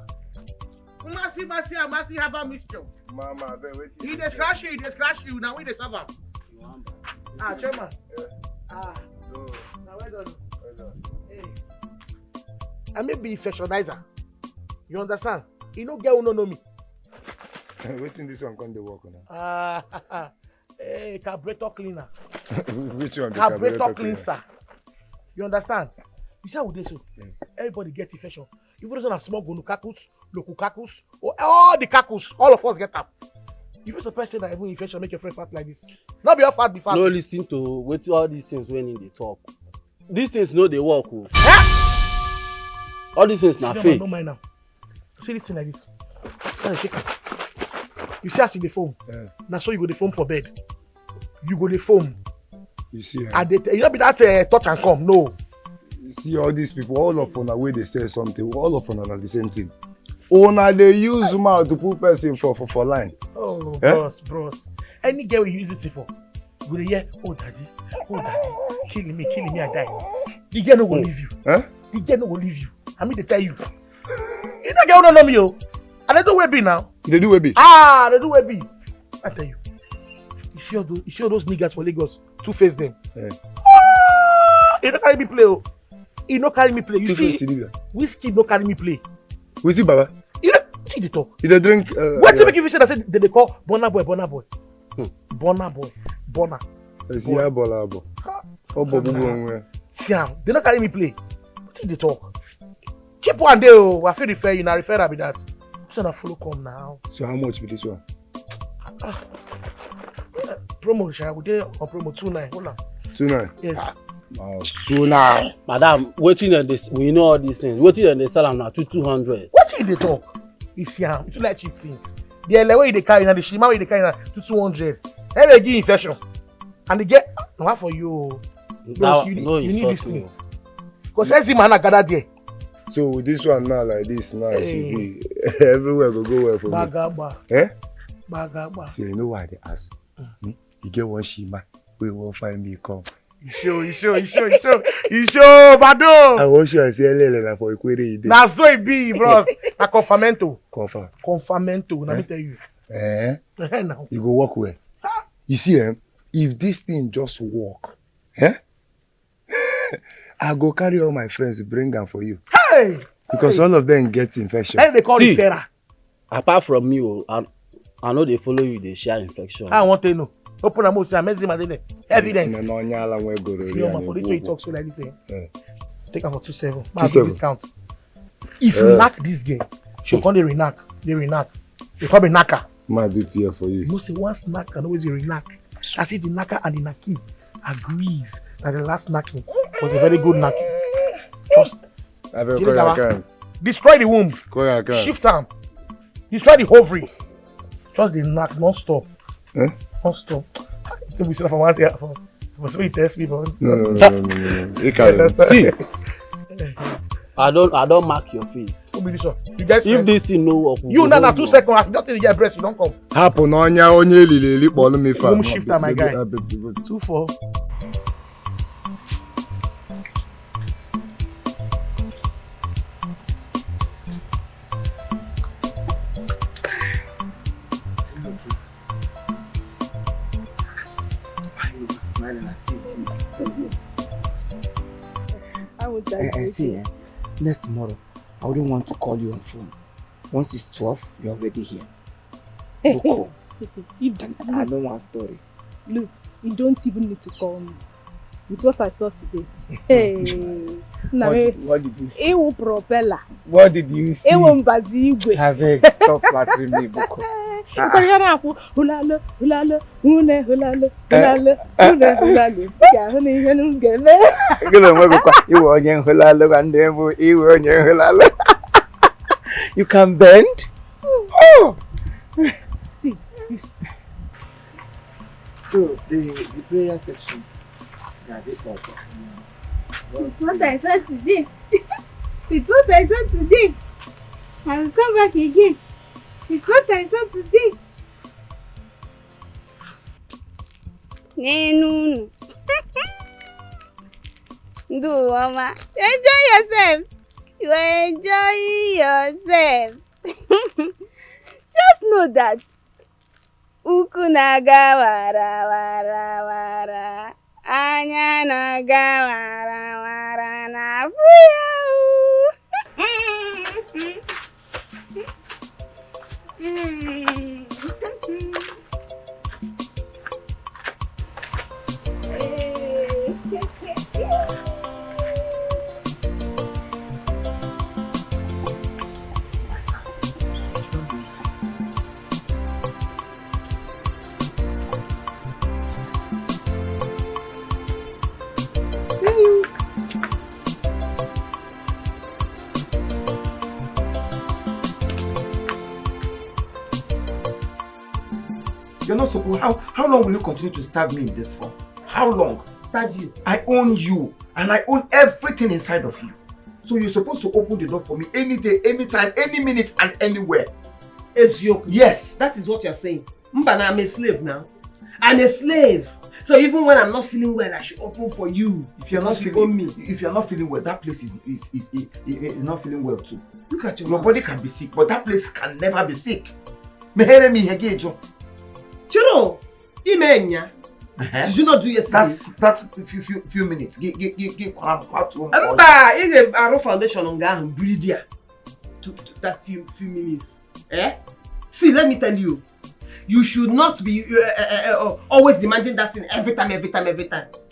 Mercy, about Mr. Mama, he dey scratch you now with the server. Chairman. No. Now well done. Hey. I may be fashionizer. You understand? You no get who no know me. Waiting this one come to work now. Hey, carburetor cleaner. Which one? Carburetor cleanser. You understand? You see how they so? Yeah. Everybody get infection. Even those are small gonukakus, lokukakus, or all the kakus, all of us get them. If you're surprised that even infection make your friend fat like this, not be all fat, be fat. No listen to what all these things when in the talk. These things no they work. All these things not fake. No mind now. See this thing like this. Shake it. You see us in the foam. Yeah. Now so you go the foam for bed. You go the foam. You see. You know be that touch and come. No. You see all these people, all of them where they say something, all of them are the same thing. Ona they use mouth to put person for line. Oh, eh? bros. Any girl you use it for, go dey hear, oh daddy, killing me, I die. The girl no will leave you. Huh? The girl no will leave you. I mean they tell you. You know girl don't know me, oh. And they do webi now. They do webi. They do webi. I tell you. You see all those niggas for Lagos, two-face them. Yeah. You don't carry me play, oh. You don't carry me play. You see, whiskey don't carry me play. Whiskey, Baba. You know, see the talk. You don't drink. What to make you say that? Say they call Bonner boy. Bonner. See how Bonner boy. Oh, Bobo. See, they don't carry me play. See the talk. Cheap one day, oh, I feel refer you. Now refer be that. So I follow come now. So how much be this one? promo, Sha. We did on promo 2.9. Hold on. 2.9. Yes. Oh, 2.9. Madam, waiting on this. We know all these things. Waiting on the salon now to 200. What did they talk? It's here. It's like cheap thing. The way they carry now, the shima way they carry now to 200. Every give infection. And they get what for you? Bros, you need this thing. Because every man gather there. So with this one now like this, now hey. Everywhere go well for Bagaba. Me. Eh? Bagaba. So you know why they ask? You get one shima, we won't find me come. You show, Bado. I want you to say Lele for Equity. Now so it be, bros. A confirmento. Confirmento. Let me tell you. Now. You go walk away. You see, if this thing just work, I go carry all my friends, bring them for you. Hey! Because all of them get infection. Hey, they call it Sarah. Apart from you, I know they follow you, they share infection. I want to know. Open a mouth, amazing, evidence. See, for this way you talk so like this. Take her for 2.7. Give discount. If you knock this game, she'll come the renack. They call me knocker. Ma do it here for you. You know, say one snack can always be renack. As if the knocker and the knacking agrees that the last knacking was a very good knacking. Just I will call your account. Destroy the womb. Call your account. Shift arm. Destroy the ovary. Just the knack, non-stop. Non-stop. So we from one here. Was we test people? No. You can't. See, I don't mark your face. Who be this one? You guys. If this thing no work, you now 2 seconds. I just need to get breast. You don't come. Happen on ya onye lili ball me fa. Room shifter, my guy. 2.4. See, next tomorrow, I wouldn't want to call you on phone. Once it's 12, you're already here. I know one story. Look, you don't even need to call me. With what I saw today. Hey, what did you see? Ewo propeller. What did you see? Ewo mbazigwe. Stop flattering me, Boko. Hulalo, hulalo, hulalo, hulalo. You can bend? Oh! See. So, the prayer section. It's what I said today. It's what I said today. I will come back again. It's what I said today. Nenunu. Do mama. Enjoy yourself. You are enjoying yourself. Just know that. Uku naga wara wara wara. Anya naga wara wara na fuya. You're not supposed. How long will you continue to stab me in this form? How long? Stab you? I own you, and I own everything inside of you. So you're supposed to open the door for me any day, anytime, any minute, and anywhere. Ezio. Yes. That is what you're saying. Mbana, I'm a slave now. I'm a slave. So even when I'm not feeling well, I should open for you. If you're not feeling well, that place is not feeling well too. Look at your body can be sick, but that place can never be sick. Mehere mi hegejo. Chiro, imenya. Did you not do yesterday? That's few minutes. Give kwatu. Mba, ige aro foundation on ga breedia. To that few minutes. See, let me tell you. You should not be always demanding that thing every time.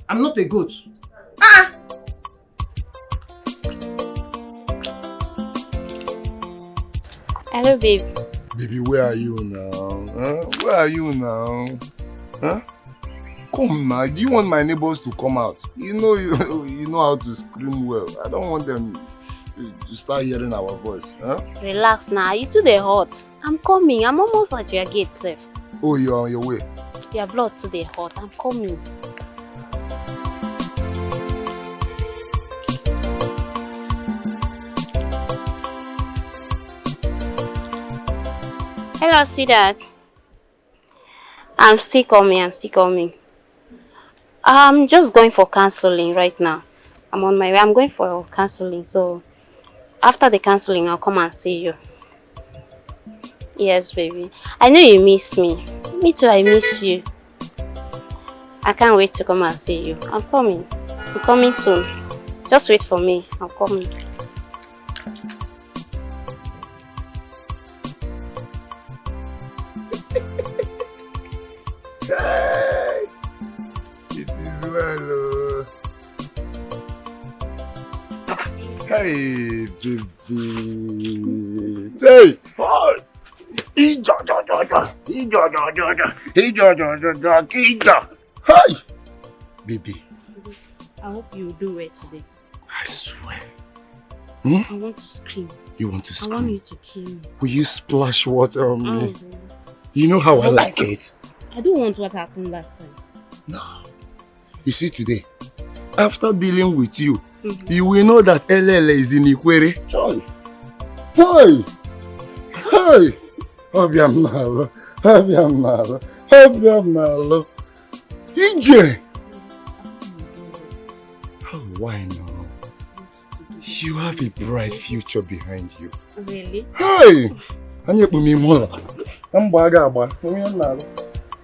I'm not a goat. Hello, babe. Baby, where are you now? Where are you now? Come now. Do you want my neighbors to come out? You know how to scream well. I don't want them to start hearing our voice. Huh? Relax now. You too dey hot. I'm coming. I'm almost at your gate, safe. Oh, you're on your way. Your blood too dey hot. I'm coming. Hello, sweetheart. I'm still coming. I'm just going for counseling right now. I'm on my way. I'm going for counseling. So after the counseling, I'll come and see you. Yes, baby. I know you miss me. Me too, I miss you. I can't wait to come and see you. I'm coming. I'm coming soon. Just wait for me. I'm coming. It is well. Hey, baby. Say, Hi, baby. I hope you do well today. I swear. I want to scream. You want to scream? I want you to kill me. Will you splash water on me? Oh, You know how I like it. I don't want what happened last time. No. You see today, after dealing with you, you will know that LL is in Ikwere. Joy. Hey! Hey! Obiamalo. EJ! How do I know? You have a bright future behind you. Really? Hey! Anya kpumi mola. Mgba agba. Onye nnaru.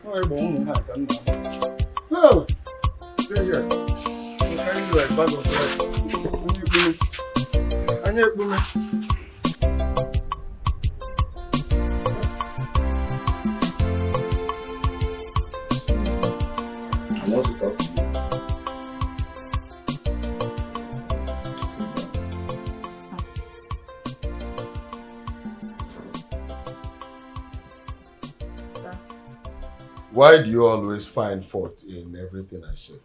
Oi bo umu ha ka nna. Oh! Here. I'm carrying you a bag of rice. Anya kpumi. I want to talk to you. Why do you always find fault in everything I say?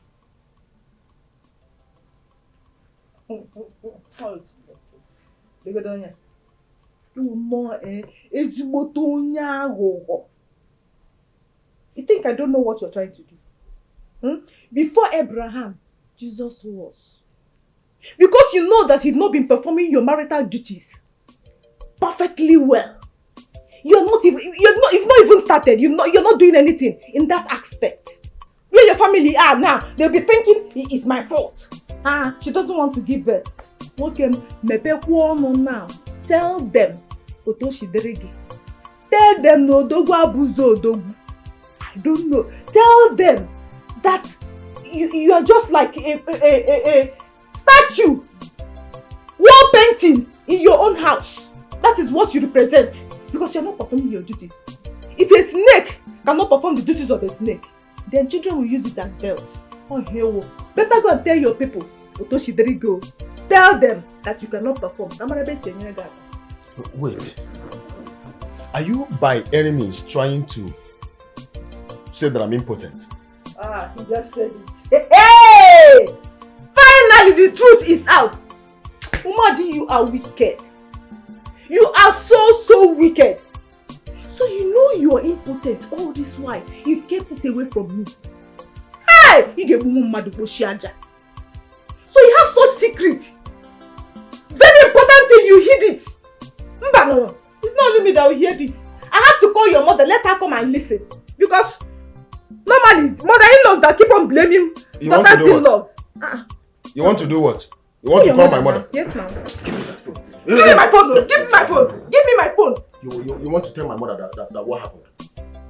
You think I don't know what you're trying to do? Before Abraham, Jesus was. Because you know that he'd not been performing your marital duties perfectly well. You've not even started. You're not doing anything in that aspect. Where your family are now, they'll be thinking it's my fault. She doesn't want to give birth. Okay, now. Tell them. Tell them no dogu abuzo dogu. I don't know. Tell them that you are just like a statue. Wall painting in your own house. That is what you represent. Because you're not performing your duty. If a snake cannot perform the duties of a snake, then children will use it as belts. Oh, hell. Better go and tell your people. Go. Tell them that you cannot perform. Wait. Are you by any means trying to say that I'm impotent? He just said it. Hey! Finally, the truth is out. Umadi, you are wicked. You are so wicked. So you know you are impotent all this while. You kept it away from me. Hey! You gave me madu boshiaja. So you have so secret. Very important thing, you hid it. Mbano, it's not only me that will hear this. I have to call your mother, let her come and listen. Because normally, mother-in-laws that keep on blaming daughters-in-law. You want to do what? You want to call my mother? Yes, ma'am. Give me my phone. Give me my phone. Give me my phone. You want to tell my mother that what happened?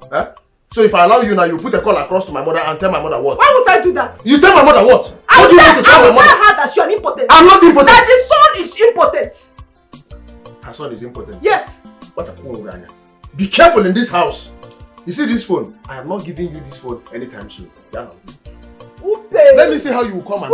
Huh? So if I allow you now, you put a call across to my mother and tell my mother what? Why would I do that? You tell my mother what? I What do you want to tell my will mother? tell her that you are impotent. I'm not impotent. That the son is impotent. Her son is impotent. Yes. What a phone, be careful in this house. You see this phone? I am not giving you this phone anytime soon. Yeah. Let me see how you will come and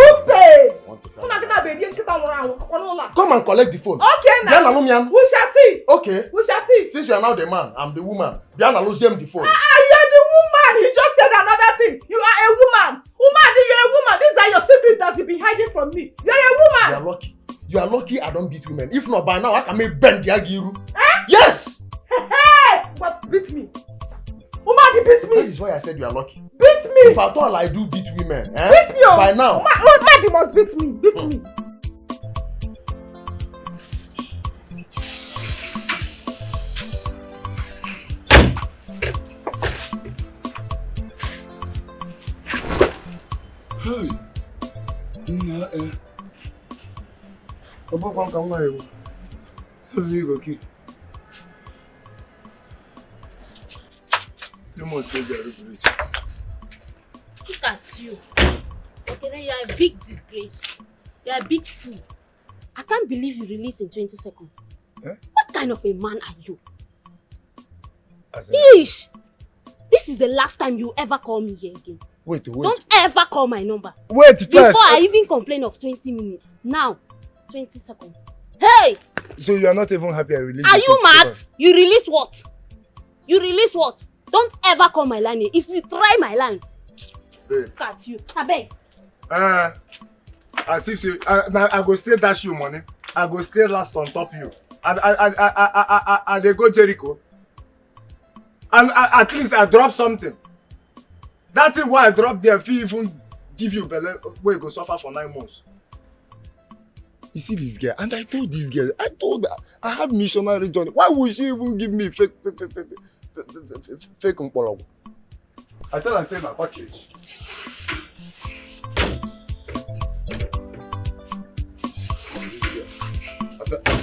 come and collect the phone. Okay now. We shall see. Okay. We shall see. Since you are now the man, I'm the woman. Diana lose them the phone. You are the woman. You just said another thing. You are a woman. Woman, you're a woman. These are your secrets that you've been hiding from me. You're a woman. You are lucky. You are lucky I don't beat women. If not, by now I can make bend the agiru. Eh? Yes! Hey! But beat me. Woman, beat me. That is why I said you are lucky. Beat me. If at all I do beat women, Beat me. by now. Woman, you must beat me. Beat me. Hey. You must get your Look at you. Okay, then you are a big disgrace. You are a big fool. I can't believe you released in 20 seconds. Eh? What kind of a man are you? As Ish! This is the last time you ever call me here again. Wait. Don't ever call my number. Wait first. Before I even complain of 20 minutes. Now, 20 seconds. Hey! So you are not even happy I released Are the you 20 mad? seconds? You release what? You release what? Don't ever call my line here. If you try my line, look at you. I beg. As if you, I go still dash you money. I go still last on top you. And they go Jericho. And at least I drop something. That's why I drop there. If you even give you belly, where you go suffer for 9 months. You see this girl, and I told this girl, I have missionary journey. Why would she even give me fake umpolo? I tell her say my package.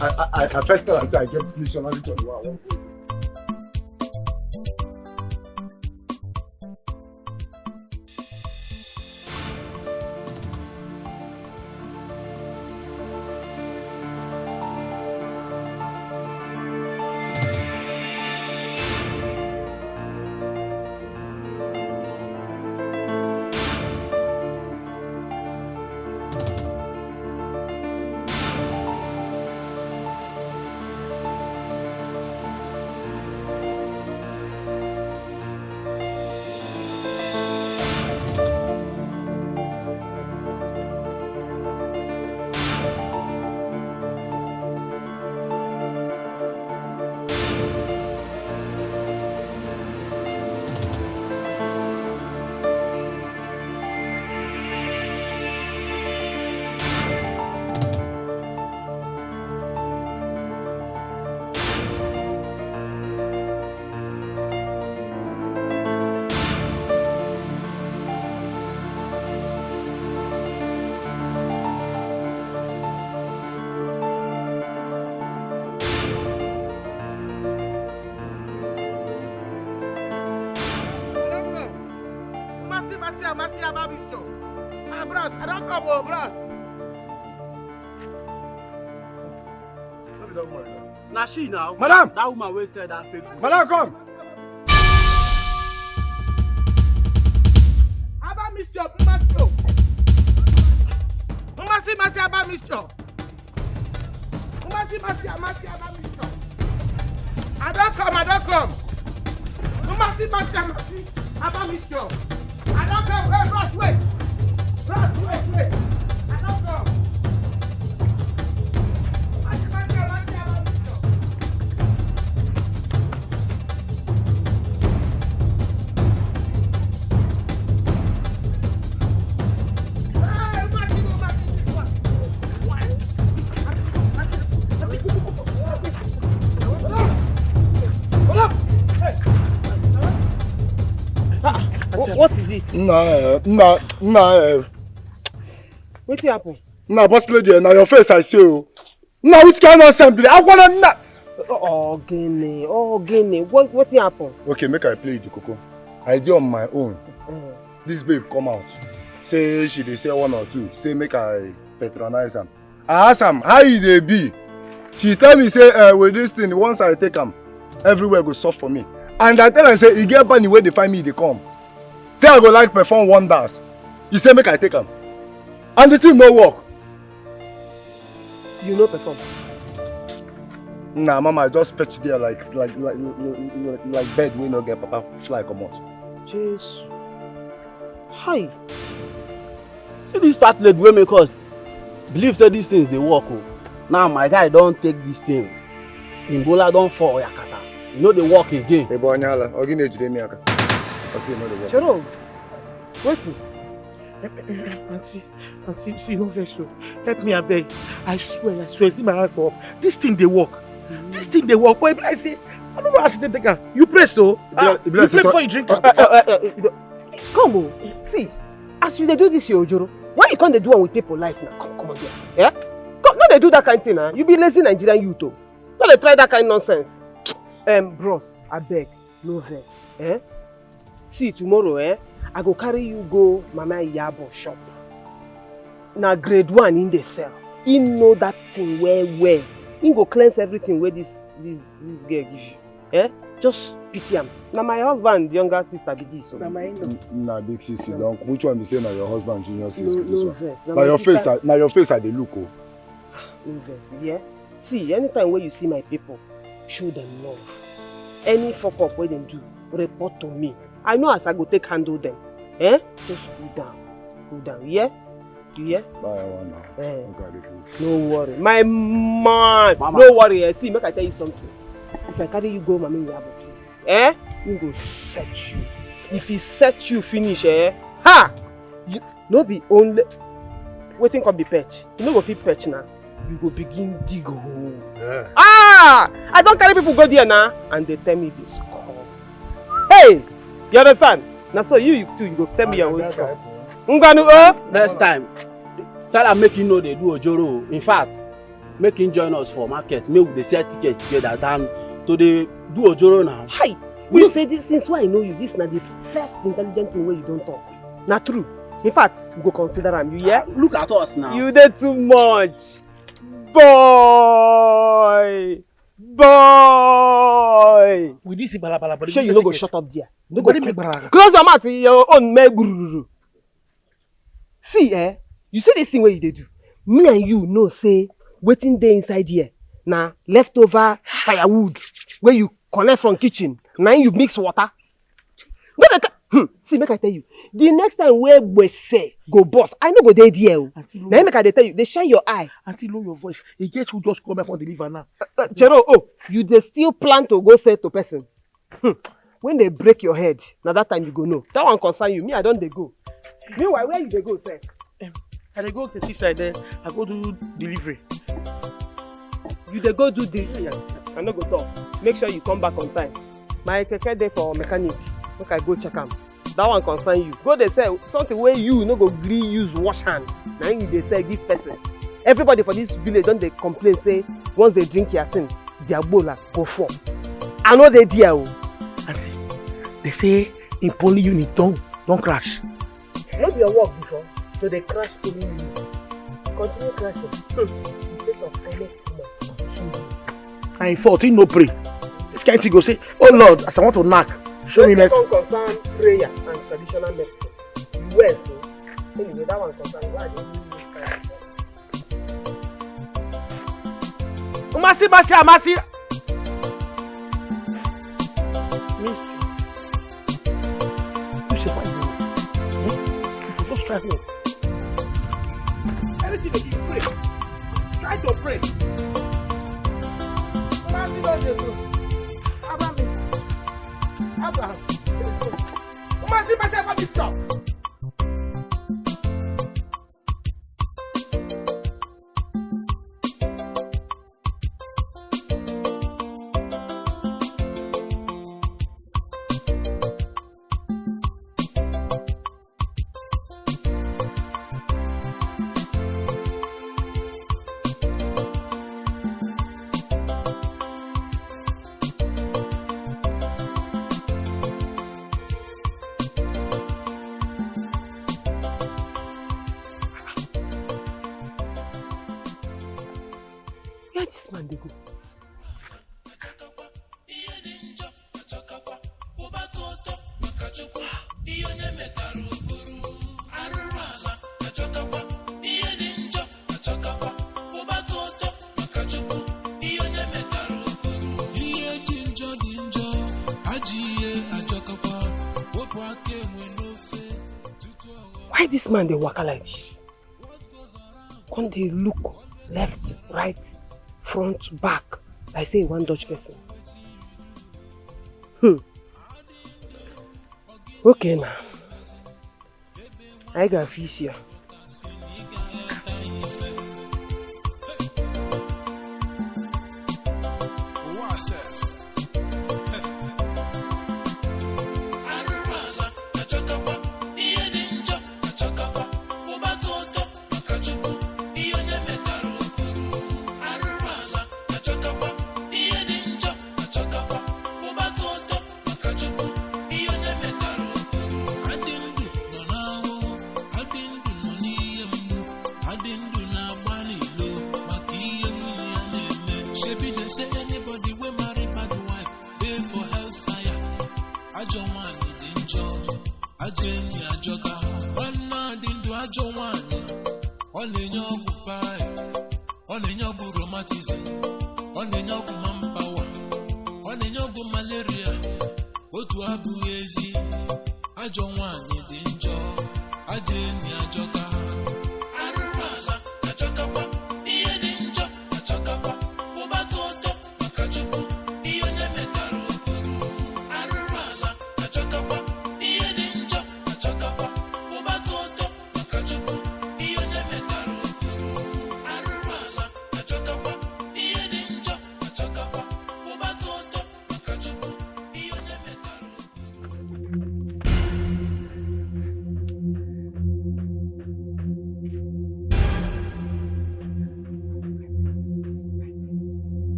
I first tell her say I get missionary journey. Wow. Now she now. Madam! That woman will say that fake. Madam, come! Aba Mr. Master. Masi Aba Mr. Masi Aba Mr. I don't come. Masi Aba Mr. I don't come. Hey, Ross, wait. I don't come. What is it? Nah. What happened? Nah, boss lady, now your face I see you. Nah, which kind of assembly? I wanna not. Oh, Gene. What happened? Okay, make I play the cocoa. I do on my own. This babe come out. Say she dey say 1 or 2. Say make I patronize am. I ask am how you dey be. She tell me say with this thing once I take am, everywhere go soft for me. And I tell her say e get bunny where they find me they come. Say I go like perform wonders. You say make I take am. And the thing no work. You no perform. Nah, mama, I just perch there like bed we no get papa fly come out. Jesus. Hi. See this fat lady wey make us believe say these things dey work o. Now my guy don take this thing. Imbola don fall yakata. You know dey work again. Hey boy, Nyala, ogini ejide mi aka. I say no dey work. Chero, wetin? Auntie, see, no vex so. Help me, I beg. I swear, see my hand for up. This thing they work. This thing they work. Boy, I say, I don't know how to take am. You pray so. You pray before you drink am. Come on, see, as you dey do this your ojoro, why you can't dey do one with people life now? Come on here. Yeah? No, they do that kind of thing, huh? You be lazy Nigerian youth, oh. No, they try that kind of nonsense. Bros, I beg, no vex. Eh? See, tomorrow, I go carry you go Mama Iyabo shop. Now grade 1 in the cell. He know that thing well. He go cleanse everything where this girl give you. Eh? Just pity him. Now my husband, younger sister, be this. So. Nah, big sis, you don't. Which one be say now your husband, junior sis? No verse. Now your face, I dey look. Oh. No verse, yeah. See, anytime where you see my people, show them love. Any fuck up where they do, report to me. I know as I go take handle them. Eh? Just go down. Yeah? You hear? Bye, now. No worry. My man! Mama. No worry. See, make I tell you something. If I carry you go, Mama Iyabo, please. Eh? He go set you. If he set you finish, ha! You no be only waiting can be patch. You no go fit patch now. You go begin dig hole. Yeah. I don't carry people go there now. And they tell me this scores. Hey! You understand? Now so you too, you go tell me your own score. Next time, tell him make him know they do ojoro. In fact, make him join us for market. Make we sell ticket together than to the do ojoro now. Hi! You know say this since why I know you, this is not the first intelligent thing where you don't talk. Not true. In fact, you go consider him. You hear? Look at us now. You did too much. Boy! We did see balabala, but sure you no go shut up there. No go close your mouth in your own megururu. See, you see this thing where you dey do. Me and you know say waiting there inside here. Now leftover firewood where you collect from kitchen. Now you mix water. See, make I tell you. The next time where we say go boss, I no go there there. Now make I tell you, they shine your eye. Until low your voice. It gets who just come back on the liver now. Chero, you dey still plan to go say to person. When they break your head, now that time you go know. That one concern you. Me, I don't dey go. Meanwhile, where you dey go, sir? I dey go to the side there. I go do delivery. You dey go do delivery? I no go talk. Make sure you come back on time. My keke dey for mechanic. Make I go check am. That one concern you. Go dey sell something where you no go gree use wash hand. Now you dey sell give person. Everybody for this village don dey complain say once they drink your thing, their bola go fall. I know they there. Auntie, they say in poly unit don't crash. No be your work before, so they crash poly unit. Continue crashing. Instead of honest man. I thought he no pray. This kind of thing go say, oh Lord, as I want to knock, show me mercy. That one concern prayer and traditional medicine. Well, so anyway, that one concern why they use Umasi basi amasi. You say fine. You should just try me. Anything that you pray, try to pray. Umasi basi do. Abraham. Umasi basi amasi stop. Where this man dey go? Why this man they waka like this? When they look left, right, front, back, I say one Dutch person. Okay now. I got fish here.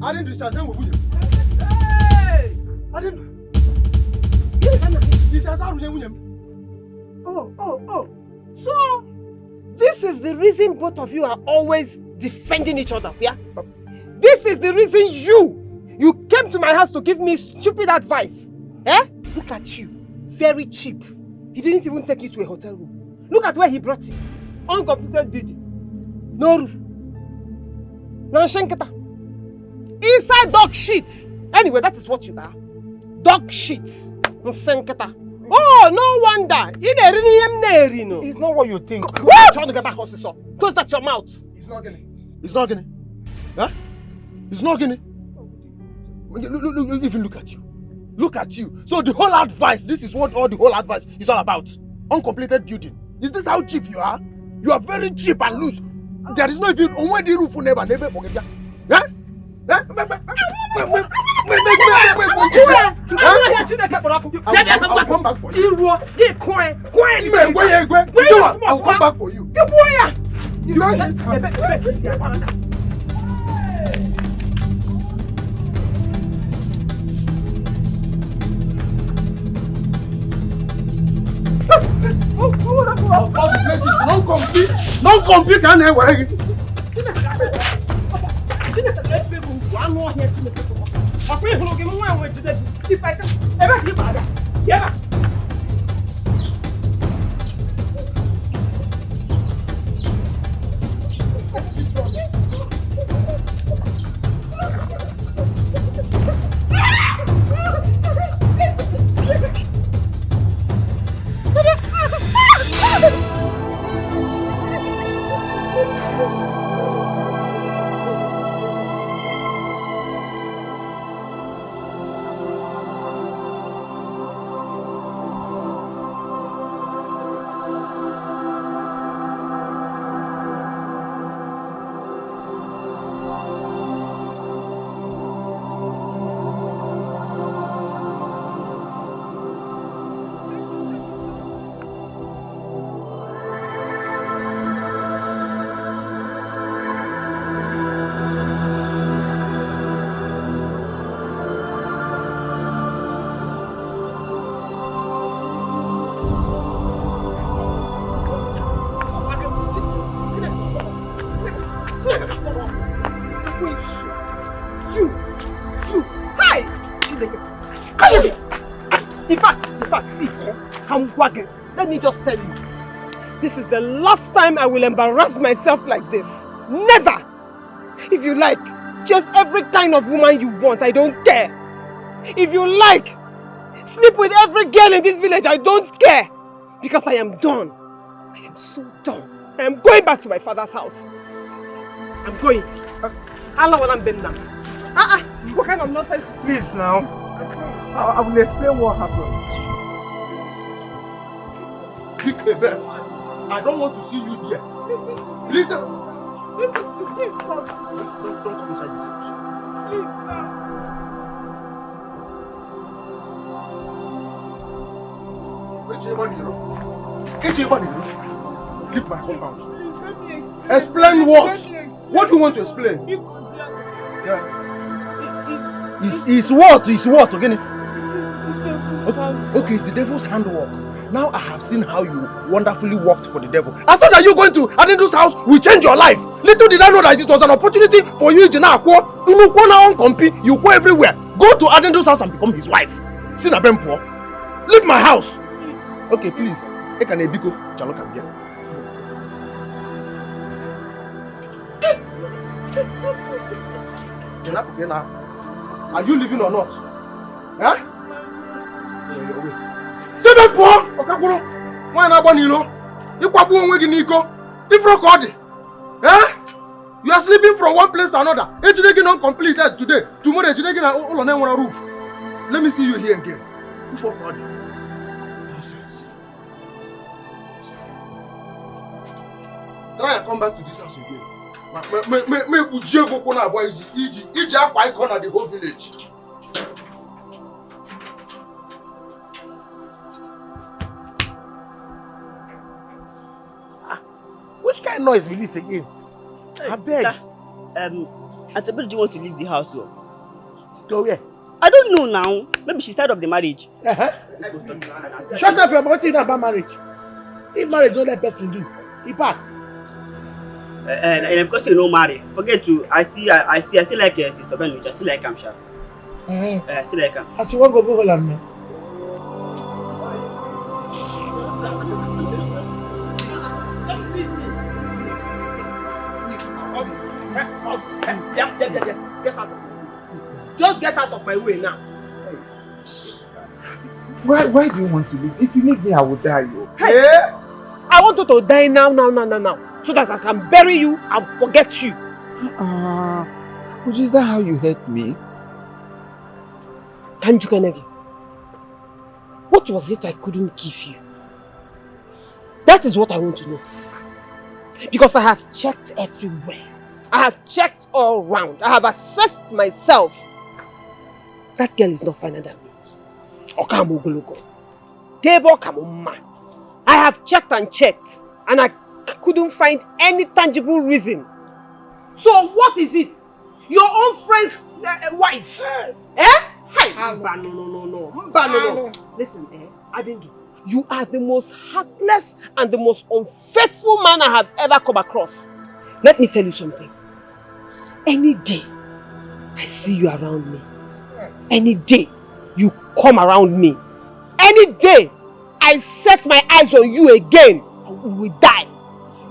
I didn't discharge them with you. I didn't. Oh. So, this is the reason both of you are always defending each other, yeah? This is the reason you came to my house to give me stupid advice. Eh? Look at you. Very cheap. He didn't even take you to a hotel room. Look at where he brought you. Uncompleted building. No roof. No shankata. Inside dog shit. Anyway, that is what you are. Dog shit. Oh, no wonder. It's not what you think. Trying to get back also. Close that your mouth. It's not gonna. It's not gonna. Huh? It's not gonna. Look, even look at you. Look at you. So the whole advice, this is what all the whole advice is all about. Uncompleted building. Is this how cheap you are? You are very cheap and loose. There is no even on the roof never forget ya. Huh? I'll come back for you. I'll come back for you. You non-compete can anyway. In fact, see, Let me just tell you. This is the last time I will embarrass myself like this. Never! If you like, chase every kind of woman you want. I don't care. If you like, sleep with every girl in this village. I don't care. Because I am done. I am so done. I am going back to my father's house. I'm going. Allah will bend now. What kind of nonsense? Please now. I will explain what happened. I don't want to see you here. Listen. Don't come inside this house. Leave my compound. Explain what? What do you want to explain? Yeah. Is what? Is what again? Okay, it's the devil's handwork. Now I have seen how you wonderfully worked for the devil. I thought that you going to Adindu's house will change your life. Little did I know that it was an opportunity for you to now go everywhere. Go to Adindu's house and become his wife. Leave my house. Okay, please. Are you leaving or not? Huh? Say them poor. Okay, why not one you huh? You are sleeping from one place to another. Each day not completed today. Tomorrow each day all on one roof. Let me see you here again. Before God. Nonsense. Try and come back to this house again. Me Ujego Kona boy Iji Akwa Icon the whole village. Which kind of noise will this again? Hey, I beg. Sister, do you want to leave the house? Go where? I don't know now. Maybe she's tired of the marriage. Shut up about it about marriage. If marriage don't let person do, he back. And because you know marry, forget to. I still like Sister Ben. I still like him, sha. I still like him. As you want go Holland, man. Get out of my way. Just get out of my way now. Why do you want to leave? If you leave me, I will die. Hey! Yeah. I want you to die now. So that I can bury you and forget you. Is that how you hurt me? Kanjukanegi, what was it I couldn't give you? That is what I want to know. Because I have checked everywhere. I have checked all round. I have assessed myself. That girl is not finer than me. I have checked and checked, and I couldn't find any tangible reason. So what is it? Your own friend's wife? Hey! No. Listen, Adindu, you are the most heartless and the most unfaithful man I have ever come across. Let me tell you something. Any day I see you around me, any day you come around me, any day I set my eyes on you again, you will die.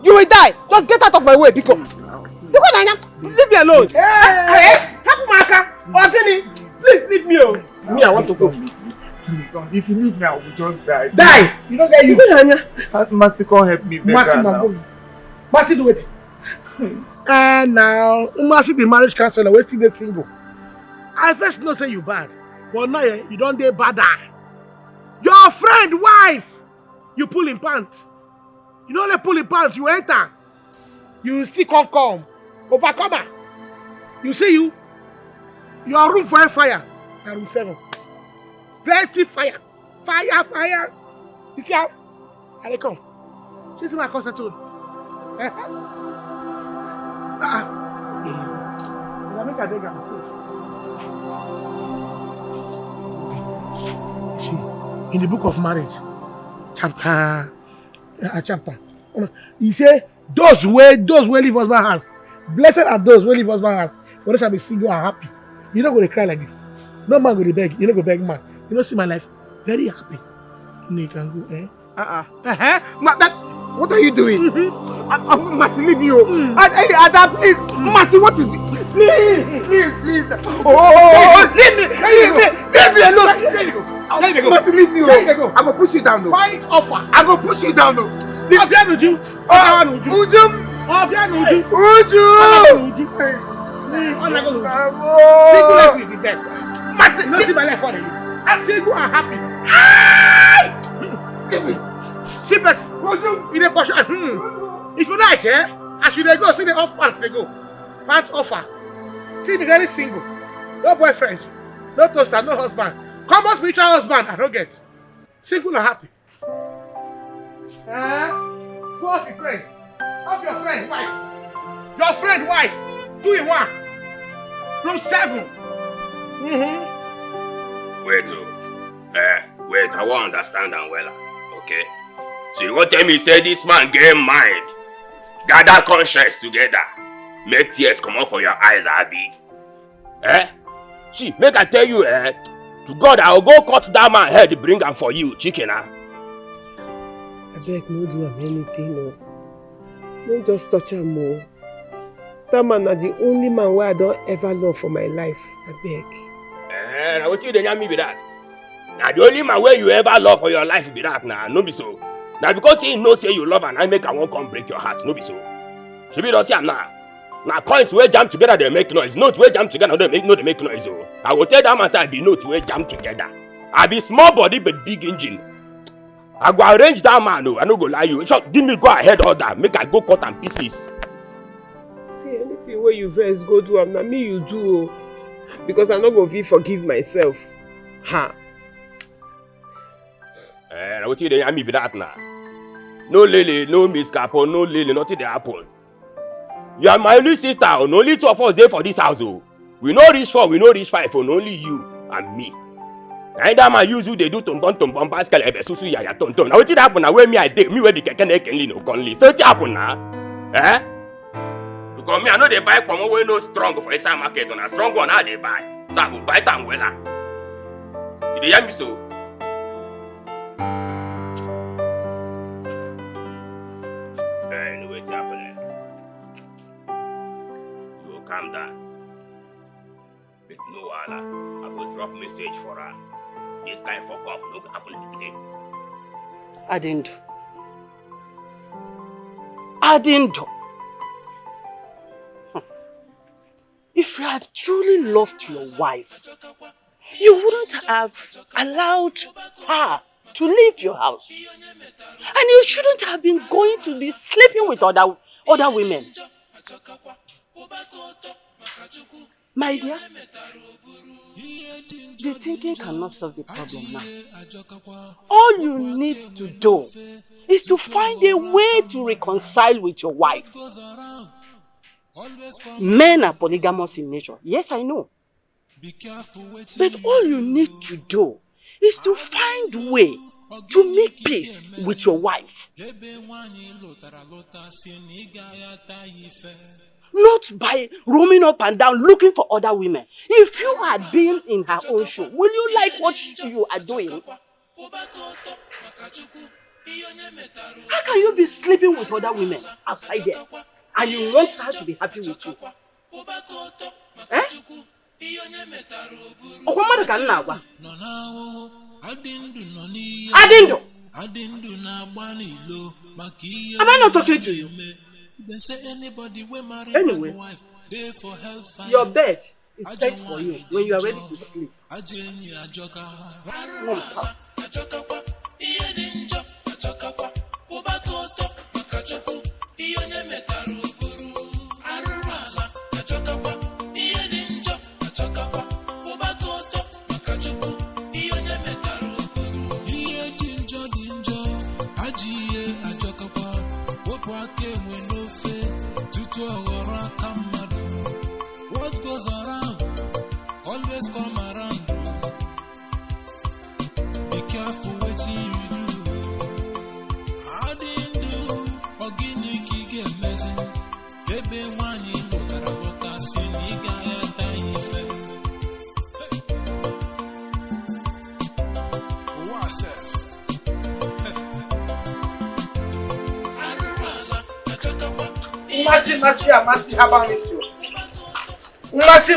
You will die. Just get out of my way, because leave me alone. Hey, please leave me alone. Me, I want to go. Please don't. If you leave me, I will just die. Die! You don't get you. Mercy can't help me better now. Mercy do it. And now, Mercy be marriage counselor, we still single. I first know say you bad, but now you don't dey bad. Your friend wife, you pull in pants. You don't let pull in pants, you enter. You still can't come. Overcomer. You see you. Your room for fire. Room 7. Plenty fire. Fire. You see how? Here they come. She see my concert too. See, in the book of marriage, chapter, he say, those who leave husband house, blessed are those who leave husband house, for they shall be single and happy. You don't go to cry like this. No man go to beg. You don't go beg man. You don't see my life very happy. No, you can go, eh? What are you doing? Mercy, leave me. Ada, please. Mercy, what is it? Please. Oh, leave me alone. Let me go. Mercy, leave me. Let me go. I go push you down. Fight offer. I go push you down. Uju. Single life is the best. Mercy, no see my life for you. I'm single and happy. Give me. See, person. In a portion. If you like, as you go, see the off pants they go. Pants offer. See me very single. No boyfriend. No toaster. No husband. Common spiritual husband. I don't get. Single and happy. Who else your friend? Of your friend, wife. Your friend, wife. 2 in 1. Room 7. Wait, wait, I won't understand that well, okay? So you won't tell me, say this man get mind, gather conscience together, make tears come out for your eyes, Abi. See, make I tell you, to God, I'll go cut that man head, bring him for you, chicken, I beg, no do him anything, no. No just touch him more. That man is the only man where I don't ever love for my life, I beg. Now what you deny me with that? Now the only man where you ever love for your life be that, nah, no be so. Now because he knows say you love and I make I won't come break your heart, no be so. She be don't say nah. Now coins where jam together they make noise, notes where jam together they make noise. Oh. I will tell that man say the notes where jam together. I be small body but big engine. I go arrange that man, no, I no go lie you. Just give me go ahead order, make I go cut and pieces. See anything where you first go do, na me you do, because I no go forgive myself. Ha. What you dey me be that now? No lily, no miscapo, no lily, nothing dey happen. You are my only sister, and only 2 of us there for this house. Oh. We no reach 4, we no reach 5, and only you and me. Either man use you they do tom pascal susu ya tom. Now what happen now where me I take me where the keke na kenli no conli. So what happen now? Because me I know they buy from where no strong for inside market on a strong one how they buy. So I go buy them well. You dey hear me so? Anyway, what happen? You go calm down. But no wahala. I will drop message for her. This guy fuck up, no happen today. Adindo. If you had truly loved your wife, you wouldn't have allowed her to leave your house. And you shouldn't have been going to be sleeping with other women. My dear, the thinking cannot solve the problem now. All you need to do is to find a way to reconcile with your wife. Men are polygamous in nature. Yes, I know. But all you need to do is to find a way to make peace with your wife. Not by roaming up and down looking for other women. If you had been in her own shoe, will you like what you are doing? How can you be sleeping with other women outside there and you want her to be happy with you? Adindo! Am I not talking to you? Anyway, your bed is set for you when you are ready to sleep. What goes around always come around. Be careful with Mercy, how about this? Mercy.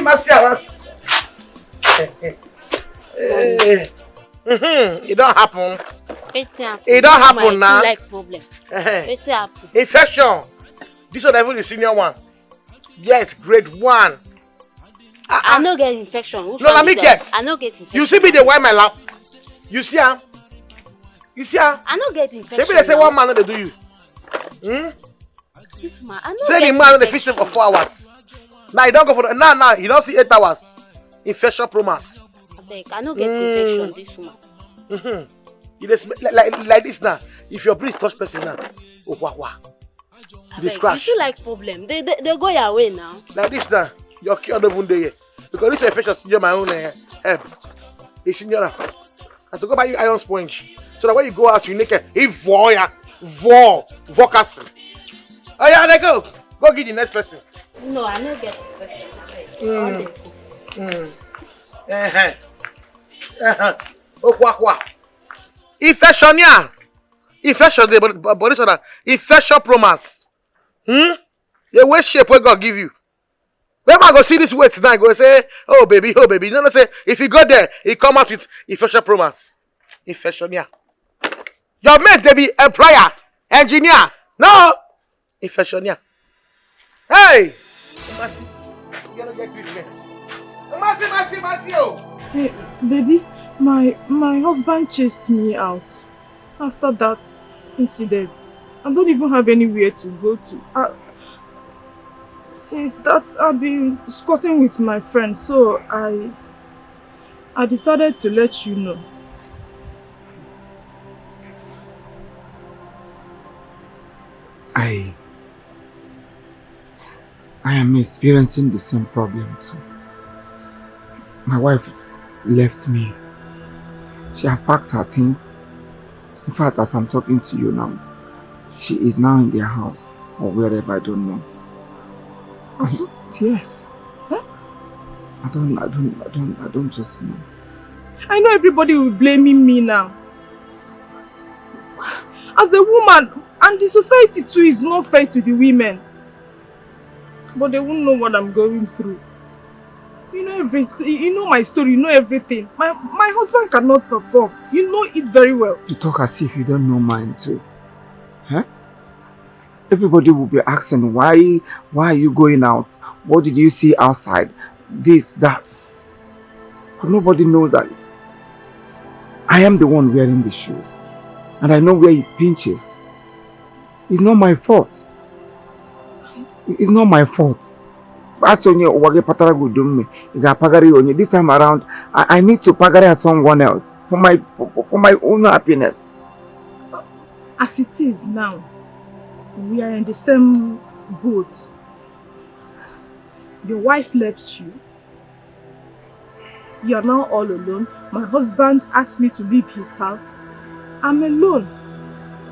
It don't happen. It don't happen now. Like problem. Infection. This one even the senior one. Yes, grade 1. I no get infection. No, let me get. I no get infection. You see me, they wipe my lap. You see her? You see her? I no get infection. Maybe they say one man they do you. This man, I no say get the man they fish them for 4 hours. Now you don't go for the now you don't see 8 hours. Infection promise. I no get infection this woman. You just like this now. If your breeze touch person now, oh wah. This crash. You feel like problem. They go your way now. Like this now, your cure don't even there. Because this infection is in my own herb. It's in your I have to go buy you iron sponge. So that when you go out, you naked. If vocasin. Oh yeah, they go. Go get the next person. No, I no get infection. Infection, yeah. Infection, but this one, infection promise. The way shape what God give you. When I go see this weight tonight, go say, oh baby. You know say, if you go there, he come out with infection promise. Infection, yeah. Your mate, they be employer, engineer. No! Infection, yeah. Hey! Hey, baby, my husband chased me out. After that incident, I don't even have anywhere to go to. Since that, I've been squatting with my friend, so I decided to let you know. I am experiencing the same problem too. My wife left me. She has packed her things. In fact, as I'm talking to you now, she is now in their house or wherever, I don't know. Also? Yes. Huh? I don't just know. I know everybody will be blaming me now. As a woman, and the society too is not fair to the women. But they won't know what I'm going through. You know everything. You know my story. You know everything. My husband cannot perform. You know it very well. You talk as if you don't know mine too. Huh? Everybody will be asking, why are you going out? What did you see outside? This, that. But nobody knows that I am the one wearing the shoes. And I know where it pinches. It's not my fault. It's not my fault. This time around, I need to pagare at someone else for my own happiness. As it is now, we are in the same boat. Your wife left you. You are now all alone. My husband asked me to leave his house. I'm alone.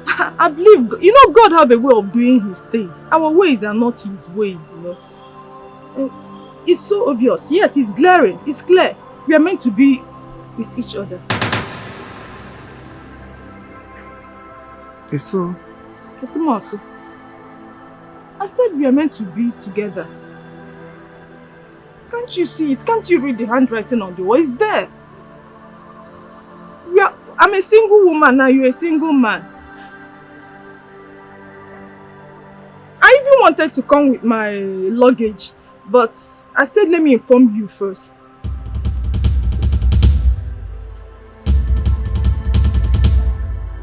I believe, you know, God have a way of doing his things. Our ways are not his ways, you know. It's so obvious. Yes, it's glaring. It's clear. We are meant to be with each other. It's so. I said we are meant to be together. Can't you see it? Can't you read the handwriting on the wall? It's there. I'm a single woman now, you're a single man. I even wanted to come with my luggage, but I said let me inform you first.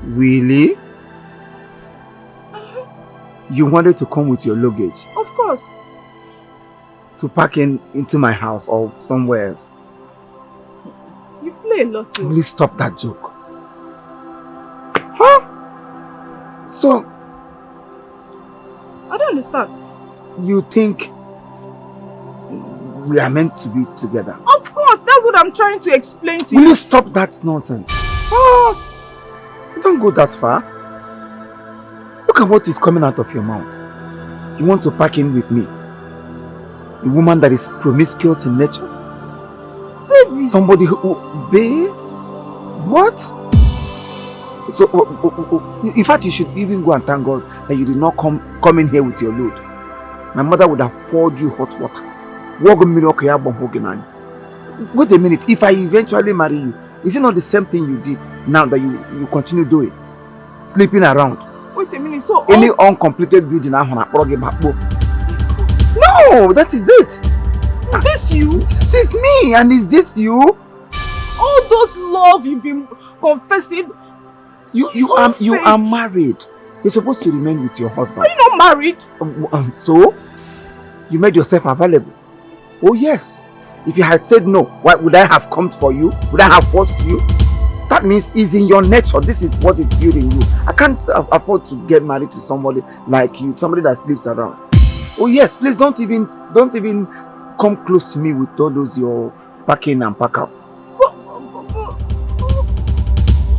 Really? You wanted to come with your luggage? Of course. To pack into my house or somewhere else? You play a lot. Please stop that joke. Huh? So... I don't understand. You think we are meant to be together? Of course, that's what I'm trying to explain to you. Will you stop that nonsense? Oh, don't go that far. Look at what is coming out of your mouth. You want to pack in with me? A woman that is promiscuous in nature? Baby. Somebody who... Babe? What? So, in fact, you should even go and thank God that you did not come in here with your load. my mother would have poured you hot water. Wait a minute, if I eventually marry you, is it not the same thing you did now that you continue doing? Sleeping around. Wait a minute, so any uncompleted building no, that is it. Is this you? This is me, and is this you? All those love you've been confessing. You are married. You're supposed to remain with your husband. Are you not married? And so you made yourself available. Oh yes. If you had said no, why would I have come for you? Would I have forced you? That means it's in your nature. This is what is building you. I can't afford to get married to somebody like you, somebody that sleeps around. Oh yes, please don't even come close to me with all those your pack in and pack out. You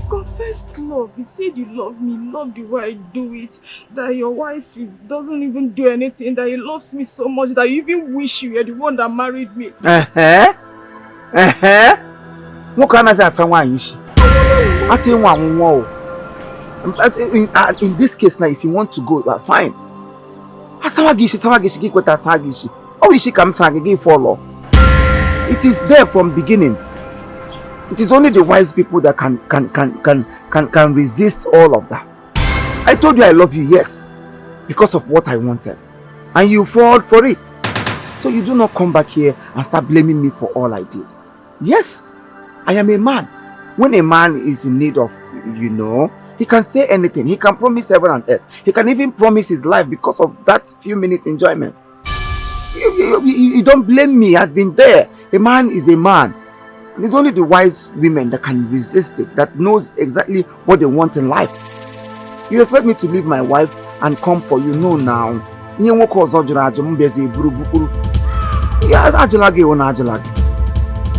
confessed love. You said you love me, love the way I do it. That your wife doesn't even do anything. That he loves me so much that you even wish you were the one that married me. What can I say? I say one more. In this case now, if you want to go, fine. It is there from beginning. It is only the wise people that can resist all of that. I told you I love you, yes, because of what I wanted, and you fall for it. So you do not come back here and start blaming me for all I did. Yes, I am a man. When a man is in need of, he can say anything. He can promise heaven and earth. He can even promise his life because of that few minutes enjoyment. You don't blame me. Has been there. A man is a man. And it's only the wise women that can resist it, that knows exactly what they want in life. You expect me to leave my wife and come for you? No, now. You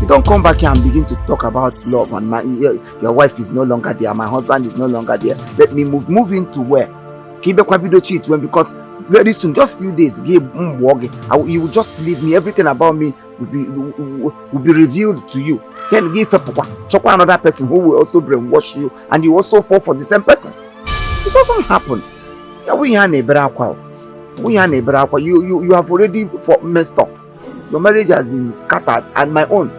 don't come back here and begin to talk about love and your wife is no longer there, my husband is no longer there. Let me move into where? Because very soon, just few days, you will just leave me. Everything about me will be revealed to you. Then give another person who will also brainwash you, and you also fall for the same person. It doesn't happen. You have already messed up. Your marriage has been scattered, and my own.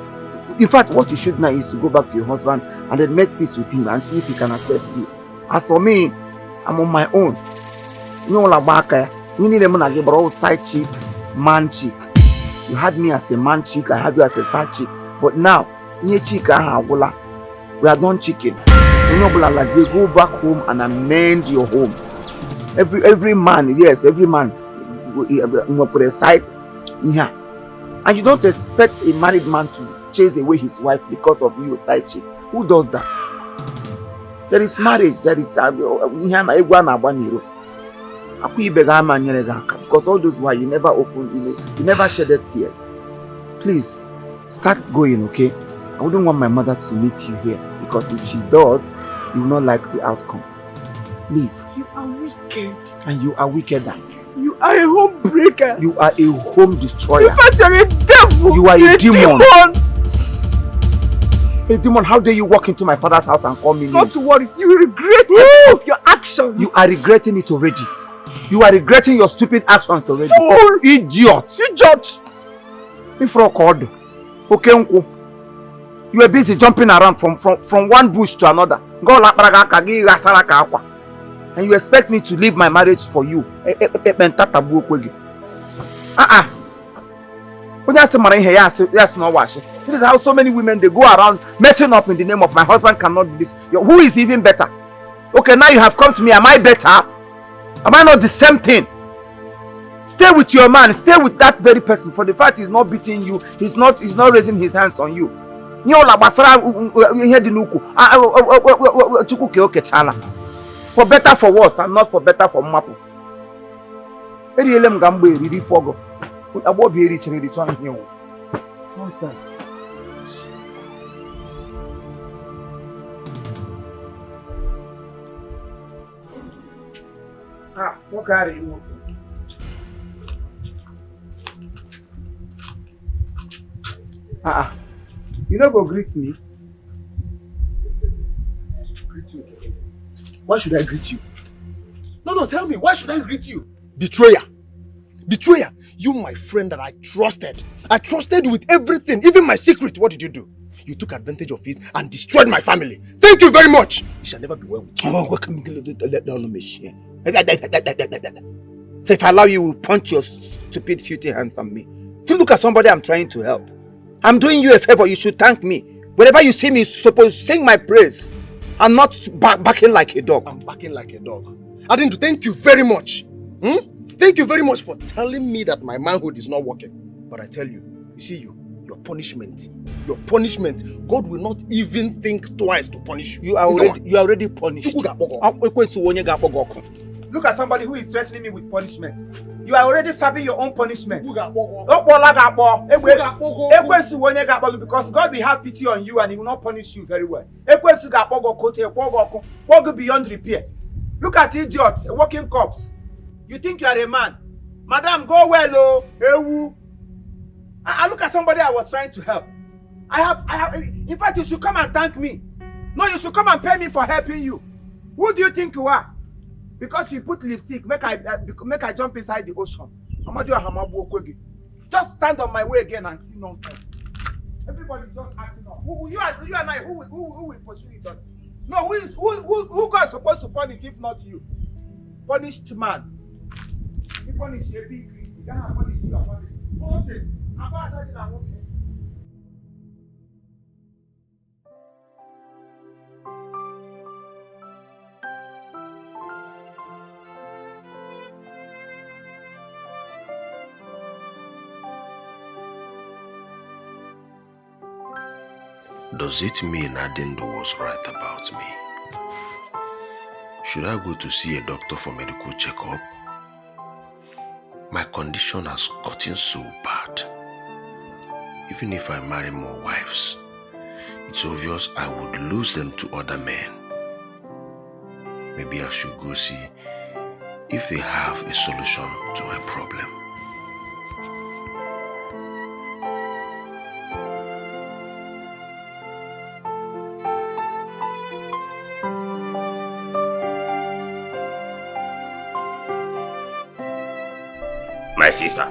In fact, what you should now is to go back to your husband and then make peace with him and see if he can accept you. As for me, I'm on my own. You need a side chick, man chick. You had me as a man chick, I have you as a side chick. But now, we are done chicken. Go back home and amend your home. Every man, yes, every man will put a side. Yeah. And you don't expect a married man to chase away his wife because of you, side chick. Who does that? There is marriage, there is because all those while you never opened, you never shedded tears. Please start going, okay? I wouldn't want my mother to meet you here, because if she does, you will not like the outcome. Leave. You are wicked. And you are wickeder. You are a home breaker. You are a home destroyer. In fact, you are a devil. You are a demon. A demon, how dare you walk into my father's house and call me names? Not to worry, you regret every of your action. You are regretting it already. You are regretting your stupid actions already. Fool! Idiot! Idiot! Okay, you are busy jumping around from one bush to another. And you expect me to leave my marriage for you? This is how so many women, they go around messing up in the name of my husband cannot do this. Who is even better? Okay, now you have come to me. Am I better? Am I not the same thing? Stay with your man. Stay with that very person. For the fact he's not beating you, he's not raising his hands on you. For better, for worse, and not for better, for mapu. Nonsense. What are you? You not go greet me? Greet you. Why should I greet you? No, tell me, why should I greet you? Betrayer. Betrayer, you my friend that I trusted. I trusted you with everything, even my secret. What did you do? You took advantage of it and destroyed my family. Thank you very much. It shall never be well with you. So if I allow you, you will punch your stupid filthy hands on me. So look at somebody I'm trying to help. I'm doing you a favor. You should thank me. Whenever you see me, you're supposed to sing my praise. I'm not barking like a dog. I'm barking like a dog. Adindu, thank you very much. Thank you very much for telling me that my manhood is not working. But I tell you, your punishment, God will not even think twice to punish you. You are already punished. Look at somebody who is threatening me with punishment. You are already serving your own punishment. Because God will have pity on you and He will not punish you very well. Beyond repair. Look at idiots, walking corpse. You think you are a man? Madam, go well, oh. I look at somebody I was trying to help. I have. In fact, you should come and thank me. No, you should come and pay me for helping you. Who do you think you are? Because you put lipstick, make I jump inside the ocean. Just stand on my way again and see nonsense. Everybody just acting up. You and I, who will pursue each other? No, who God is supposed to punish if not you? Punished man. You punish a big you can't punish you. Okay. Does it mean Adindu was right about me? Should I go to see a doctor for medical checkup? My condition has gotten so bad. Even if I marry more wives, it's obvious I would lose them to other men. Maybe I should go see if they have a solution to my problem. My sister,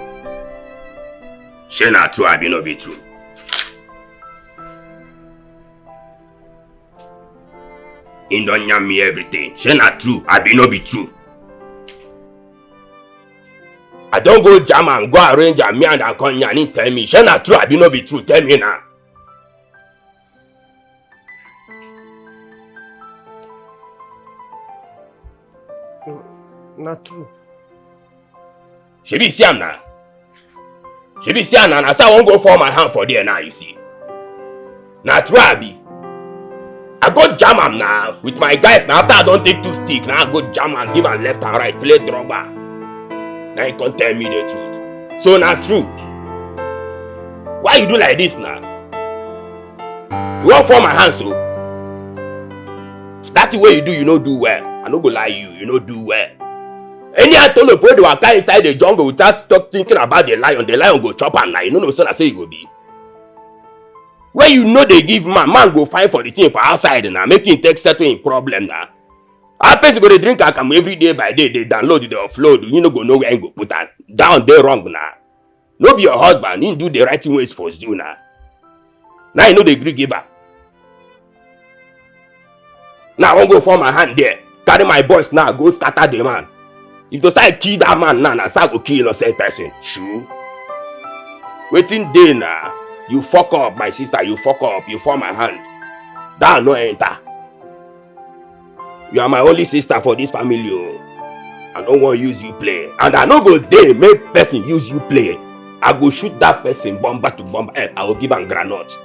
she not true, I be no be true. In don't yam me everything. She not true, I be no be true. I don't go jam and go arrange and me and Akonya and tell me. She not true, I be no be true. Tell me now. Not true. She be Siam now. She be Siam now. I say I won't go for my hand for there now, you see. Now true I be. I go jam am now with my guys now. After I don't take 2 sticks, now I go jam and give am left and right, play drummer. Now you can't tell me the truth. So not true. Why you do like this now? You want for my hand so? That's the way you do, you no do well. I no go lie you no do well. Any atolo boy they waka inside the jungle without thinking about the lion go chop am now. You know so I say you go be. Where you know they give man go find for the thing for outside now, make him take settle in problem now. Our person go dey drink akamu every day by day, they download, they offload, you no go know where him go put that. Down there wrong now. No be your husband, he do the right thing wey he supposed to do now. Now you know they agree give am. Now I won't go for my hand there, carry my boys now, go scatter the man. If the side kill that man now, I go kill innocent person. Sure. Waiting day now. You fuck up, my sister, you fuck up, you fall my hand. That no enter. You are my only sister for this family. Oh. I don't want to use you play. And I no go dey make person use you play. I go shoot that person bomber to bomber. I will give am granite.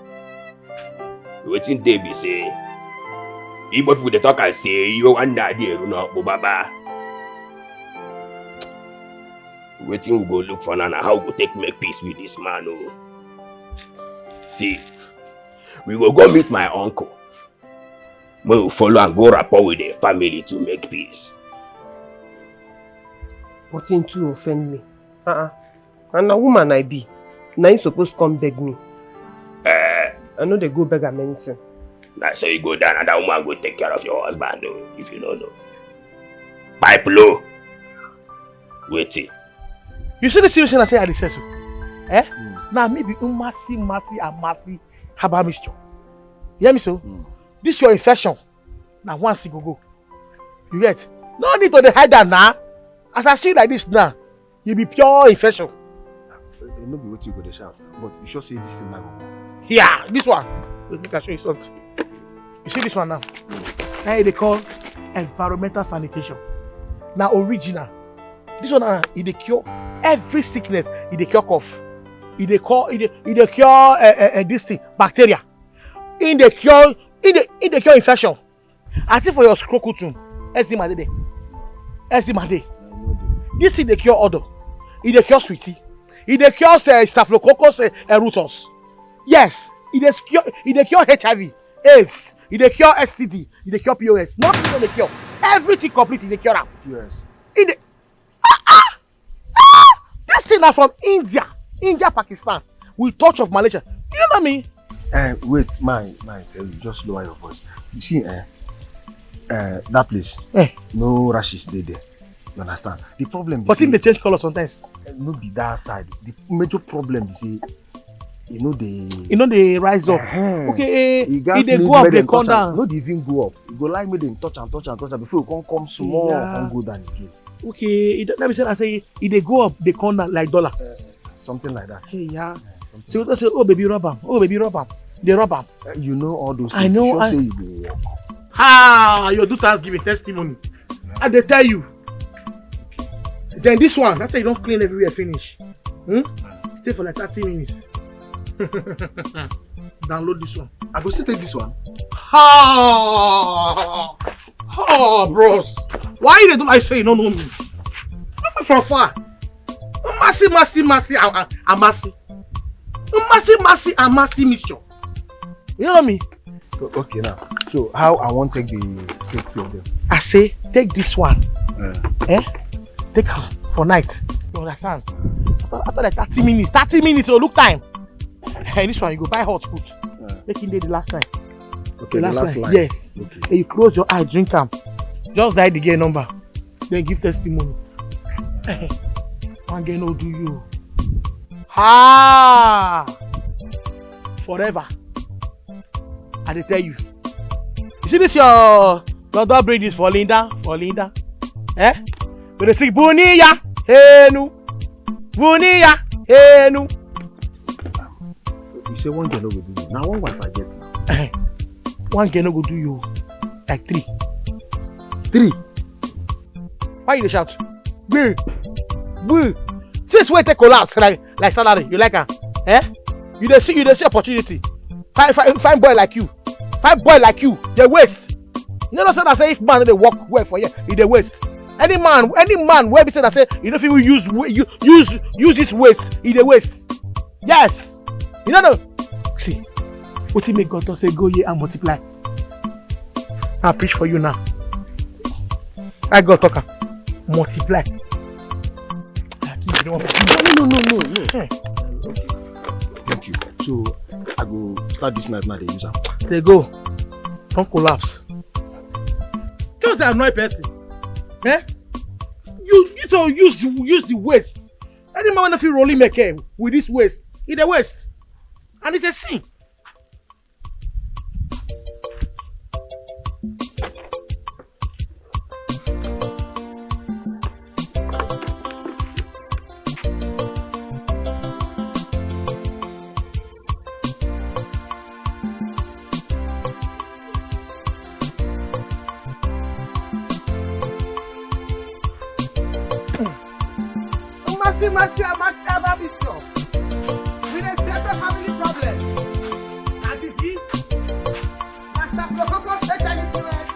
Waiting day be say. Igbo people they talk and say, you wonder there, you know, Baba. Waiting we go look for now how we go take make peace with this man. Oh. See, we will go meet my uncle. We will follow and go rapport with the family to make peace. Nothing to offend me. And a woman I be. Now you supposed to come beg me. I know they go beg a medicine. Now so you go down and that woman will take care of your husband though, if you don't know. Pipe low. Wait till. You see the situation I say I dey so? Eh? Now maybe massy herbal mixture. You hear me so? This your infection. Now once you go. You get? No need to hide that now. As I see like this now, you be pure infection. It no be what you go to shout, but you should say this thing now. Yeah, this one. Let me show you something. You see this one now? Now they call environmental sanitation. Now original. This one it dey cure every sickness. It dey cure cough. It dey cure this thing bacteria. In the cure infection. I think for your scrotum, eczema dey. This thing dey cure odor. It dey cure sweetie. It dey cure staphylococcus aureus. Yes, it dey cure HIV, AIDS. It dey cure STD. It dey cure POS. Nothing no dey cure. Everything complete. It dey cure am. POS. This thing are from India, Pakistan, with touch of Malaysia. You know me? Wait, my tell you, just lower your voice. You see, that place, no rashes there. You understand? The problem is, but if they change color sometimes, no be that side. The major problem is, they rise up. Okay, if they go up, they come down. No, they even go up. You go like me, then touch and before you come small and go down again. Okay, let me say, if they go up, they come down like dollar. Something like that. Yeah. So you say, oh baby, rub them. They rub them. You know all those things. I know. You say you go walk. You do Thanksgiving testimony. And they tell you. Then this one, after you don't clean everywhere, finish. Stay for like 30 minutes. Download this one. I go still take this one. Bros. Why you do I say you don't know me? Look me from far. Massy, mixture. You know me? Okay now. So how I want take two of them? I say take this one. Take her for night. You understand? After like 30 minutes, so look time. And this one you go buy hot food. Make him day the last time. Okay, the last line. Yes. Okay. And you close your eye, drink them. Just dial the girl number. Then give testimony. One girl no do you. Forever. I dey tell you. You see this your London bridge is for Linda. Eh? But they sing Buniya Henu. You say one girl no go do you. Now one wife I get now. One girl no go do you. Like 3. Why you dey shout? Boo. Since when take collapse like salary, you like her? Eh? You dey see opportunity. Fine boy like you. They waste. You know say that say if man they work well for you, they waste. Any man where be say that say you don't feel use this waste, they waste. Yes. You know. See, what he make God to say go ye and multiply. I preach for you now. I go talker. Multiply. No. Thank you. So I go start this night now. They use them. They go. Don't collapse. Just annoy person. Eh? You to use the waste. Any man if you rolling make with this waste, it's a waste, and it's a sin. We dey settle family problem. And you see, Master Protocol take anything right.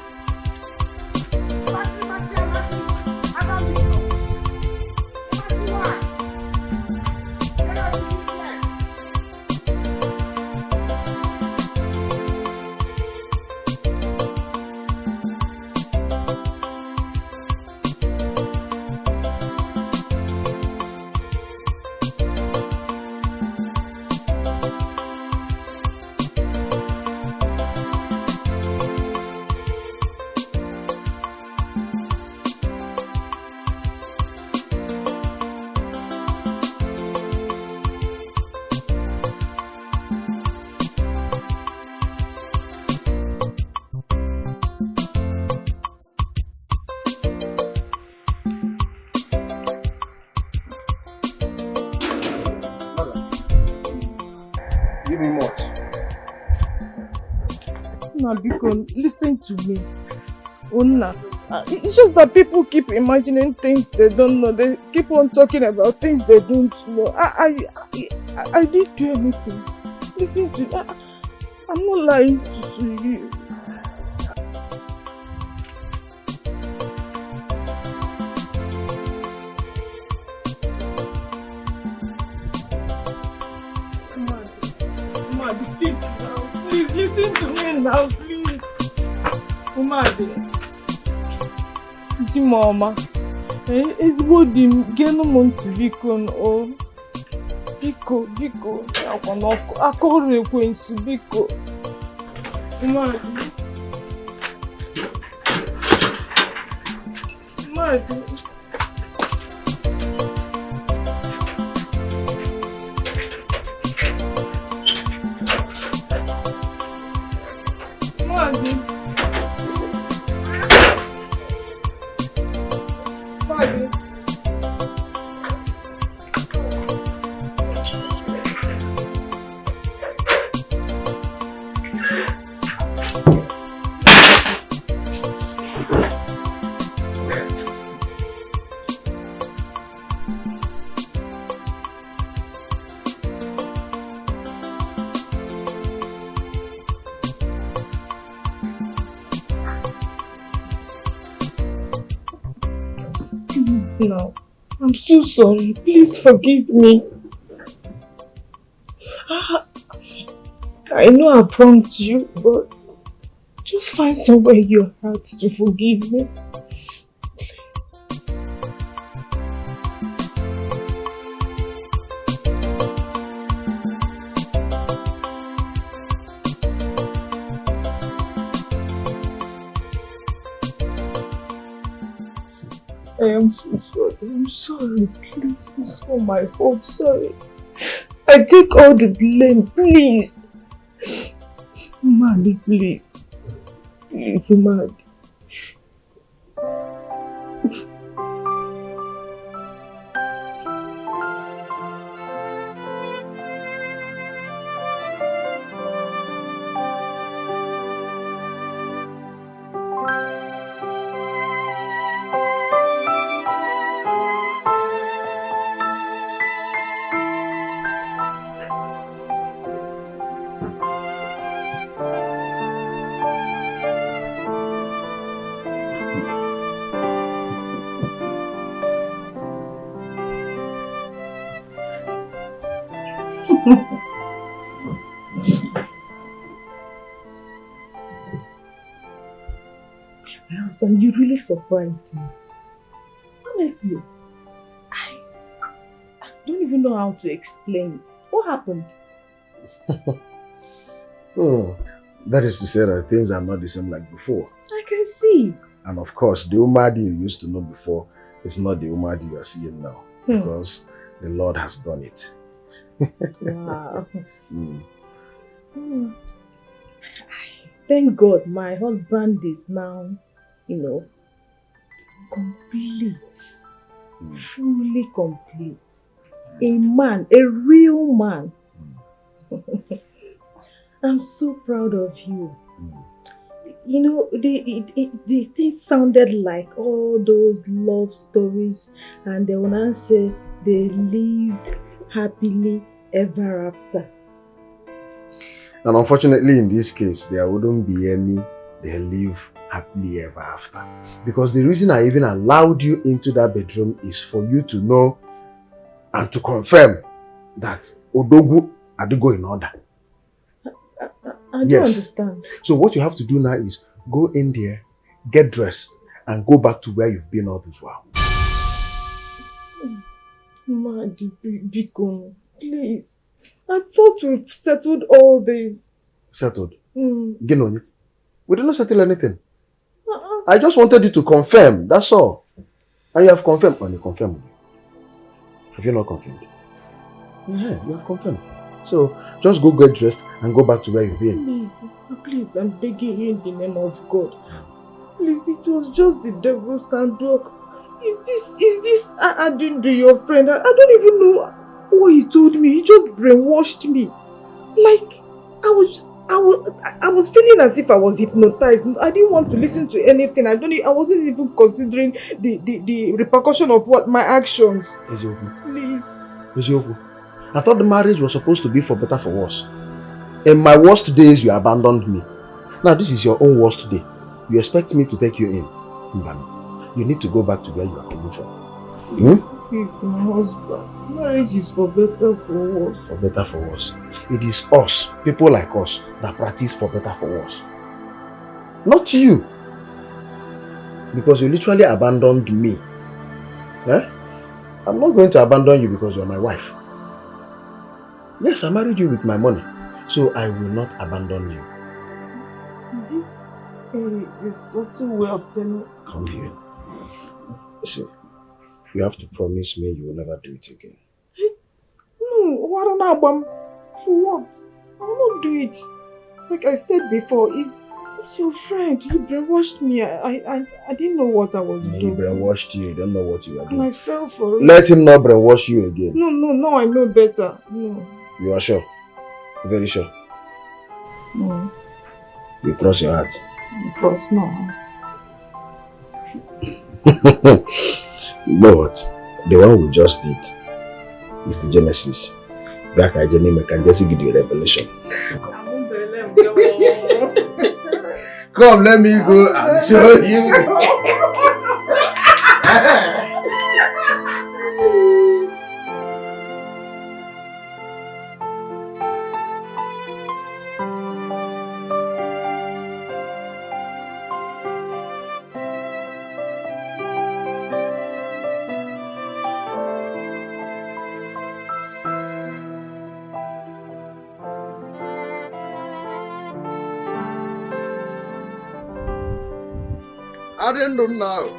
Una, Biko, listen to me. Una, it's just that people keep imagining things they don't know. They keep on talking about things they don't know. I didn't do anything. Listen to me. I'm not lying to you. Umadi, please now. Please listen to me now, please. Umadi. Mama, ezigbo di m genu m ntị biko o biko akwa n'ọkụ aka ọrụ ekwensu biko Umadi now. I'm so sorry. Please forgive me. I know I wronged you, but just find somewhere in your heart to forgive me. I am so sorry. I'm sorry. Please, it's not my fault. Sorry. I take all the blame. Please. Umadi, please. Please, Umadi. My husband, you really surprised me. Honestly, I don't even know how to explain it. What happened? That is to say that things are not the same like before. I can see. And of course, the Umadi you used to know before is not the Umadi you are seeing now. Because the Lord has done it. Wow. Thank God my husband is now, complete. Fully complete. A man, a real man. I'm so proud of you. The things sounded like all those love stories, and they will now say they lived happily ever after. And unfortunately, in this case, there wouldn't be any they live happily ever after. Because the reason I even allowed you into that bedroom is for you to know and to confirm that Odogu Adigo in order. I don't understand. So what you have to do now is go in there, get dressed, and go back to where you've been all this while. Madi, Biko, please. I thought we've settled all this. Settled? We did not settle anything. I just wanted you to confirm, that's all. And you have confirmed. And you confirmed. Have you not confirmed? Yeah, you have confirmed. So, just go get dressed and go back to where you've been. Please, I'm begging you in the name of God. Please, it was just the devil's handwork. Is this I didn't do your friend? I don't even know what he told me. He just brainwashed me. Like, I I was feeling as if I was hypnotized. I didn't want to listen to anything. I wasn't even considering the repercussion of what my actions. Please. I thought the marriage was supposed to be for better, for worse. In my worst days, you abandoned me. Now this is your own worst day. You expect me to take you in? Mbami, you need to go back to where you are coming from. Please, my husband. Marriage is for better, for worse. For better, for worse. It is us, people like us, that practice for better, for worse. Not you. Because you literally abandoned me. Eh? I'm not going to abandon you because you're my wife. Yes, I married you with my money. So I will not abandon you. Is it a subtle way of telling? Come here. Listen, you have to promise me you will never do it again. No, what on album? For what? I will not do it. Like I said before, it's your friend. He brainwashed me. I didn't know what I was doing. He brainwashed you. You don't know what you are doing. And I fell for it. Let him not brainwash you again. No, I know better. No. You are sure? Very sure? No. You cross your heart? You cross my heart. You know what? The one we just did is the Genesis. Back at Jenny, can just give you a revelation. Come, let me go and show you. I don't know now.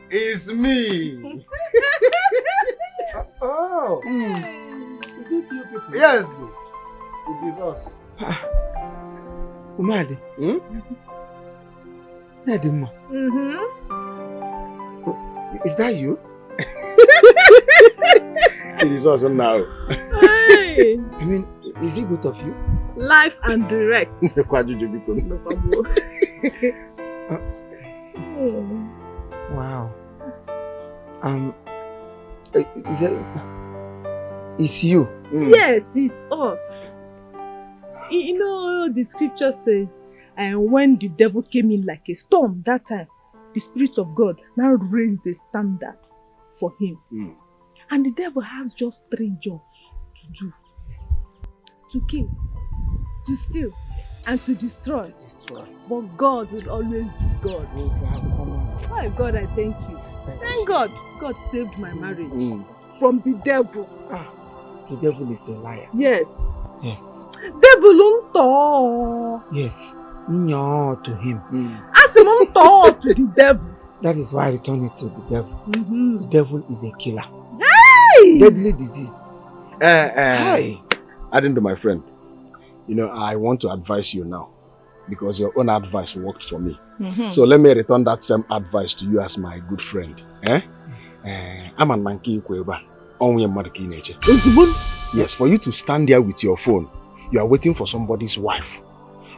It's me. Oh. Is it you people? Yes. It is us. Umali. Is that you? It is us now. Hey. I mean, is it both of you? Live and direct. Wow. It's you. Yes, it's us. You know, the scripture says, and when the devil came in like a storm that time, the Spirit of God now raised the standard for him. And the devil has just 3 jobs to do. To kill, to steal, and to destroy. But God will always be God. My God, I thank you. Thank God. God saved my marriage from the devil. The devil is a liar. Yes. Yes. Devil unto. Yes. No to him. Ask him unto to the devil. That is why I return it to the devil. The devil is a killer. Hey! Deadly disease. Hi. Adding to my friend, you know, I want to advise you now because your own advice worked for me. So let me return that same advice to you as my good friend. I'm a Nanki Kweba. Yes, for you to stand there with your phone, you are waiting for somebody's wife.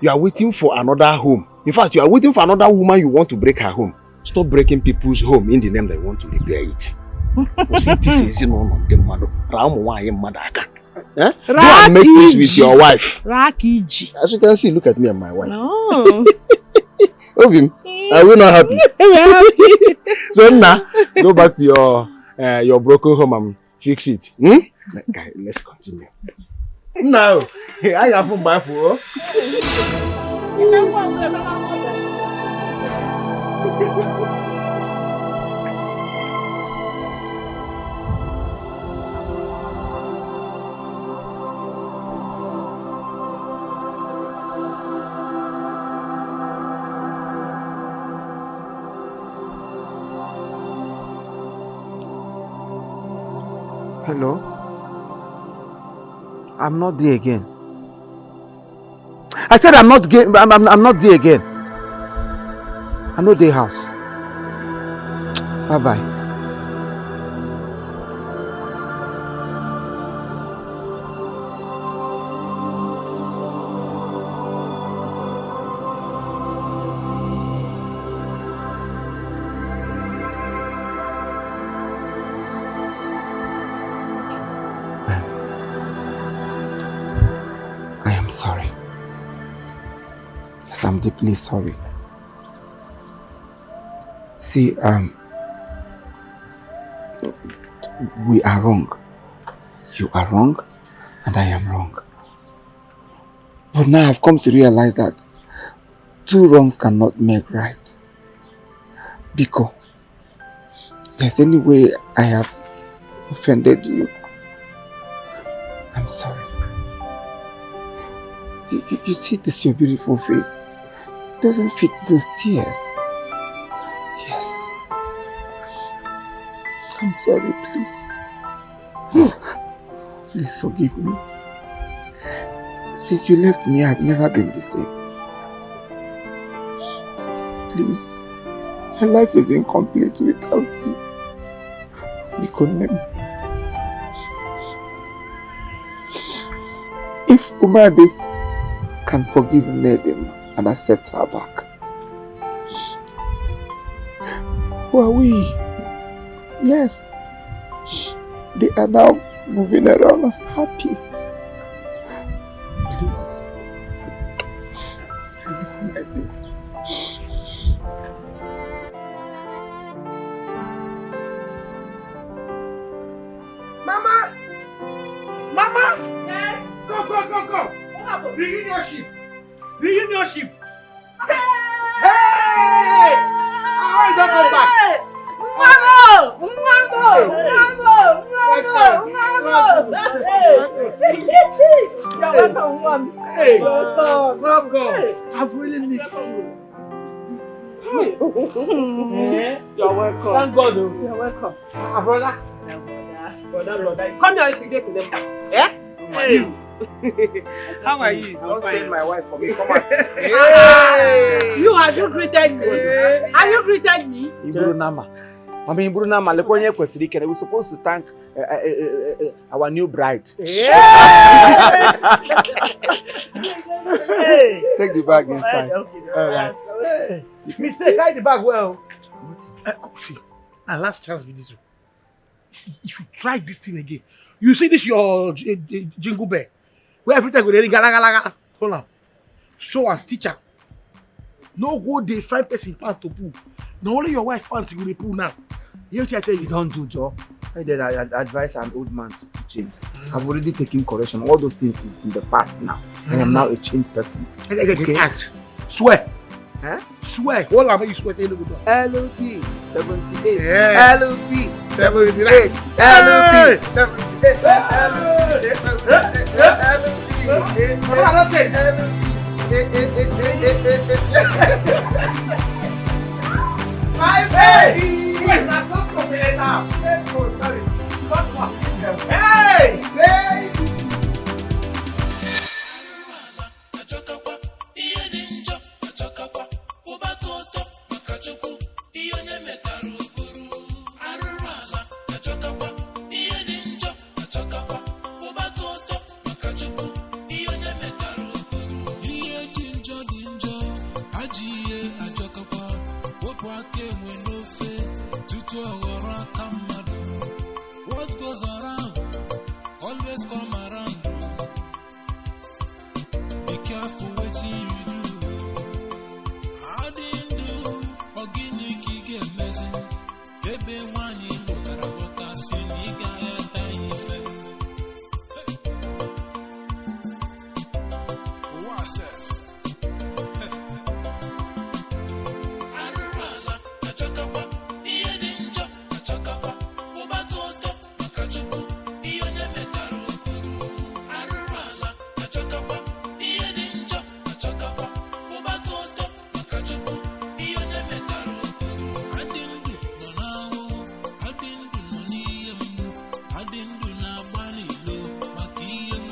You are waiting for another home. In fact, you are waiting for another woman you want to break her home. Stop breaking people's home in the name that you want to repair it. Go and make peace with your wife. As you can see, look at me and my wife. No. Obim, are we not happy? We're happy. So now, go back to your broken home and fix it. Okay, let's continue. Now, I have a bath for. Hello? I'm not there again. I said I'm not not there again. I'm not there house. Bye-bye. sorry. Yes, I'm deeply sorry. See, we are wrong. You are wrong, and I am wrong. But now I've come to realize that two wrongs cannot make right. Because there's any way I have offended you, I'm sorry. You see this, your beautiful face. It doesn't fit those tears. Yes. I'm sorry, please. Please forgive me. Since you left me, I've never been the same. Please, my life is incomplete without you. Because if Umade can forgive Nedem and accept her back, who are we? Yes, they are now moving around happy. Please, please, my dear. Mama! Mama! Yes? Go! What happened? Reunion ship! Reunion ship! Hey! Alright, don't come back! Mama! You're welcome, Mom. Hey! Welcome. I've really missed you. You're welcome. Thank God, though. You're welcome. Brother. Brother. Come here, you get to them. Eh? Hey! How are you? Don't stay my wife for me. Come on. Hey! Have you greeted me? Have you greeted me? Iburu Nama. I mean, Iburu Nama, we're supposed to thank our new bride. Hey! Take the bag inside. Alright. Mistake, hide the bag well. See, our last chance with this one. See, if you try this thing again, you see this your jingle bell, where every time we ring gala gala gala, hold on. So as teacher, no go they find person part to pull. Not only your wife fancy will pull now. You tell you don't do job. I did advise an old man to change. I've already taken correction. All those things is in the past now. I am now a changed person. Okay? Ask. Swear. Huh? Swear. All I'm you swear say no go do. LOP 78. Yeah. LOP 78. LOP 78. My baby! Wait, that's not complete now. Let's go, sorry. What's what? Hey! Baby! What goes around always come around.